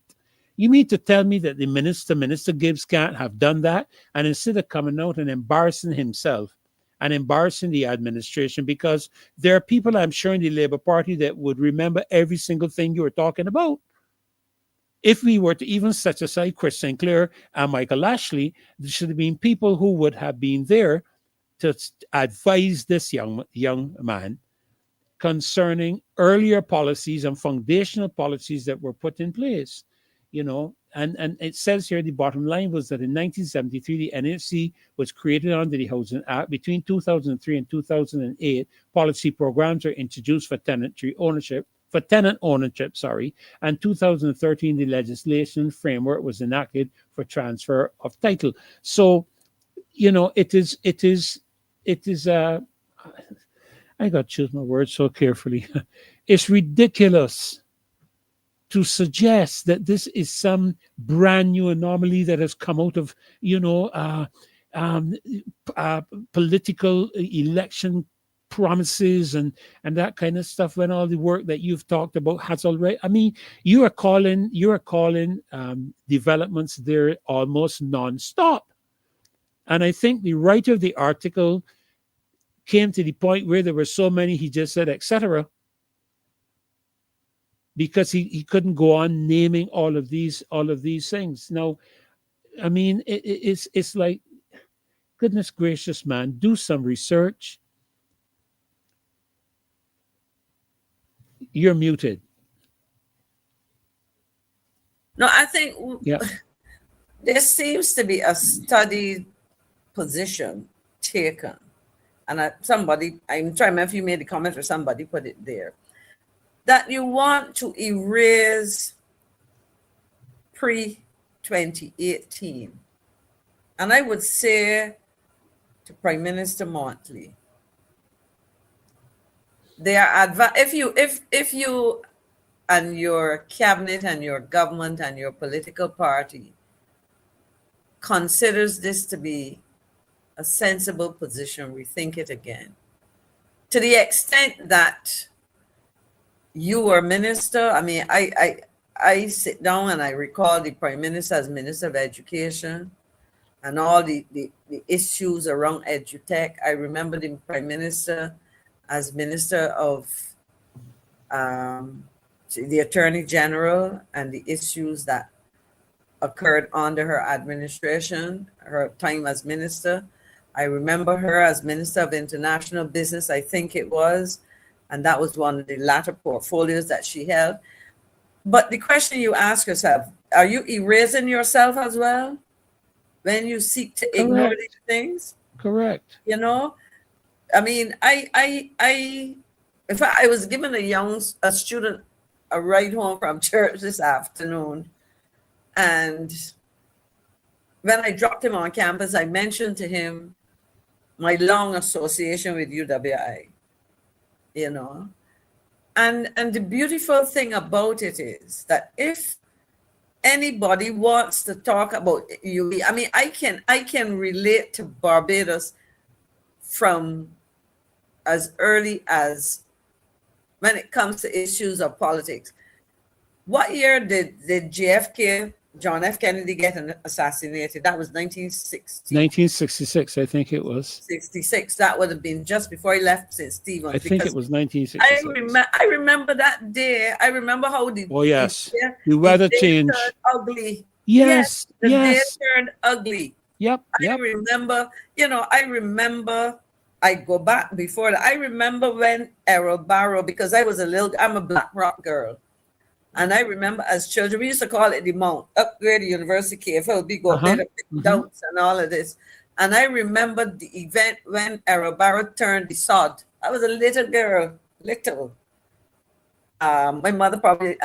you mean to tell me that the Minister Gibbs can't have done that? And instead of coming out and embarrassing himself and embarrassing the administration, because there are people, I'm sure, in the Labour Party that would remember every single thing you were talking about. If we were to even set aside Chris Sinclair and Michael Ashley, there should have been people who would have been there to advise this young man concerning earlier policies and foundational policies that were put in place. And it says here the bottom line was that in 1973, the NHC was created under the Housing Act. Between 2003 and 2008, policy programs were introduced for tenant ownership, and 2013, the legislation framework was enacted for transfer of title. So, it is, I got to choose my words so carefully. It's ridiculous to suggest that this is some brand new anomaly that has come out of, political election promises and that kind of stuff, when all the work that you've talked about has already. I mean, you are calling developments there almost non-stop. And I think the writer of the article came to the point where there were so many, he just said, etc., because he couldn't go on naming all of these things. Now, I mean, it's like, goodness gracious, man, do some research. You're muted. No, I think there seems to be a studied position taken. And I'm trying to remember if you made the comment or somebody put it there, that you want to erase pre-2018. And I would say to Prime Minister Montley, if you and your cabinet and your government and your political party considers this to be a sensible position, rethink it again. To the extent that you were minister, I mean, I sit down and I recall the Prime Minister as Minister of Education and all the issues around edutech. I remember the Prime Minister as Minister of the Attorney General and the issues that occurred under her administration, her time as minister. I remember her as Minister of International Business, I think it was, and that was one of the latter portfolios that she held. But the question you ask yourself, are you erasing yourself as well when you seek to ignore these things? Correct. I mean, if I was given a student a ride home from church this afternoon, and when I dropped him on campus, I mentioned to him my long association with UWI, and the beautiful thing about it is that if anybody wants to talk about UWI, I mean, I can relate to Barbados from as early as when it comes to issues of politics. What year did JFK, John F. Kennedy, get assassinated? That was 1960. 1966, I think it was. 66. That would have been just before he left St. Stephen's. I think it was 1966. I remember that day. I remember how the weather changed. Turned ugly. Yes. The day turned ugly. Yep. I remember, I go back before that. I remember when Errol Barrow, because I'm a Black Rock girl. And I remember as children, we used to call it the Mount, upgrade the University KFLB, go better doubts and all of this. And I remember the event when Errol Barrow turned the sod. I was a little girl, little. My mother father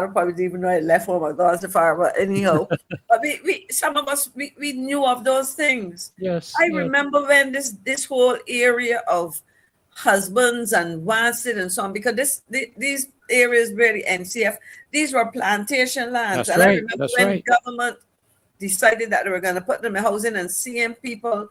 probably didn't even know I left home. I was the fire, but anyhow. But some of us, we knew of those things. Yes. I remember when this whole area of husbands and Wanstead and so on, because these areas really NCF, these were plantation lands. That's and right. I remember That's when right. government decided that they were going to put them in housing and seeing people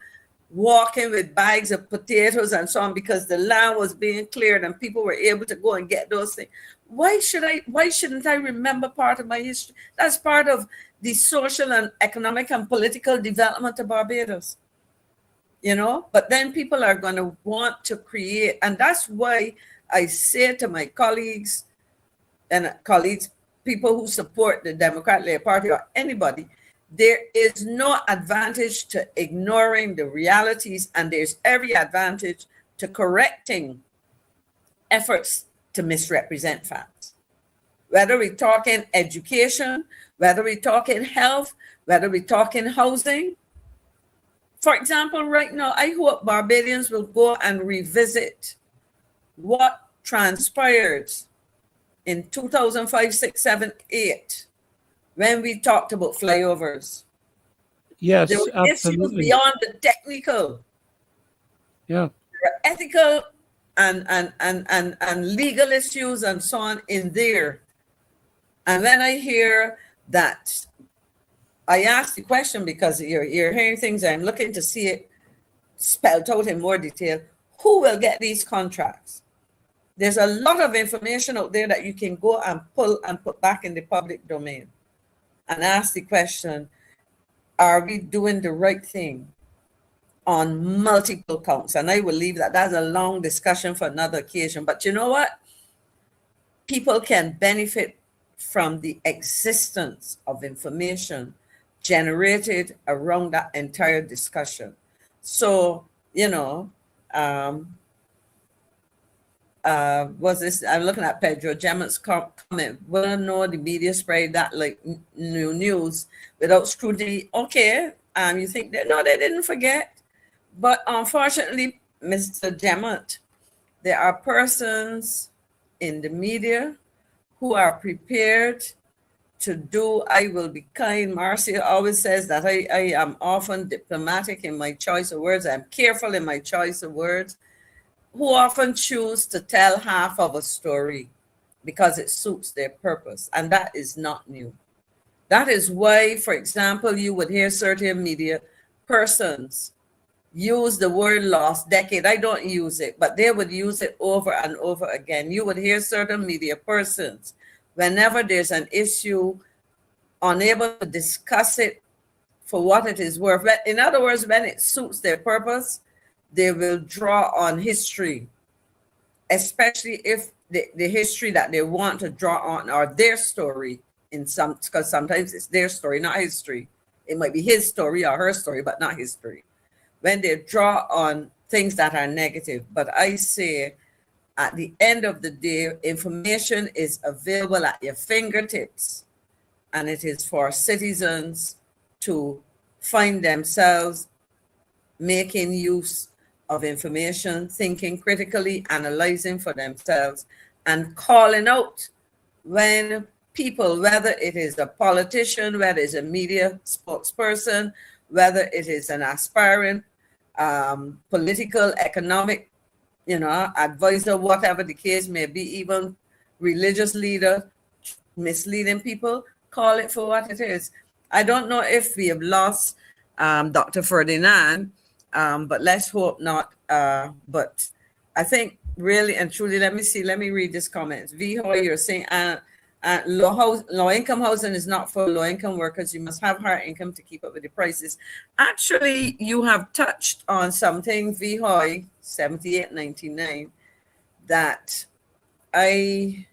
walking with bags of potatoes and so on because the land was being cleared and people were able to go and get those things. Why shouldn't I remember part of my history? That's part of the social and economic and political development of Barbados. you know, but then people are going to want to create. And that's why I say to my colleagues, people who support the Democratic Labour Party or anybody, there is no advantage to ignoring the realities, and there's every advantage to correcting efforts to misrepresent facts. Whether we're talking education, whether we're talking health, whether we're talking housing. For example, right now, I hope Barbadians will go and revisit what transpired in 2005, 6, 7, 8, when we talked about flyovers. Yes, there were absolutely. issues beyond the technical. Yeah. There were ethical and legal issues and so on in there. And when I hear that, I ask the question because you're hearing things, I'm looking to see it spelled out in more detail. Who will get these contracts? There's a lot of information out there that you can go and pull and put back in the public domain and ask the question, are we doing the right thing on multiple counts? And I will leave that. That's a long discussion for another occasion. But you know what? People can benefit from the existence of information generated around that entire discussion. So, you know, was this, I'm looking at Pedro Gemmett's comment, well, no, the media spread that like new news without scrutiny. Okay, you think that, no, they didn't forget. But unfortunately, Mr. Gemmett, there are persons in the media who are prepared to do, I will be kind. Marcia always says that I am often diplomatic in my choice of words. I'm careful in my choice of words. Who often choose to tell half of a story because it suits their purpose. And that is not new. That is why, for example, you would hear certain media persons use the word lost decade. I don't use it, but they would use it over and over again. You would hear certain media persons, whenever there's an issue, unable to discuss it for what it is worth. In other words, when it suits their purpose, they will draw on history, especially if the history that they want to draw on are their story in some, because sometimes it's their story, not history. It might be his story or her story, but not history. When they draw on things that are negative. But I say, at the end of the day, information is available at your fingertips, and it is for citizens to find themselves making use of information, thinking critically, analyzing for themselves, and calling out when people, whether it is a politician, whether it's a media spokesperson, whether it is an aspiring political, economic, advisor, whatever the case may be, even religious leader misleading people, call it for what it is. I don't know if we have lost Dr. Ferdinand, but let's hope not. But I think really and truly, let me read this comment. V. Hoy, you're saying low-income housing is not for low-income workers. You must have higher income to keep up with the prices. Actually, you have touched on something, V. Hoy, 7899, that I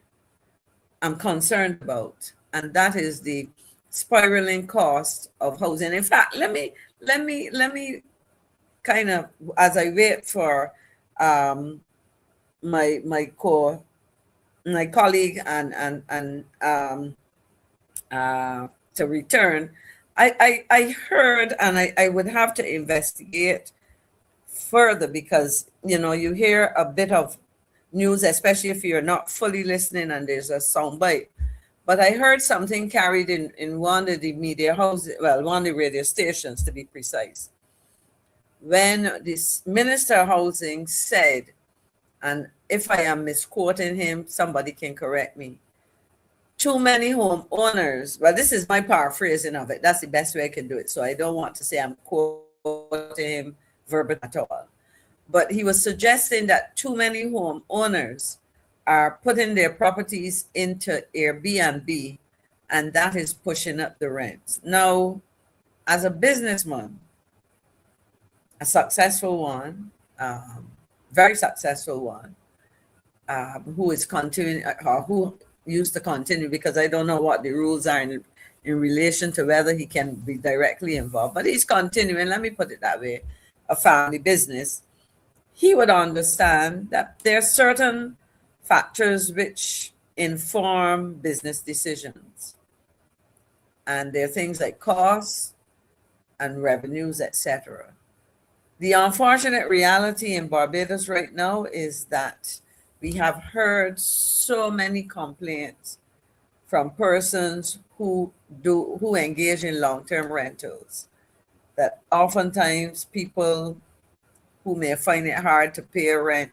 am concerned about, and that is the spiraling cost of housing. In fact, let me kind of, as I wait for my colleague and to return, I heard, and I would have to investigate further, because you hear a bit of news, especially if you're not fully listening and there's a soundbite. But I heard something carried in one of the media houses, well, one of the radio stations to be precise, when this Minister of Housing said, and if I am misquoting him, somebody can correct me, too many homeowners, well, this is my paraphrasing of it, that's the best way I can do it, so I don't want to say I'm quoting him verbatim at all. But he was suggesting that too many homeowners are putting their properties into Airbnb, and that is pushing up the rents. Now, as a businessman, a successful one, very successful one, who is continuing, or who used to continue, because I don't know what the rules are in relation to whether he can be directly involved, but he's continuing, let me put it that way, a family business. He would understand that there are certain factors which inform business decisions. And there are things like costs and revenues, etc. The unfortunate reality in Barbados right now is that we have heard so many complaints from persons who engage in long-term rentals, that oftentimes people who may find it hard to pay rent,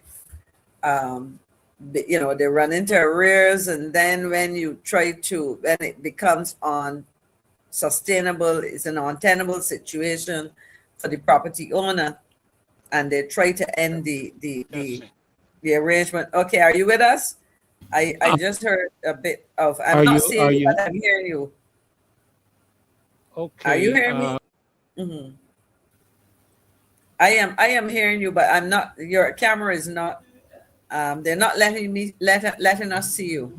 they run into arrears, and then when it becomes unsustainable, it's an untenable situation for the property owner, and they try to end the arrangement. Okay, are you with us? I just heard a bit of. I'm not seeing you, but I'm hearing you. Okay. Are you hearing me? Mm-hmm. I am hearing you, but I'm not. Your camera is not. They're not letting us see you.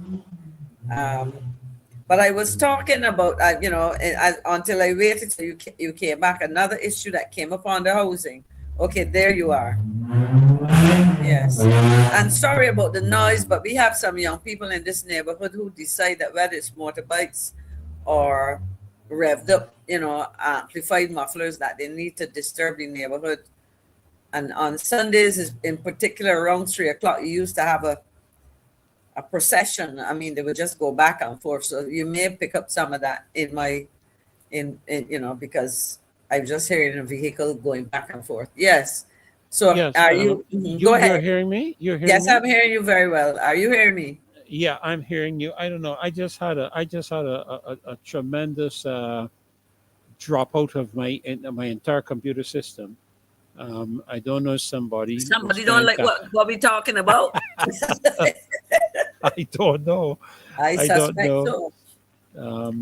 But I was talking about, until I waited till you came back. Another issue that came up on the housing. Okay, there you are. Yes. And sorry about the noise, but we have some young people in this neighborhood who decide that whether it's motorbikes or revved up, amplified mufflers, that they need to disturb the neighborhood. And on Sundays, in particular, around 3 o'clock, you used to have a procession. I mean, they would just go back and forth. So you may pick up some of that because I'm just hearing a vehicle going back and forth. Yes. So yes, are you? Go ahead. You're hearing me? Yes, I'm hearing you very well. Are you hearing me? Yeah, I'm hearing you. I don't know. I just had a tremendous dropout of my entire computer system. I don't know somebody don't like what we're talking about. I don't know. I don't know. So.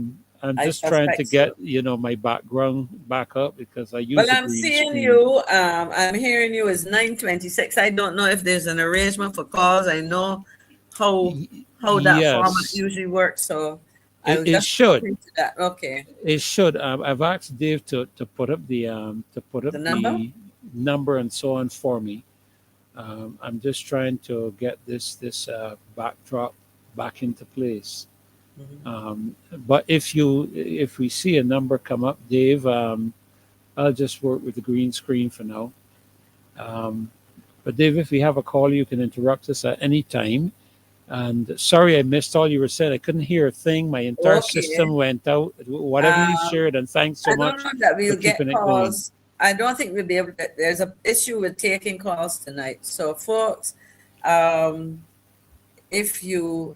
I'm just trying to get my background back up, because I use. Well, I'm seeing you. I'm hearing you is 9:26. I don't know if there's an arrangement for calls. I know how that format usually works. So it should. That. Okay. It should. I've asked Dave to put up the number and so on for me. I'm just trying to get this backdrop back into place. Mm-hmm. But if we see a number come up, Dave, I'll just work with the green screen for now. But Dave, if we have a call, you can interrupt us at any time. And sorry, I missed all you were saying. I couldn't hear a thing. My entire system went out. Whatever you shared, and thanks so much. I don't know that we'll get calls. I don't think we'll be able to. There's an issue with taking calls tonight. So, folks, if you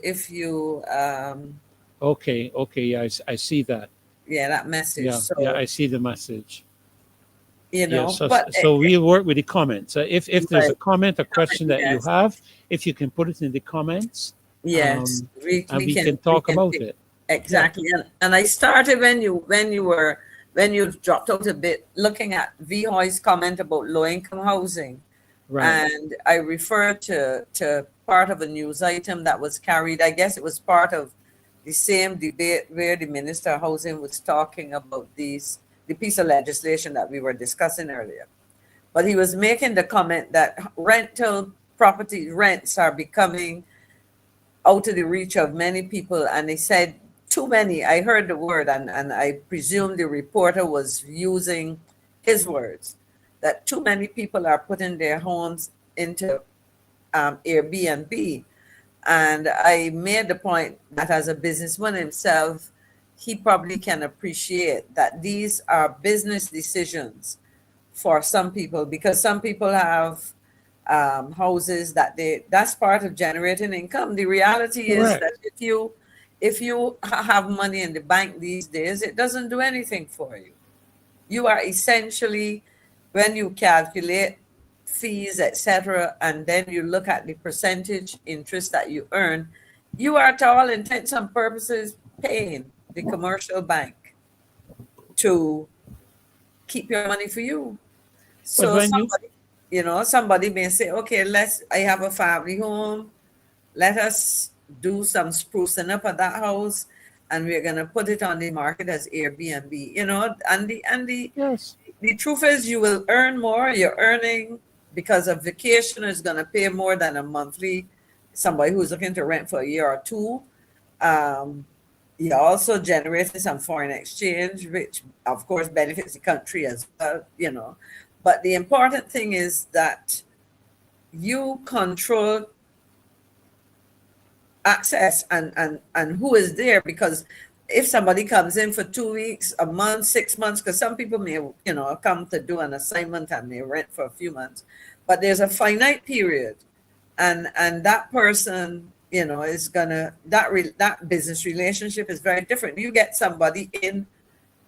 Okay, yeah, I see that. Yeah, that message. Yeah, I see the message. But so we'll work with the comments. If there's a comment, a question that you have, if you can put it in the comments, yes, we can talk about it. Exactly. Yeah. And I started when you dropped out a bit, looking at VHOI's comment about low-income housing. Right. And I referred to part of a news item that was carried. I guess it was part of the same debate where the Minister of Housing was talking about the piece of legislation that we were discussing earlier. But he was making the comment that rental property rents are becoming out of the reach of many people. And he said, too many. I heard the word, and I presume the reporter was using his words, that too many people are putting their homes into Airbnb. And I made the point that as a businessman himself, he probably can appreciate that these are business decisions for some people, because some people have houses that's part of generating income. The reality is that if you have money in the bank these days, it doesn't do anything for you. You are essentially, when you calculate fees, etc., and then you look at the percentage interest that you earn, you are, to all intents and purposes, paying the commercial bank to keep your money for you. So when you somebody may say, okay, I have a family home. Let us do some sprucing up at that house, and we're gonna put it on the market as Airbnb. Yes. The truth is, you will earn more. You're earning because a vacation is gonna pay more than a monthly. Somebody who's looking to rent for a year or two. You're also generating some foreign exchange, which of course benefits the country as well. But the important thing is that you control access and who is there, because if somebody comes in for 2 weeks, a month, 6 months, because some people may come to do an assignment and they rent for a few months, but there's a finite period, and that person is gonna that business relationship is very different. You get somebody in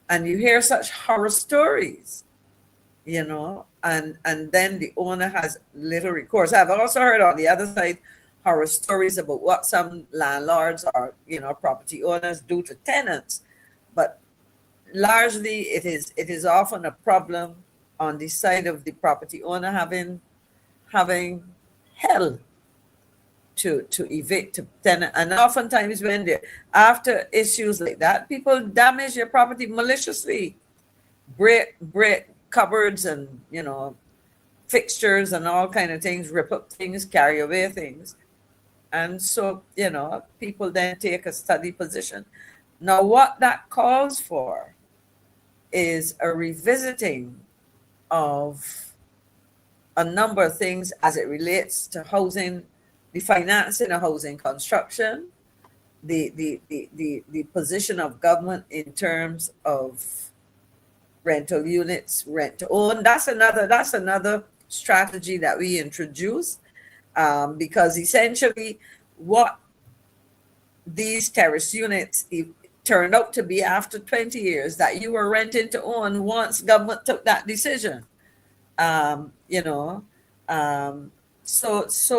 and you hear such horror stories, and then the owner has little recourse. I've also heard on the other side horror stories about what some landlords or property owners do to tenants, but largely it is often a problem on the side of the property owner having hell to evict to tenant. And oftentimes when they're after issues like that, people damage your property maliciously, break cupboards and fixtures and all kind of things, rip up things, carry away things. And so, people then take a steady position. Now, what that calls for is a revisiting of a number of things as it relates to housing, the financing of housing construction, the position of government in terms of rental units, rent to own. That's another strategy that we introduced. Because essentially what these terrace units turned out to be after 20 years that you were renting to own once government took that decision. So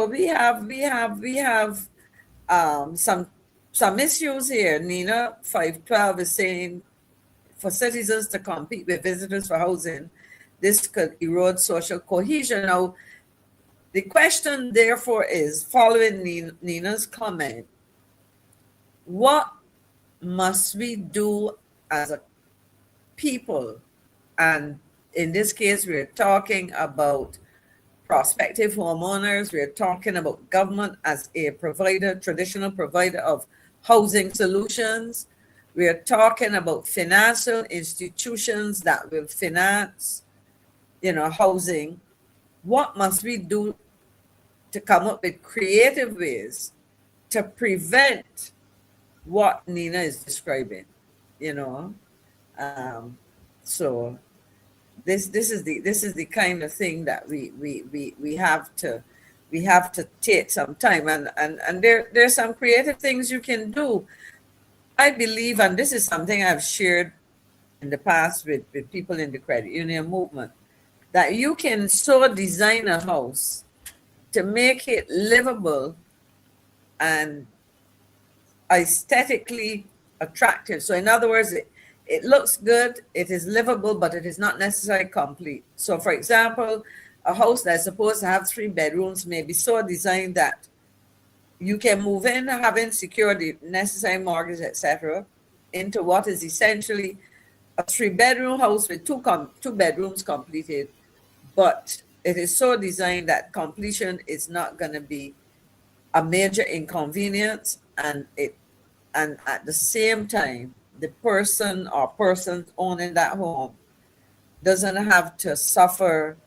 we have some issues here. Nina 512 is saying for citizens to compete with visitors for housing, this could erode social cohesion. Now, the question, therefore, is, following Nina's comment, what must we do as a people? And in this case, we're talking about prospective homeowners. We're talking about government as a provider, traditional provider of housing solutions. We're talking about financial institutions that will finance, housing. What must we do to come up with creative ways to prevent what Nina is describing, So this is the kind of thing that we have to take some time, and there's some creative things you can do. I believe, and this is something I've shared in the past with people in the credit union movement, that you can so design a house to make it livable and aesthetically attractive. So in other words, it looks good, it is livable, but it is not necessarily complete. So for example, a house that's supposed to have 3 bedrooms may be so designed that you can move in having secured the necessary mortgage, etc., into what is essentially a 3-bedroom house with two bedrooms completed, but it is so designed that completion is not going to be a major inconvenience, and at the same time, the person or persons owning that home doesn't have to suffer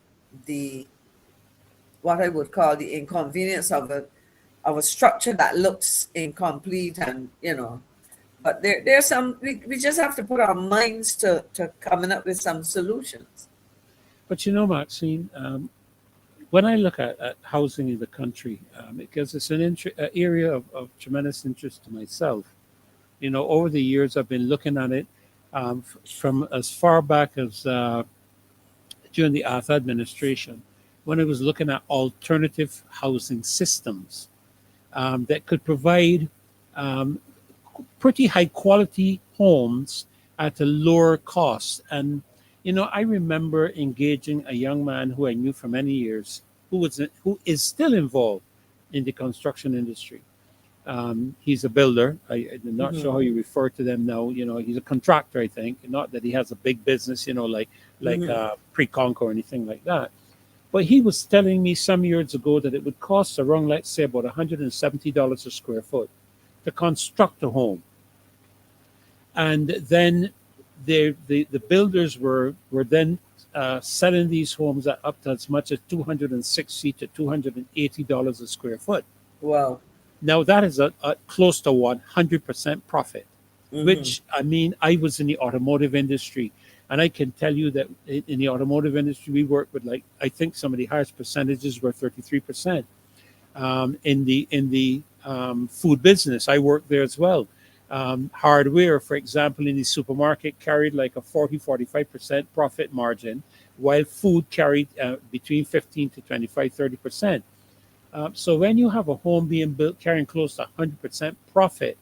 what I would call the inconvenience of a structure that looks incomplete, and but there's some we just have to put our minds to coming up with some solutions. But Maxine, when I look at housing in the country, because it's an area of tremendous interest to myself, over the years I've been looking at it from as far back as during the Arthur administration, when I was looking at alternative housing systems that could provide pretty high quality homes at a lower cost. And I remember engaging a young man who I knew for many years, who is still involved in the construction industry. He's a builder. I'm not sure how you refer to them now. He's a contractor, I think. Not that he has a big business, like Pre-Conquer or anything like that. But he was telling me some years ago that it would cost around, let's say, about $170 a square foot to construct a home. And then the builders were then selling these homes at up to as much as $260 to $280 a square foot. Wow. Now that is a close to 100% profit, which I was in the automotive industry, and I can tell you that in the automotive industry we work with, like, I think some of the highest percentages were 33%. In the food business, I worked there as well. Hardware, for example, in the supermarket carried like a 45% profit margin, while food carried between 15 to 25, 30%. So when you have a home being built carrying close to 100% profit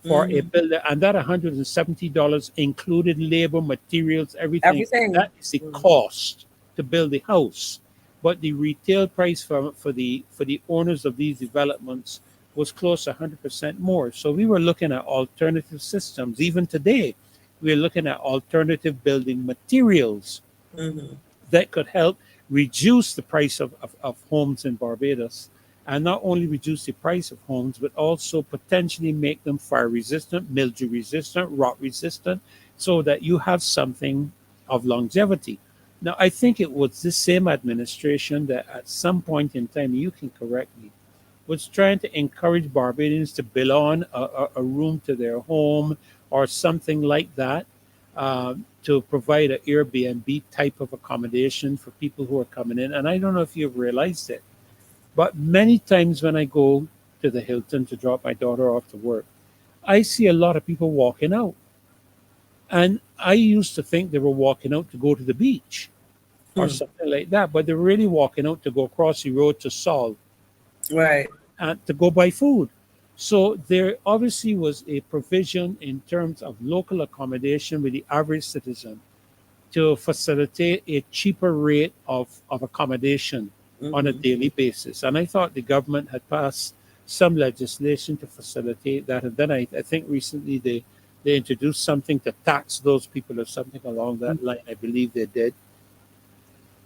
for a builder, and that $170 included labor, materials, everything. That is the cost to build the house. But the retail price for the owners of these developments was close to 100% more. So we were looking at alternative systems. Even today, we're looking at alternative building materials that could help reduce the price of homes in Barbados, and not only reduce the price of homes, but also potentially make them fire resistant, mildew resistant, rot resistant, so that you have something of longevity. Now, I think it was this same administration that at some point in time, you can correct me, was trying to encourage Barbadians to build on a room to their home or something like that, to provide an Airbnb type of accommodation for people who are coming in. And I don't know if you've realized it, but many times when I go to the Hilton to drop my daughter off to work, I see a lot of people walking out. And I used to think they were walking out to go to the beach or something like that, but they're really walking out to go across the road to Sol, right, and to go buy food. So there obviously was a provision in terms of local accommodation with the average citizen to facilitate a cheaper rate of accommodation on a daily basis. And I thought the government had passed some legislation to facilitate that. And then I think recently they introduced something to tax those people or something along that line. I believe they did.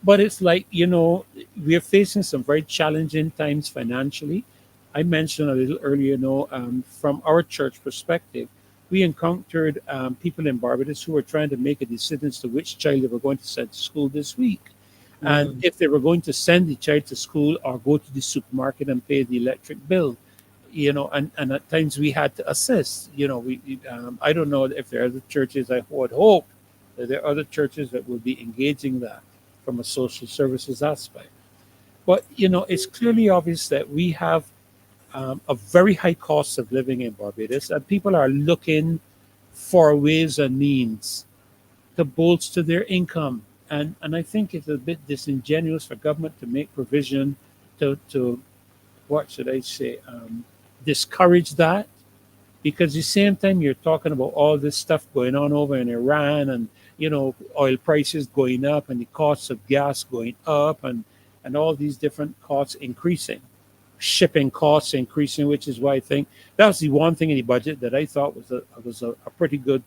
But it's like, we are facing some very challenging times financially. I mentioned a little earlier, from our church perspective, we encountered people in Barbados who were trying to make a decision as to which child they were going to send to school this week. And if they were going to send the child to school or go to the supermarket and pay the electric bill, and at times we had to assist. I don't know if there are other churches. I would hope that there are other churches that will be engaging that from a social services aspect. But, it's clearly obvious that we have a very high cost of living in Barbados, and people are looking for ways and means to bolster their income. And I think it's a bit disingenuous for government to make provision to what should I say, discourage that, because at the same time you're talking about all this stuff going on over in Iran, and oil prices going up, and the costs of gas going up, and all these different costs increasing, shipping costs increasing, which is why I think that was the one thing in the budget that I thought was a pretty good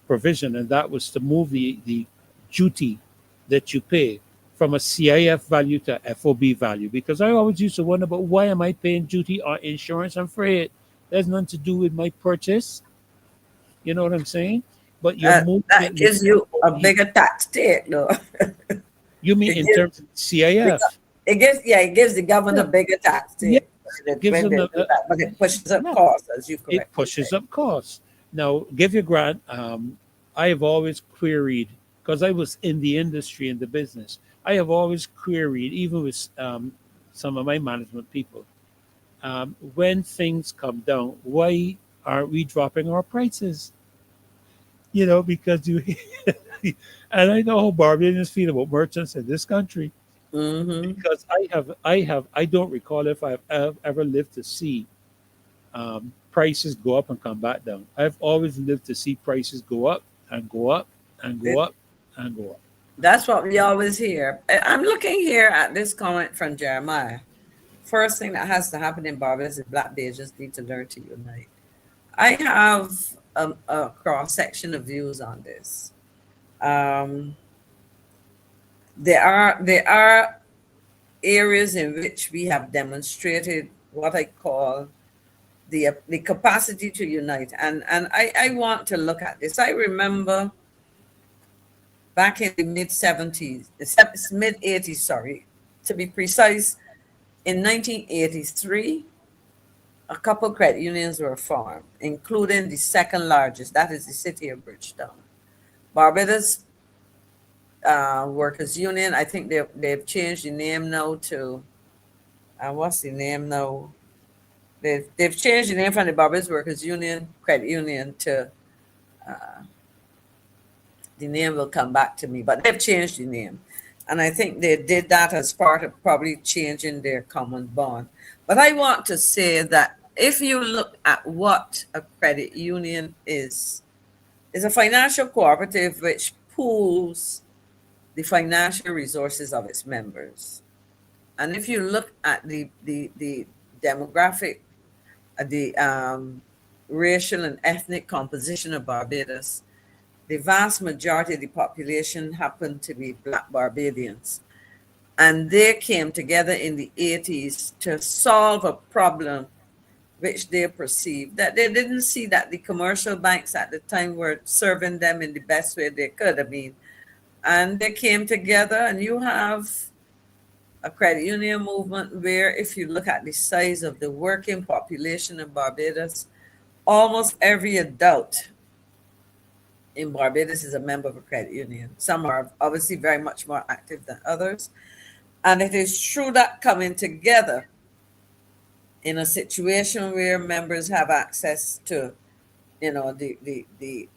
provision, and that was to move the duty that you pay from a CIF value to FOB value. Because I always used to wonder about, why am I paying duty on insurance and freight? There's nothing to do with my purchase. You know what I'm saying? But that gives you a bigger tax take, though. You mean in terms of CIF? It gives the government a bigger tax take. It gives them but it pushes up costs, as you correctly It pushes up costs. Now, give you grant. I have always queried, because I was in the industry, in the business. I have always queried, even with some of my management people, when things come down, why aren't we dropping our prices? Because and I know how Barbadians feel about merchants in this country. Because I don't recall if I've ever lived to see prices go up and come back down. I've always lived to see prices go up and go up and go up and go up. That's what we always hear. I'm looking here at this comment from Jeremiah. First thing that has to happen in Barbados is Black Bears need to learn to unite. I have a cross section of views on this. There are areas in which we have demonstrated what I call the capacity to unite, and I want to look at this. I remember back in the mid 80s, sorry, to be precise, in 1983, a couple credit unions were formed, including the second largest, that is the city of Bridgetown. Barbados Workers Union, I think they've changed the name now to, what's the name now? They've changed the name from the Barbados Workers Union, Credit Union, to, the name will come back to me, but they've changed the name. And I think they did that as part of probably changing their common bond. But I want to say that if you look at what a credit union is a financial cooperative which pools the financial resources of its members. And if you look at the demographic, the racial and ethnic composition of Barbados, the vast majority of the population happened to be Black Barbadians. And they came together in the 80s to solve a problem which they perceived, that they didn't see that the commercial banks at the time were serving them in the best way they could. I mean, and they came together, and you have a credit union movement where, if you look at the size of the working population in Barbados, almost every adult in Barbados is a member of a credit union. Some are obviously very much more active than others. And it is through that coming together in a situation where members have access to, you know, the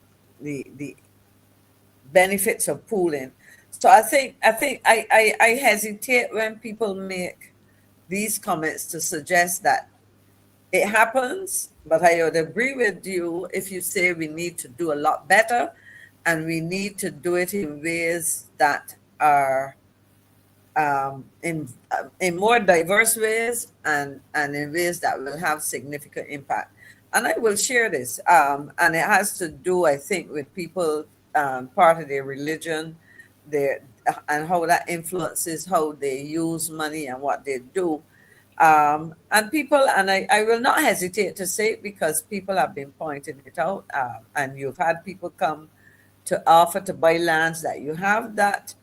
benefits of pooling. So I think I hesitate when people make these comments to suggest that it happens, but I would agree with you if you say we need to do a lot better, and we need to do it in ways that are in more diverse ways, and in ways that will have significant impact. And I will share this, and it has to do, I think, with people, part of their religion, and how that influences how they use money and what they do. And people, and I will not hesitate to say it because people have been pointing it out, and you've had people come to offer to buy lands that you have, that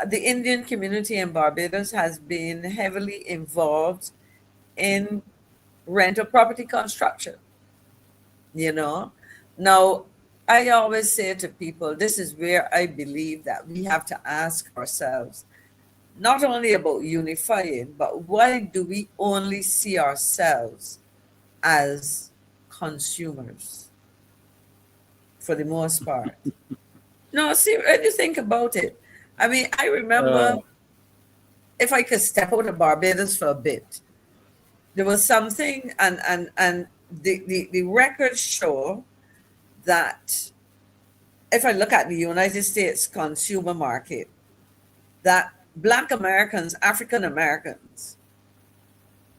the Indian community in Barbados has been heavily involved in rental property construction, you know. Now, I always say to people, this is where I believe that we have to ask ourselves, not only about unifying, but why do we only see ourselves as consumers for the most part? No, see, when you think about it, I mean, I remember, if I could step out of Barbados for a bit, there was something, and the records show that if I look at the United States consumer market, that Black Americans, African Americans,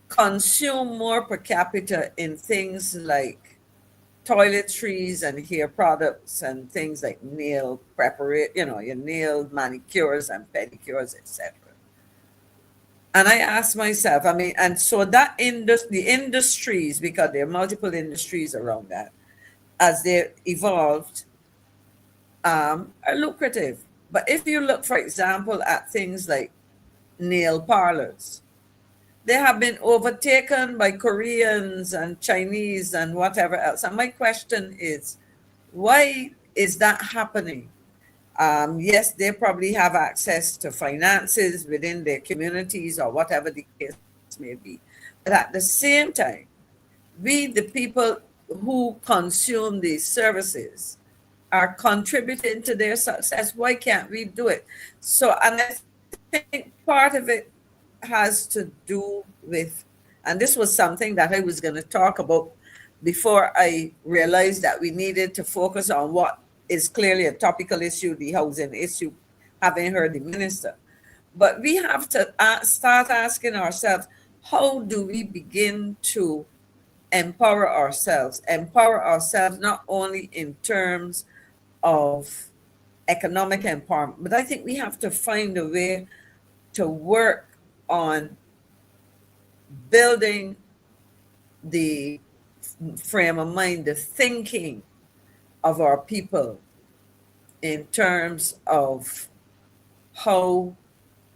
consume more per capita in things like toiletries and hair products and things like nail preparation, you know, your nail manicures and pedicures, etc. And I asked myself, I mean, and so that the industries, because there are multiple industries around that, as they evolved, are lucrative. But if you look, for example, at things like nail parlors, they have been overtaken by Koreans and Chinese and whatever else. And my question is, why is that happening? Yes, they probably have access to finances within their communities or whatever the case may be. But at the same time, we, the people who consume these services, are contributing to their success. Why can't we do it? So, and I think part of it has to do with, and this was something that I was going to talk about before I realized that we needed to focus on what is clearly a topical issue, the housing issue, having heard the minister. But we have to start asking ourselves, how do we begin to empower ourselves? Empower ourselves not only in terms of economic empowerment, but I think we have to find a way to work on building the frame of mind, the thinking of our people in terms of how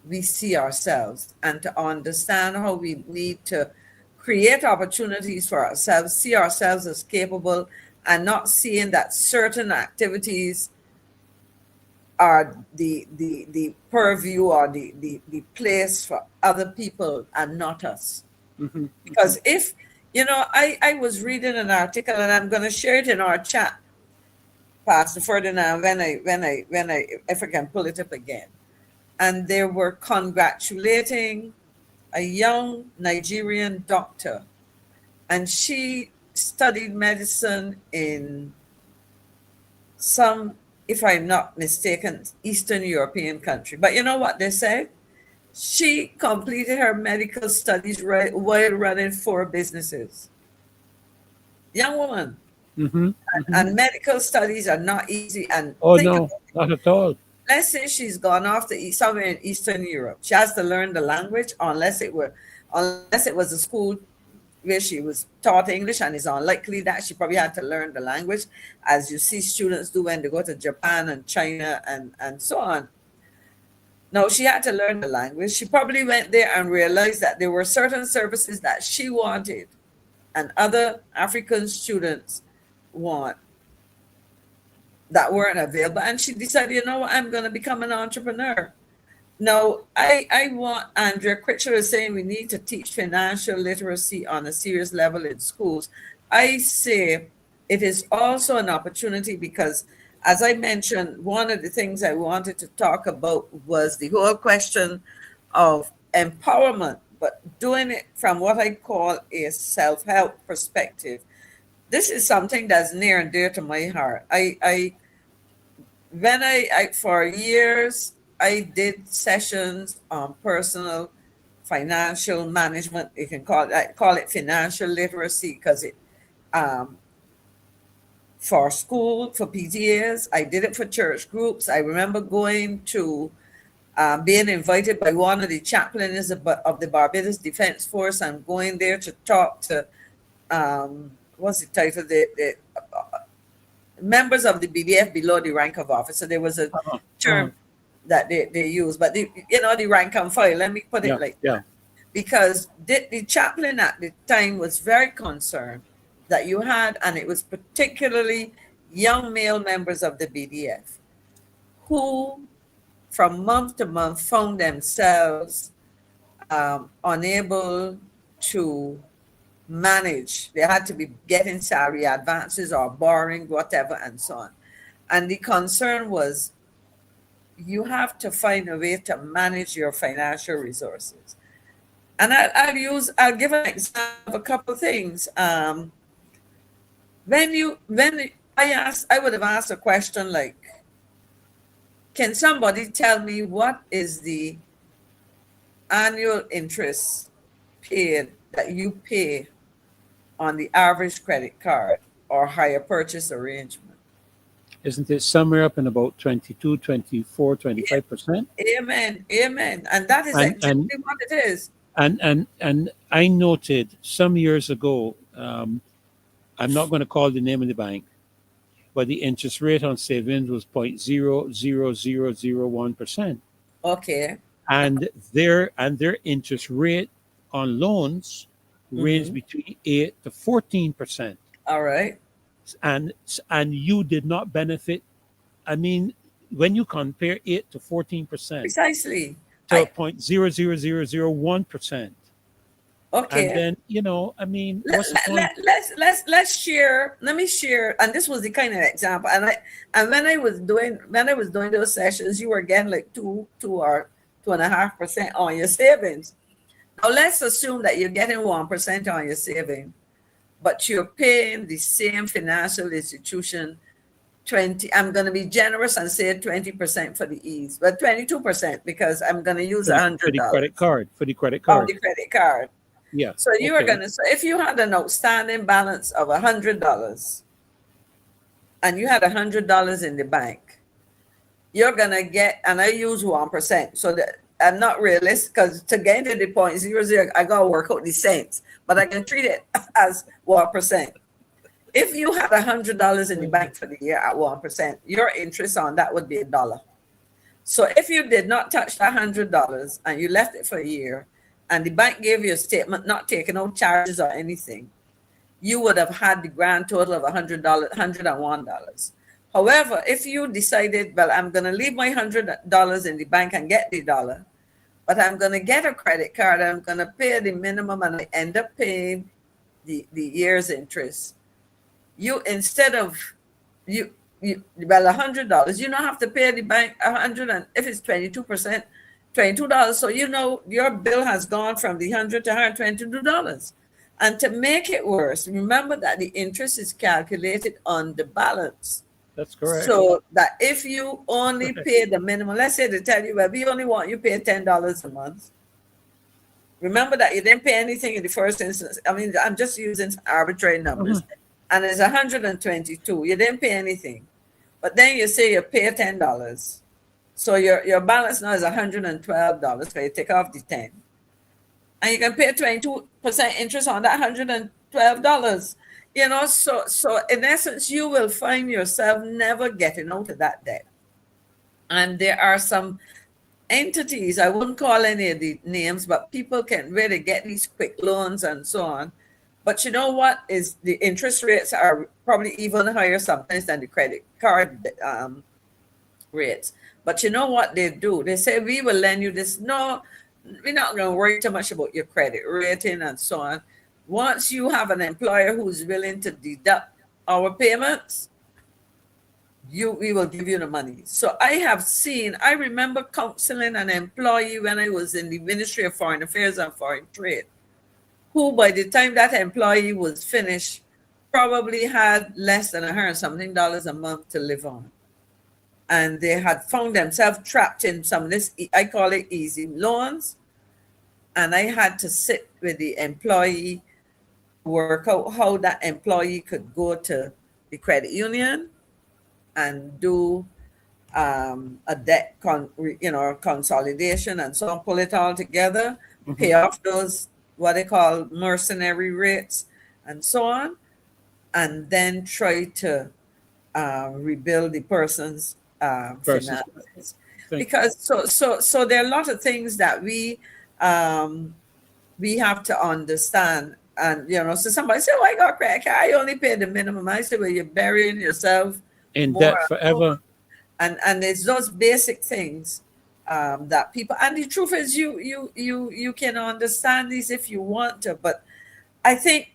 we see ourselves, and to understand how we need to create opportunities for ourselves, see ourselves as capable, and not seeing that certain activities are the purview or the place for other people and not us. Mm-hmm. Because if, I was reading an article, and I'm going to share it in our chat, Pastor Ferdinand, if I can pull it up again. And they were congratulating a young Nigerian doctor, and she studied medicine in some, if I'm not mistaken, Eastern European country. But you know what they said? She completed her medical studies while running 4 businesses. Young woman. Mm-hmm. Mm-hmm. And medical studies are not easy. And no, not at all. Let's say she's gone off to somewhere in Eastern Europe. She has to learn the language, unless it was a school where she was taught English, and it's unlikely that she probably had to learn the language, as you see students do when they go to Japan and China and so on. No, she had to learn the language. She probably went there and realized that there were certain services that she wanted and other African students want that weren't available. And she decided, you know what, I'm going to become an entrepreneur. Now, I want, Andrea Critcher is saying we need to teach financial literacy on a serious level in schools. I say it is also an opportunity because, as I mentioned, one of the things I wanted to talk about was the whole question of empowerment, but doing it from what I call a self-help perspective. This is something that's near and dear to my heart. For years, I did sessions on personal financial management. You can call it financial literacy, because it for school, for PTAs, I did it for church groups. I remember going to being invited by one of the chaplains of the Barbados Defense Force, and going there to talk to what's the title? The members of the BDF below the rank of officer. There was a term that they use, but the rank and file, let me put it like that. Because the chaplain at the time was very concerned that you had, and it was particularly young male members of the BDF who from month to month found themselves unable to manage. They had to be getting salary advances or borrowing, whatever, and so on. And the concern was, you have to find a way to manage your financial resources. And I'll give an example of a couple of things. I would have asked a question like, can somebody tell me what is the annual interest paid that you pay on the average credit card or hire purchase arrangement? Isn't it somewhere up in about 22, 24, 25%? Amen. And that is exactly what it is. And I noted some years ago, I'm not going to call the name of the bank, but the interest rate on savings was 0.00001%. Okay. And their interest rate on loans ranged between 8 to 14%. All right. And you did not benefit. I mean, when you compare 8 to 14%, precisely, to 0.00001%. Okay. And then, let's share. Let me share. And this was the kind of example. And when I was doing those sessions, you were getting like 2 or 2.5% on your savings. Now let's assume that you're getting 1% on your saving, but you're paying the same financial institution 20. I'm going to be generous and say 20% for the ease, but 22% because I'm going to use $100 for the credit card. For the credit of card. the credit card. Yeah. So you are going to, so if you had an outstanding balance of $100 and you had $100 in the bank, you're going to get, and I use 1%. So that I'm not realist because to get to the 0.00, I got to work out the cents, but I can treat it as 1%. If you had $100 in the bank for the year at 1%, your interest on that would be $1. So if you did not touch that $100 and you left it for a year, and the bank gave you a statement not taking no charges or anything, you would have had the grand total of $100, $101. However, if you decided, well, I'm going to leave my $100 in the bank and get the dollar, but I'm going to get a credit card, I'm going to pay the minimum, and I end up paying the year's interest. You, instead of you well, $100, you don't have to pay the bank 100, and if it's 22%, $22. So you know your bill has gone from the 100 to $122. And to make it worse, remember that the interest is calculated on the balance. That's correct. So that if you only pay the minimum, let's say they tell you, well, we only want you to pay $10 a month. Remember that you didn't pay anything in the first instance. I mean, I'm just using arbitrary numbers. And it's 122. You didn't pay anything. But then you say you pay $10. So your balance now is $112. So you take off the 10. And you can pay 22% interest on that $112. You know, so in essence, you will find yourself never getting out of that debt. And there are some entities, I wouldn't call any of the names, but people can really get these quick loans and so on. But you know what is the interest rates are probably even higher sometimes than the credit card rates. But you know what they do? They say, we will lend you this. No, we're not going to worry too much about your credit rating and so on. Once you have an employer who's willing to deduct our payments, we will give you the money. So I remember counseling an employee when I was in the Ministry of Foreign Affairs and Foreign Trade, who by the time that employee was finished, probably had less than $100-something a month to live on. And they had found themselves trapped in some of this, I call it easy loans. And I had to sit with the employee, work out how that employee could go to the credit union and do a debt consolidation and so on, pull it all together, pay off those what they call mercenary rates and so on, and then try to rebuild the person's finances. Because so there are a lot of things that we have to understand. And so somebody said, "Oh, I got credit card. I only pay the minimum." I said, "Well, you're burying yourself in debt forever." And it's those basic things that people. And the truth is, you can understand these if you want to, but I think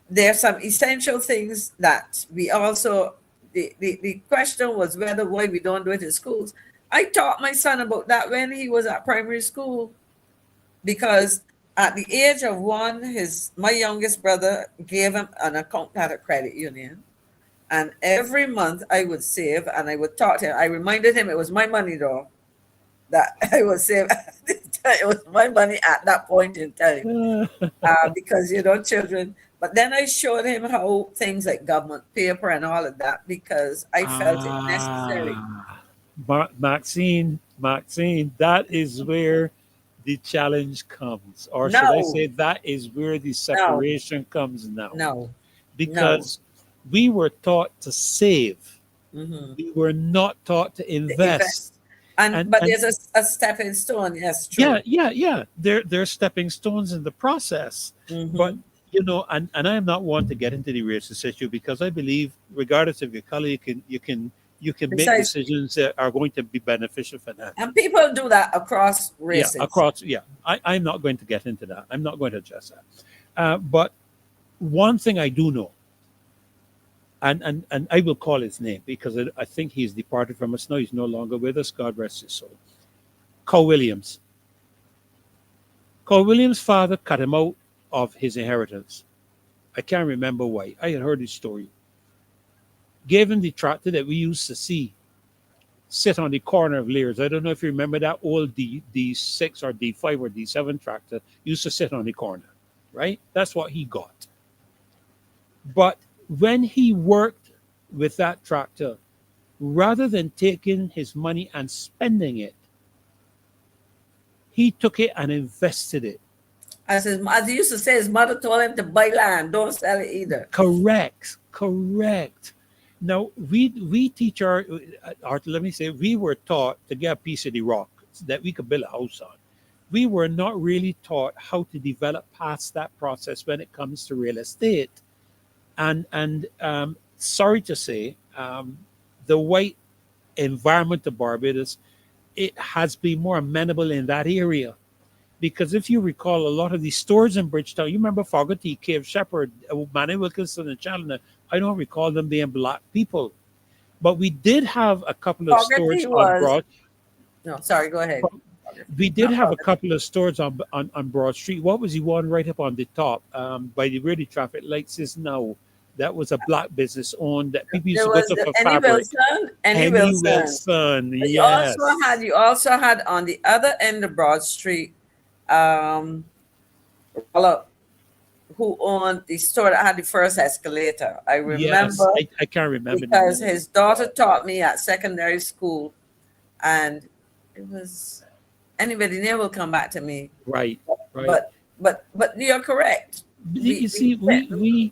there are some essential things that we also. The question was why we don't do it in schools. I taught my son about that when he was at primary school, because at the age of 1, my youngest brother gave him an account at a credit union. And every month I would save and I would talk to him. I reminded him it was my money though, that I would save. It was my money at that point in time. Because, children. But then I showed him how things like government paper and all of that, because I felt it necessary. Maxine, that is where the challenge comes, or should I say that is where the separation comes now. No. Because we were taught to save. We were not taught to invest. But there's a stepping stone, yes, true. Yeah. There's stepping stones in the process. But and I am not one to get into the racist issue, because I believe regardless of your color, you can make decisions that are going to be beneficial for that. And people do that across races. I'm not going to get into that. I'm not going to address that. But one thing I do know, and I will call his name because I think he's departed from us now. He's no longer with us. God rest his soul. Carl Williams. Carl Williams' father cut him out of his inheritance. I can't remember why. I had heard his story. gave him the tractor that we used to see sit on the corner of Lears. I don't know if you remember that old D6 or D5 or D7 tractor used to sit on the corner, right? That's what he got. But when he worked with that tractor, rather than taking his money and spending it, he took it and invested it. As he used to say, his mother told him to buy land, don't sell it either. Correct. Now, we teach our let me say, we were taught to get a piece of the rock that we could build a house on. We were not really taught how to develop past that process when it comes to real estate. And sorry to say, the white environment of Barbados, it has been more amenable in that area. Because if you recall, a lot of these stores in Bridgetown, you remember Fogarty, Cave Shepherd, Manny Wilkinson, and Challoner, I don't recall them being black people. But we did have a couple of stores on Broad. No, sorry, go ahead. We did have a couple of stores on Broad Street. What was the one right up on the top by the where the traffic lights is now? That was a black business owned that people used to go to for fabric. Annie Wilson. Yes. You also had on the other end of Broad Street, who owned the store that had the first escalator. I remember. Yes, I can't remember because his daughter taught me at secondary school, and it was anybody there will come back to me. Right. But you're correct. You see, we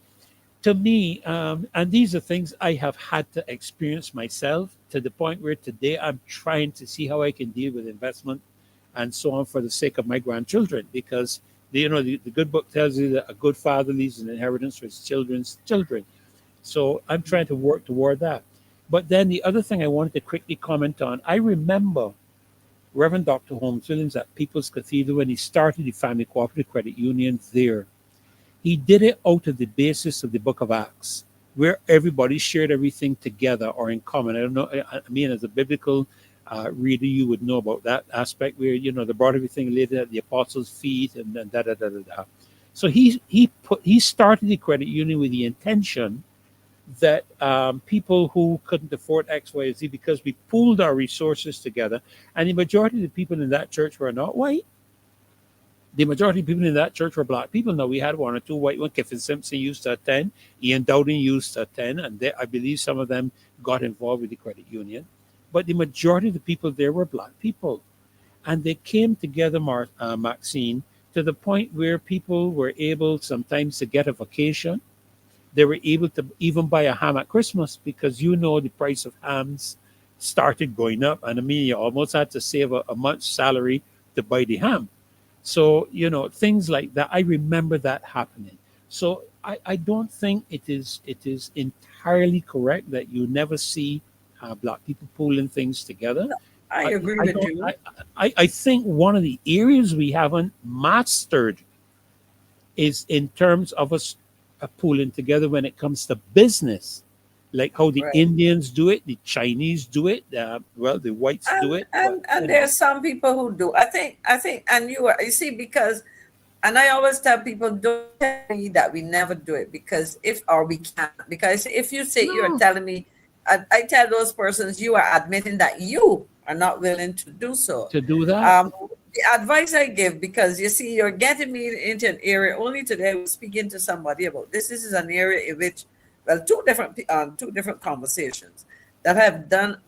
to me, and these are things I have had to experience myself to the point where today I'm trying to see how I can deal with investment and so on for the sake of my grandchildren, because the good book tells you that a good father leaves an inheritance for his children's children. So I'm trying to work toward that. But then the other thing I wanted to quickly comment on, I remember Reverend Dr. Holmes Williams at People's Cathedral when he started the Family Cooperative Credit Union there. He did it out of the basis of the Book of Acts, where everybody shared everything together or in common. I don't know. I mean, as a biblical reader, you would know about that aspect where they brought everything laid at the apostles' feet and da da da da da. So he started the credit union with the intention that people who couldn't afford X, Y, Z, because we pooled our resources together, and the majority of the people in that church were not white. The majority of people in that church were black people. Now, we had one or two white ones. Kiffin Simpson used to attend. Ian Dowden used to attend. And I believe some of them got involved with the credit union. But the majority of the people there were black people. And they came together, Maxine, to the point where people were able sometimes to get a vacation. They were able to even buy a ham at Christmas because the price of hams started going up. And I mean, you almost had to save a month's salary to buy the ham. So, things like that. I remember that happening. So I don't think it is entirely correct that you never see black people pulling things together. I agree with you. I think one of the areas we haven't mastered is in terms of us pulling together when it comes to business. Like how the Indians do it, the Chinese do it, the whites do it. And there are some people who do. I think, and you see, because, and I always tell people, don't tell me that we never do it we can't. Because if you say you're telling me, I tell those persons, you are admitting that you are not willing to do so. To do that? The advice I give, because you see, you're getting me into an area. Only today I was speaking to somebody about this. This is an area in which, two different conversations that I've done.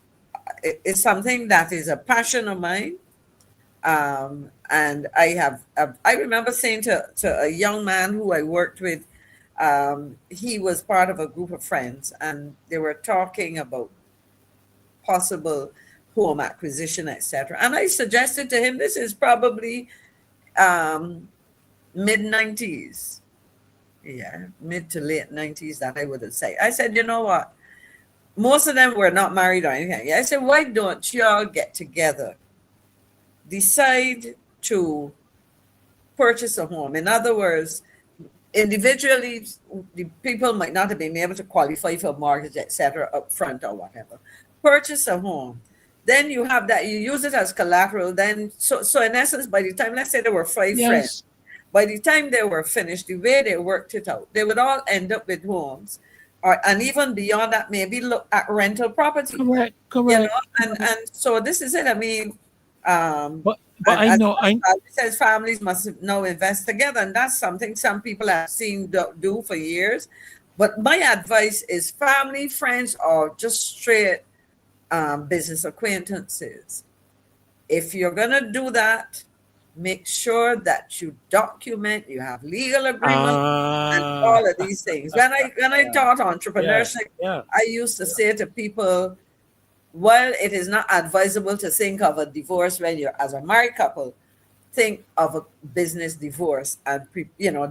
It's something that is a passion of mine. And I remember saying to a young man who I worked with, he was part of a group of friends, and they were talking about possible home acquisition, etc. And I suggested to him, this is probably mid-90s. Yeah, mid to late 90s, that I would say. I said, you know what? Most of them were not married or anything. I said, why don't you all get together, decide to purchase a home? In other words, individually, the people might not have been able to qualify for a mortgage, etc., up front or whatever. Purchase a home. Then you have that, you use it as collateral. Then, so in essence, by the time, let's say there were 5 friends, by the time they were finished, the way they worked it out, they would all end up with homes. and even beyond that, maybe look at rental property. Correct. And so this is it. I mean, but I know says families must now invest together, and that's something some people have seen do for years. But my advice is family, friends, or just straight business acquaintances. If you're gonna do that, make sure that you document, you have legal agreement, and all of these things. When I taught entrepreneurship, I used to say to people, well, it is not advisable to think of a divorce when you're as a married couple. Think of a business divorce and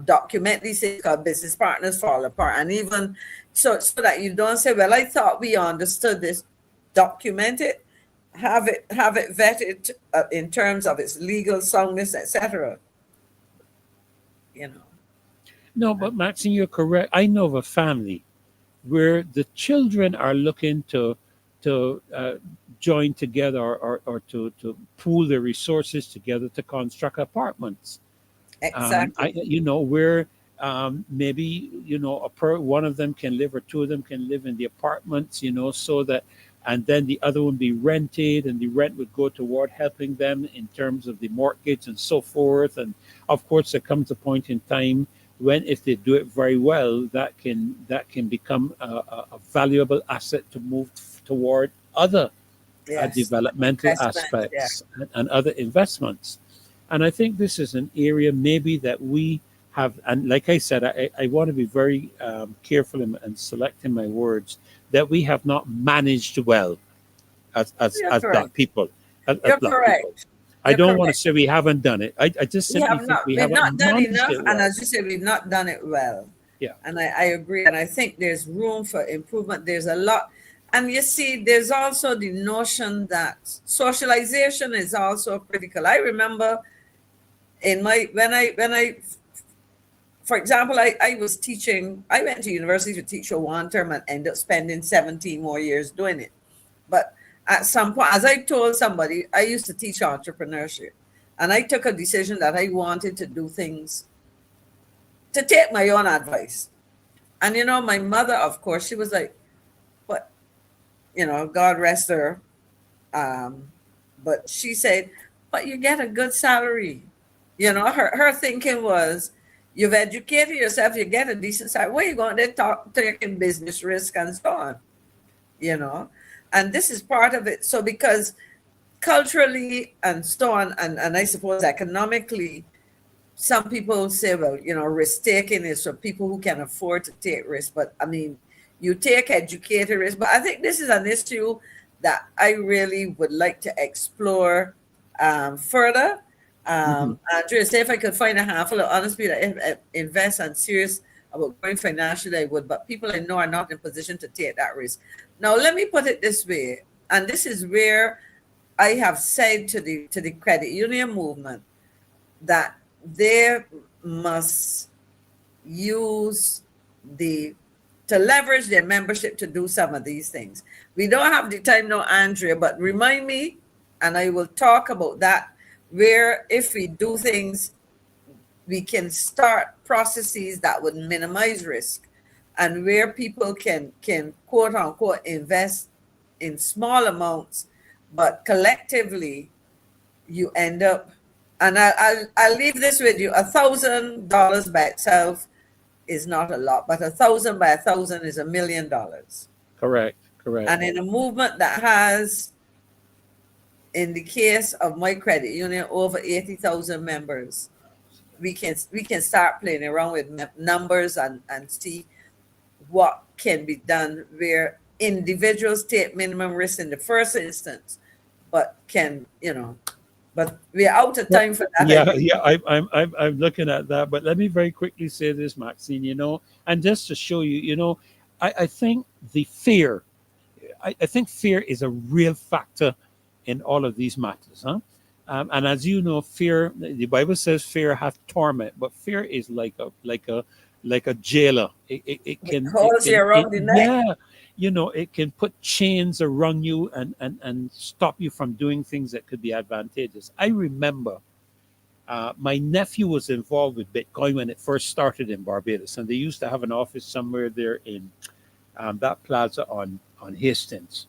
document these things because business partners fall apart. And even so that you don't say, well, I thought we understood this. Document it, have it vetted in terms of its legal soundness, etc. No, but Maxine, you're correct. I know of a family where the children are looking to join together or to pool their resources together to construct apartments. Exactly. Where maybe one of them can live or two of them can live in the apartments, so that, and then the other one be rented, and the rent would go toward helping them in terms of the mortgage and so forth. And of course, there comes a point in time when, if they do it very well, that can become a valuable asset to move toward other developmental aspects and other investments. And I think this is an area maybe that we have, and like I said, I want to be very careful in selecting my words, that we have not managed well as Black people. You're correct. I don't want to say we haven't done it. I just simply think we haven't not done managed enough, it well. and as you said, we've not done it well. Yeah. And I agree, and I think there's room for improvement. There's a lot, and you see, there's also the notion that socialization is also critical. I remember when I, for example, I was teaching. I went to university to teach for one term and ended up spending 17 more years doing it. But at some point, as I told somebody, I used to teach entrepreneurship, and I took a decision that I wanted to do things to take my own advice. And my mother, of course, she was like, "But, God rest her," but she said, "But you get a good salary." Her thinking was, you've educated yourself, you get a decent salary. Where you going to taking business risk and so on, And this is part of it. So because culturally and so on, and I suppose economically, some people say, well, risk taking is for people who can afford to take risk. But I mean, you take educated risk. But I think this is an issue that I really would like to explore further. Andrea, say if I could find a handful of honest people that invest and serious about going financially, I would. But people I know are not in a position to take that risk. Now, let me put it this way, and this is where I have said to the credit union movement that they must use to leverage their membership to do some of these things. We don't have the time now, Andrea, but remind me, and I will talk about that, where if we do things, we can start processes that would minimize risk, and where people can quote unquote invest in small amounts, but collectively you end up, and I'll leave this with you, $1,000 by itself is not a lot, but 1,000 by 1,000 is $1 million. Correct. And in a movement that has, in the case of my credit union, over 80,000 members, we can start playing around with numbers and see what can be done where individuals take minimum risk in the first instance, but but we're out of time for that. I'm looking at that. But let me very quickly say this, Maxine, and just to show you, I think the fear, I think fear is a real factor in all of these matters, huh? And as you know, fear, the Bible says fear hath torment, but fear is like a jailer. It can holds you around the neck. Yeah, it can put chains around you and stop you from doing things that could be advantageous. I remember my nephew was involved with Bitcoin when it first started in Barbados, and they used to have an office somewhere there in that plaza on Hastings,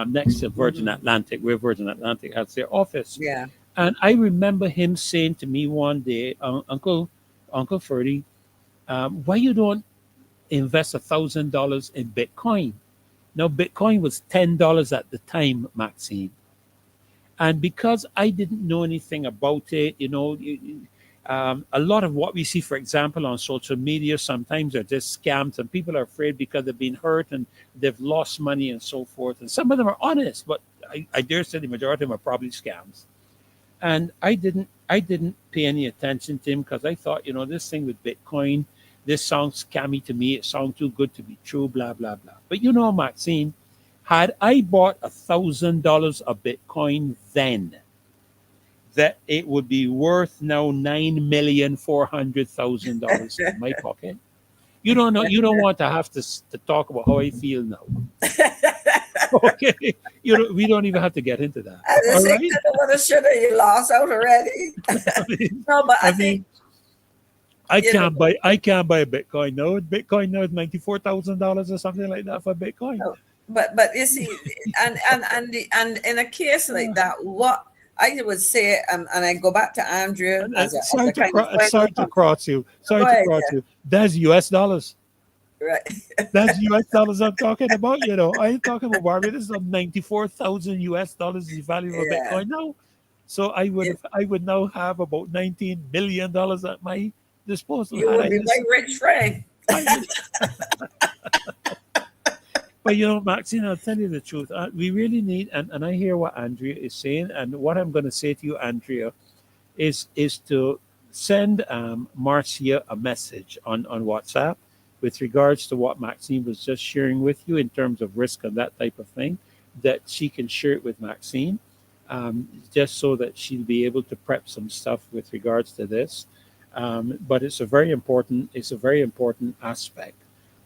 next to Virgin Atlantic, where Virgin Atlantic has their office. Yeah. And I remember him saying to me one day, Uncle Ferdy, why you don't invest $1,000 in Bitcoin? Now, Bitcoin was $10 at the time, Maxine. And because I didn't know anything about it, a lot of what we see, for example, on social media, sometimes are just scams, and people are afraid because they've been hurt and they've lost money and so forth. And some of them are honest, but I dare say the majority of them are probably scams. And I didn't pay any attention to him because I thought, this thing with Bitcoin, this sounds scammy to me. It sounds too good to be true, blah, blah, blah. But Maxine, had I bought $1,000 of Bitcoin then, that it would be worth now $9,400,000 in my pocket. You don't know. You don't want to have to talk about how I feel now. Okay, we don't even have to get into that. I just think what should have you lost out already. No, but I think I can't buy a Bitcoin now. Bitcoin now is $94,000 or something like that for Bitcoin. But you see, and in a case like that, what I would say, and I go back to Andrea. Sorry to cross you. That's US dollars. Right. That's US dollars I'm talking about. I ain't talking about Barbados. This is 94,000 US dollars the value of Bitcoin now. So I would now have about $19 billion at my disposal. You would be my rich friend. But Maxine, I'll tell you the truth. We really need, and I hear what Andrea is saying, and what I'm going to say to you, Andrea, is to send Marcia a message on WhatsApp with regards to what Maxine was just sharing with you in terms of risk and that type of thing, that she can share it with Maxine, just so that she'll be able to prep some stuff with regards to this. But it's a very important aspect.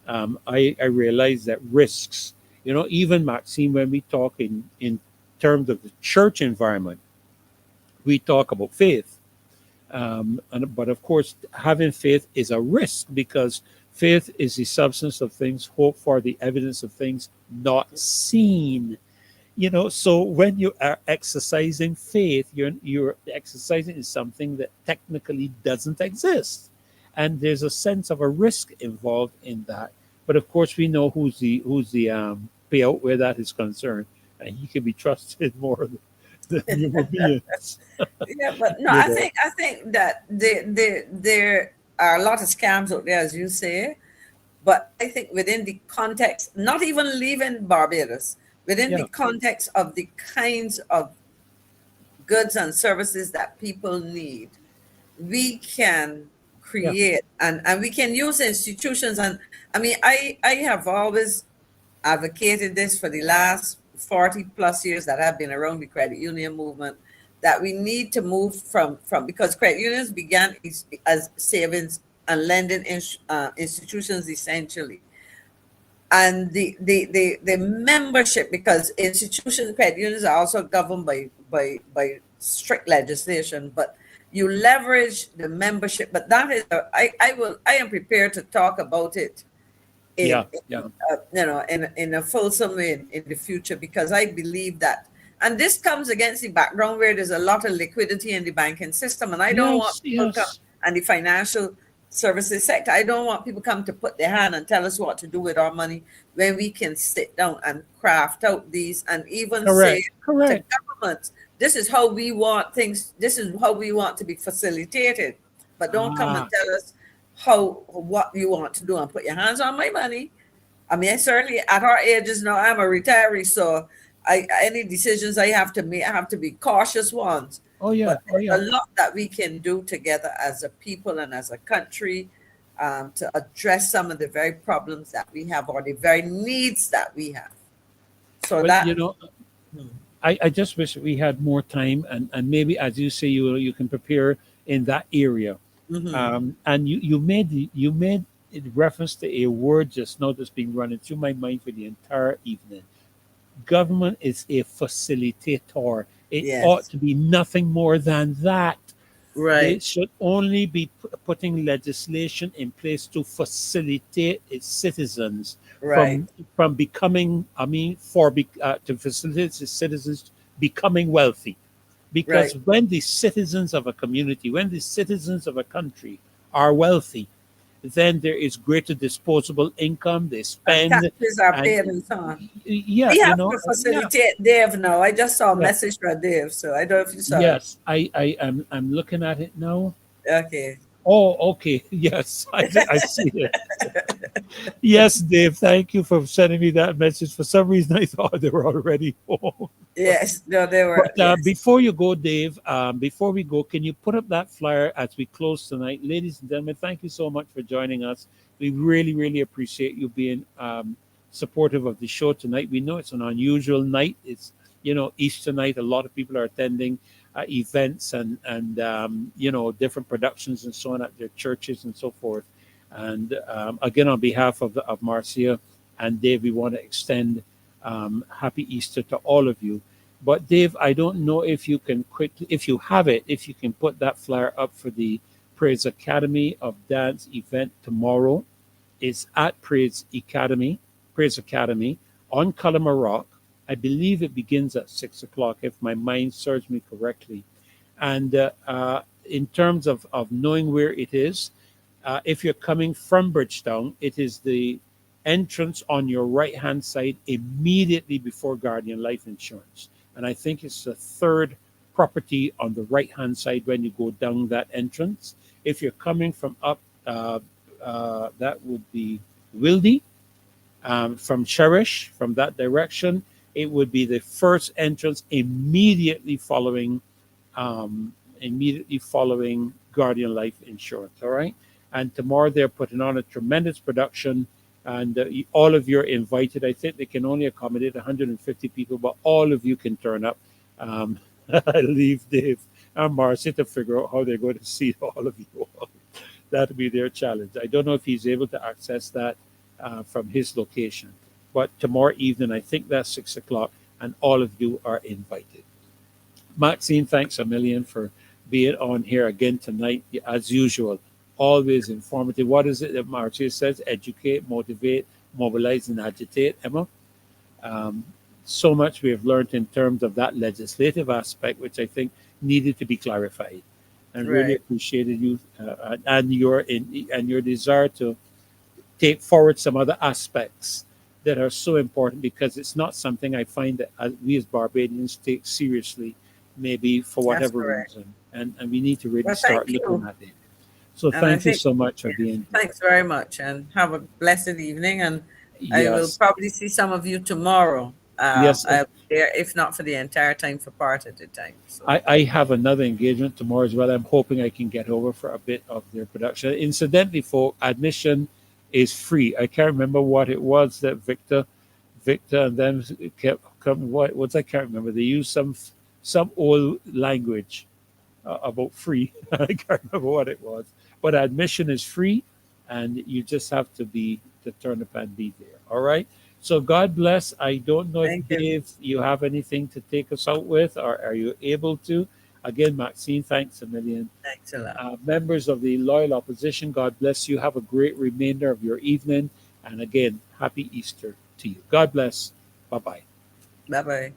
I realize that risks, even Maxine, when we talk in terms of the church environment, we talk about faith. But of course, having faith is a risk because faith is the substance of things hoped for, the evidence of things not seen. So when you are exercising faith, you're exercising in something that technically doesn't exist. And there's a sense of a risk involved in that. But of course, we know who's the payout where that is concerned, and he can be trusted more than Europeans. Yeah, but no, I think that there are a lot of scams out there, as you say. But I think within the context, not even leaving Barbados, within the context of the kinds of goods and services that people need, we can create and we can use institutions. And I mean, I have always advocated this for the last 40 plus years that I've been around the credit union movement, that we need to move from because credit unions began as savings and lending institutions essentially. And the membership, because institutions, credit unions are also governed by strict legislation, but you leverage the membership. But that is, I am prepared to talk about it in a fulsome way in the future, because I believe that, and this comes against the background where there's a lot of liquidity in the banking system, and I don't want people come, and the financial services sector, I don't want people come to put their hand and tell us what to do with our money when we can sit down and craft out these and even say to governments, this is how we want things, this is how we want to be facilitated, but don't come and tell us what you want to do and put your hands on my money. I mean, certainly at our ages now, I'm a retiree, so any decisions I have to make, I have to be cautious ones. But there's a lot that we can do together as a people and as a country to address some of the very problems that we have or the very needs that we have. So I just wish we had more time, and maybe, as you say, you can prepare in that area. Mm-hmm. And you made reference to a word just now that's been running through my mind for the entire evening. Government is a facilitator. It ought to be nothing more than that. Right. They should only be putting legislation in place to facilitate its citizens Right. from becoming, to facilitate its citizens becoming wealthy. Right. Because when the citizens of a community, when the citizens of a country are wealthy, then there is greater disposable income. They And spend, taxes are and paid and so on. yeah, We you have know, to yeah, facilitate Dave now. I just saw a yeah, message from Dave, so I don't know if you saw it. yes. I'm looking at it now. Okay. Oh, okay. Yes, I see it. Yes, Dave. Thank you for sending me that message. For some reason, I thought they were already home. Yes. No, they were. But Yes. before you go, Dave, before we go, can you put up that flyer as we close tonight? Ladies and gentlemen, thank you so much for joining us. We really, really appreciate you being supportive of the show tonight. We know it's an unusual night. It's, Easter night. A lot of people are attending events and different productions and so on at their churches and so forth. And again, on behalf of Marcia and Dave, we want to extend happy Easter to all of you. But Dave, I don't know if you can quickly, if you have it, if you can put that flyer up for the Praise Academy of Dance event tomorrow. It's at Praise Academy on Cullimore Rock. I believe it begins at 6 o'clock, if my mind serves me correctly. And in terms of knowing where it is, if you're coming from Bridgetown, it is the entrance on your right hand side immediately before Guardian Life Insurance. And I think it's the third property on the right hand side when you go down that entrance. If you're coming from up, that would be Wildy, from Cherish, from that direction, it would be the first entrance immediately following Guardian Life Insurance. All right. And tomorrow they're putting on a tremendous production. And all of you are invited. I think they can only accommodate 150 people, but all of you can turn up. I leave Dave and Marcia to figure out how they're going to see all of you. That'll be their challenge. I don't know if he's able to access that from his location. But tomorrow evening, I think that's 6 o'clock, and all of you are invited. Maxine, thanks a million for being on here again tonight, as usual. Always informative. What is it that Marcia says? Educate, motivate, mobilize, and agitate, Emma. So much we have learned in terms of that legislative aspect, which I think needed to be clarified. And really appreciated you and your desire to take forward some other aspects that are so important, because it's not something I find that we as Barbadians take seriously, maybe for whatever reason. And we need to really start looking at it. So thank you so much for being here. Thanks very much, and have a blessed evening. And I will probably see some of you tomorrow. Yes. I'll be there, if not for the entire time, for part of the time. So. I have another engagement tomorrow as well. I'm hoping I can get over for a bit of their production. Incidentally, for admission is free. I can't remember what it was that Victor and them kept coming. What's I can't remember. They used some old language about free. I can't remember what it was. But admission is free, and you just have to turn up and be there. All right. So God bless. I don't know if Dave, you have anything to take us out with, or are you able to? Again, Maxine, thanks a million. Thanks a lot. Members of the loyal opposition, God bless you. Have a great remainder of your evening. And again, happy Easter to you. God bless. Bye-bye. Bye-bye.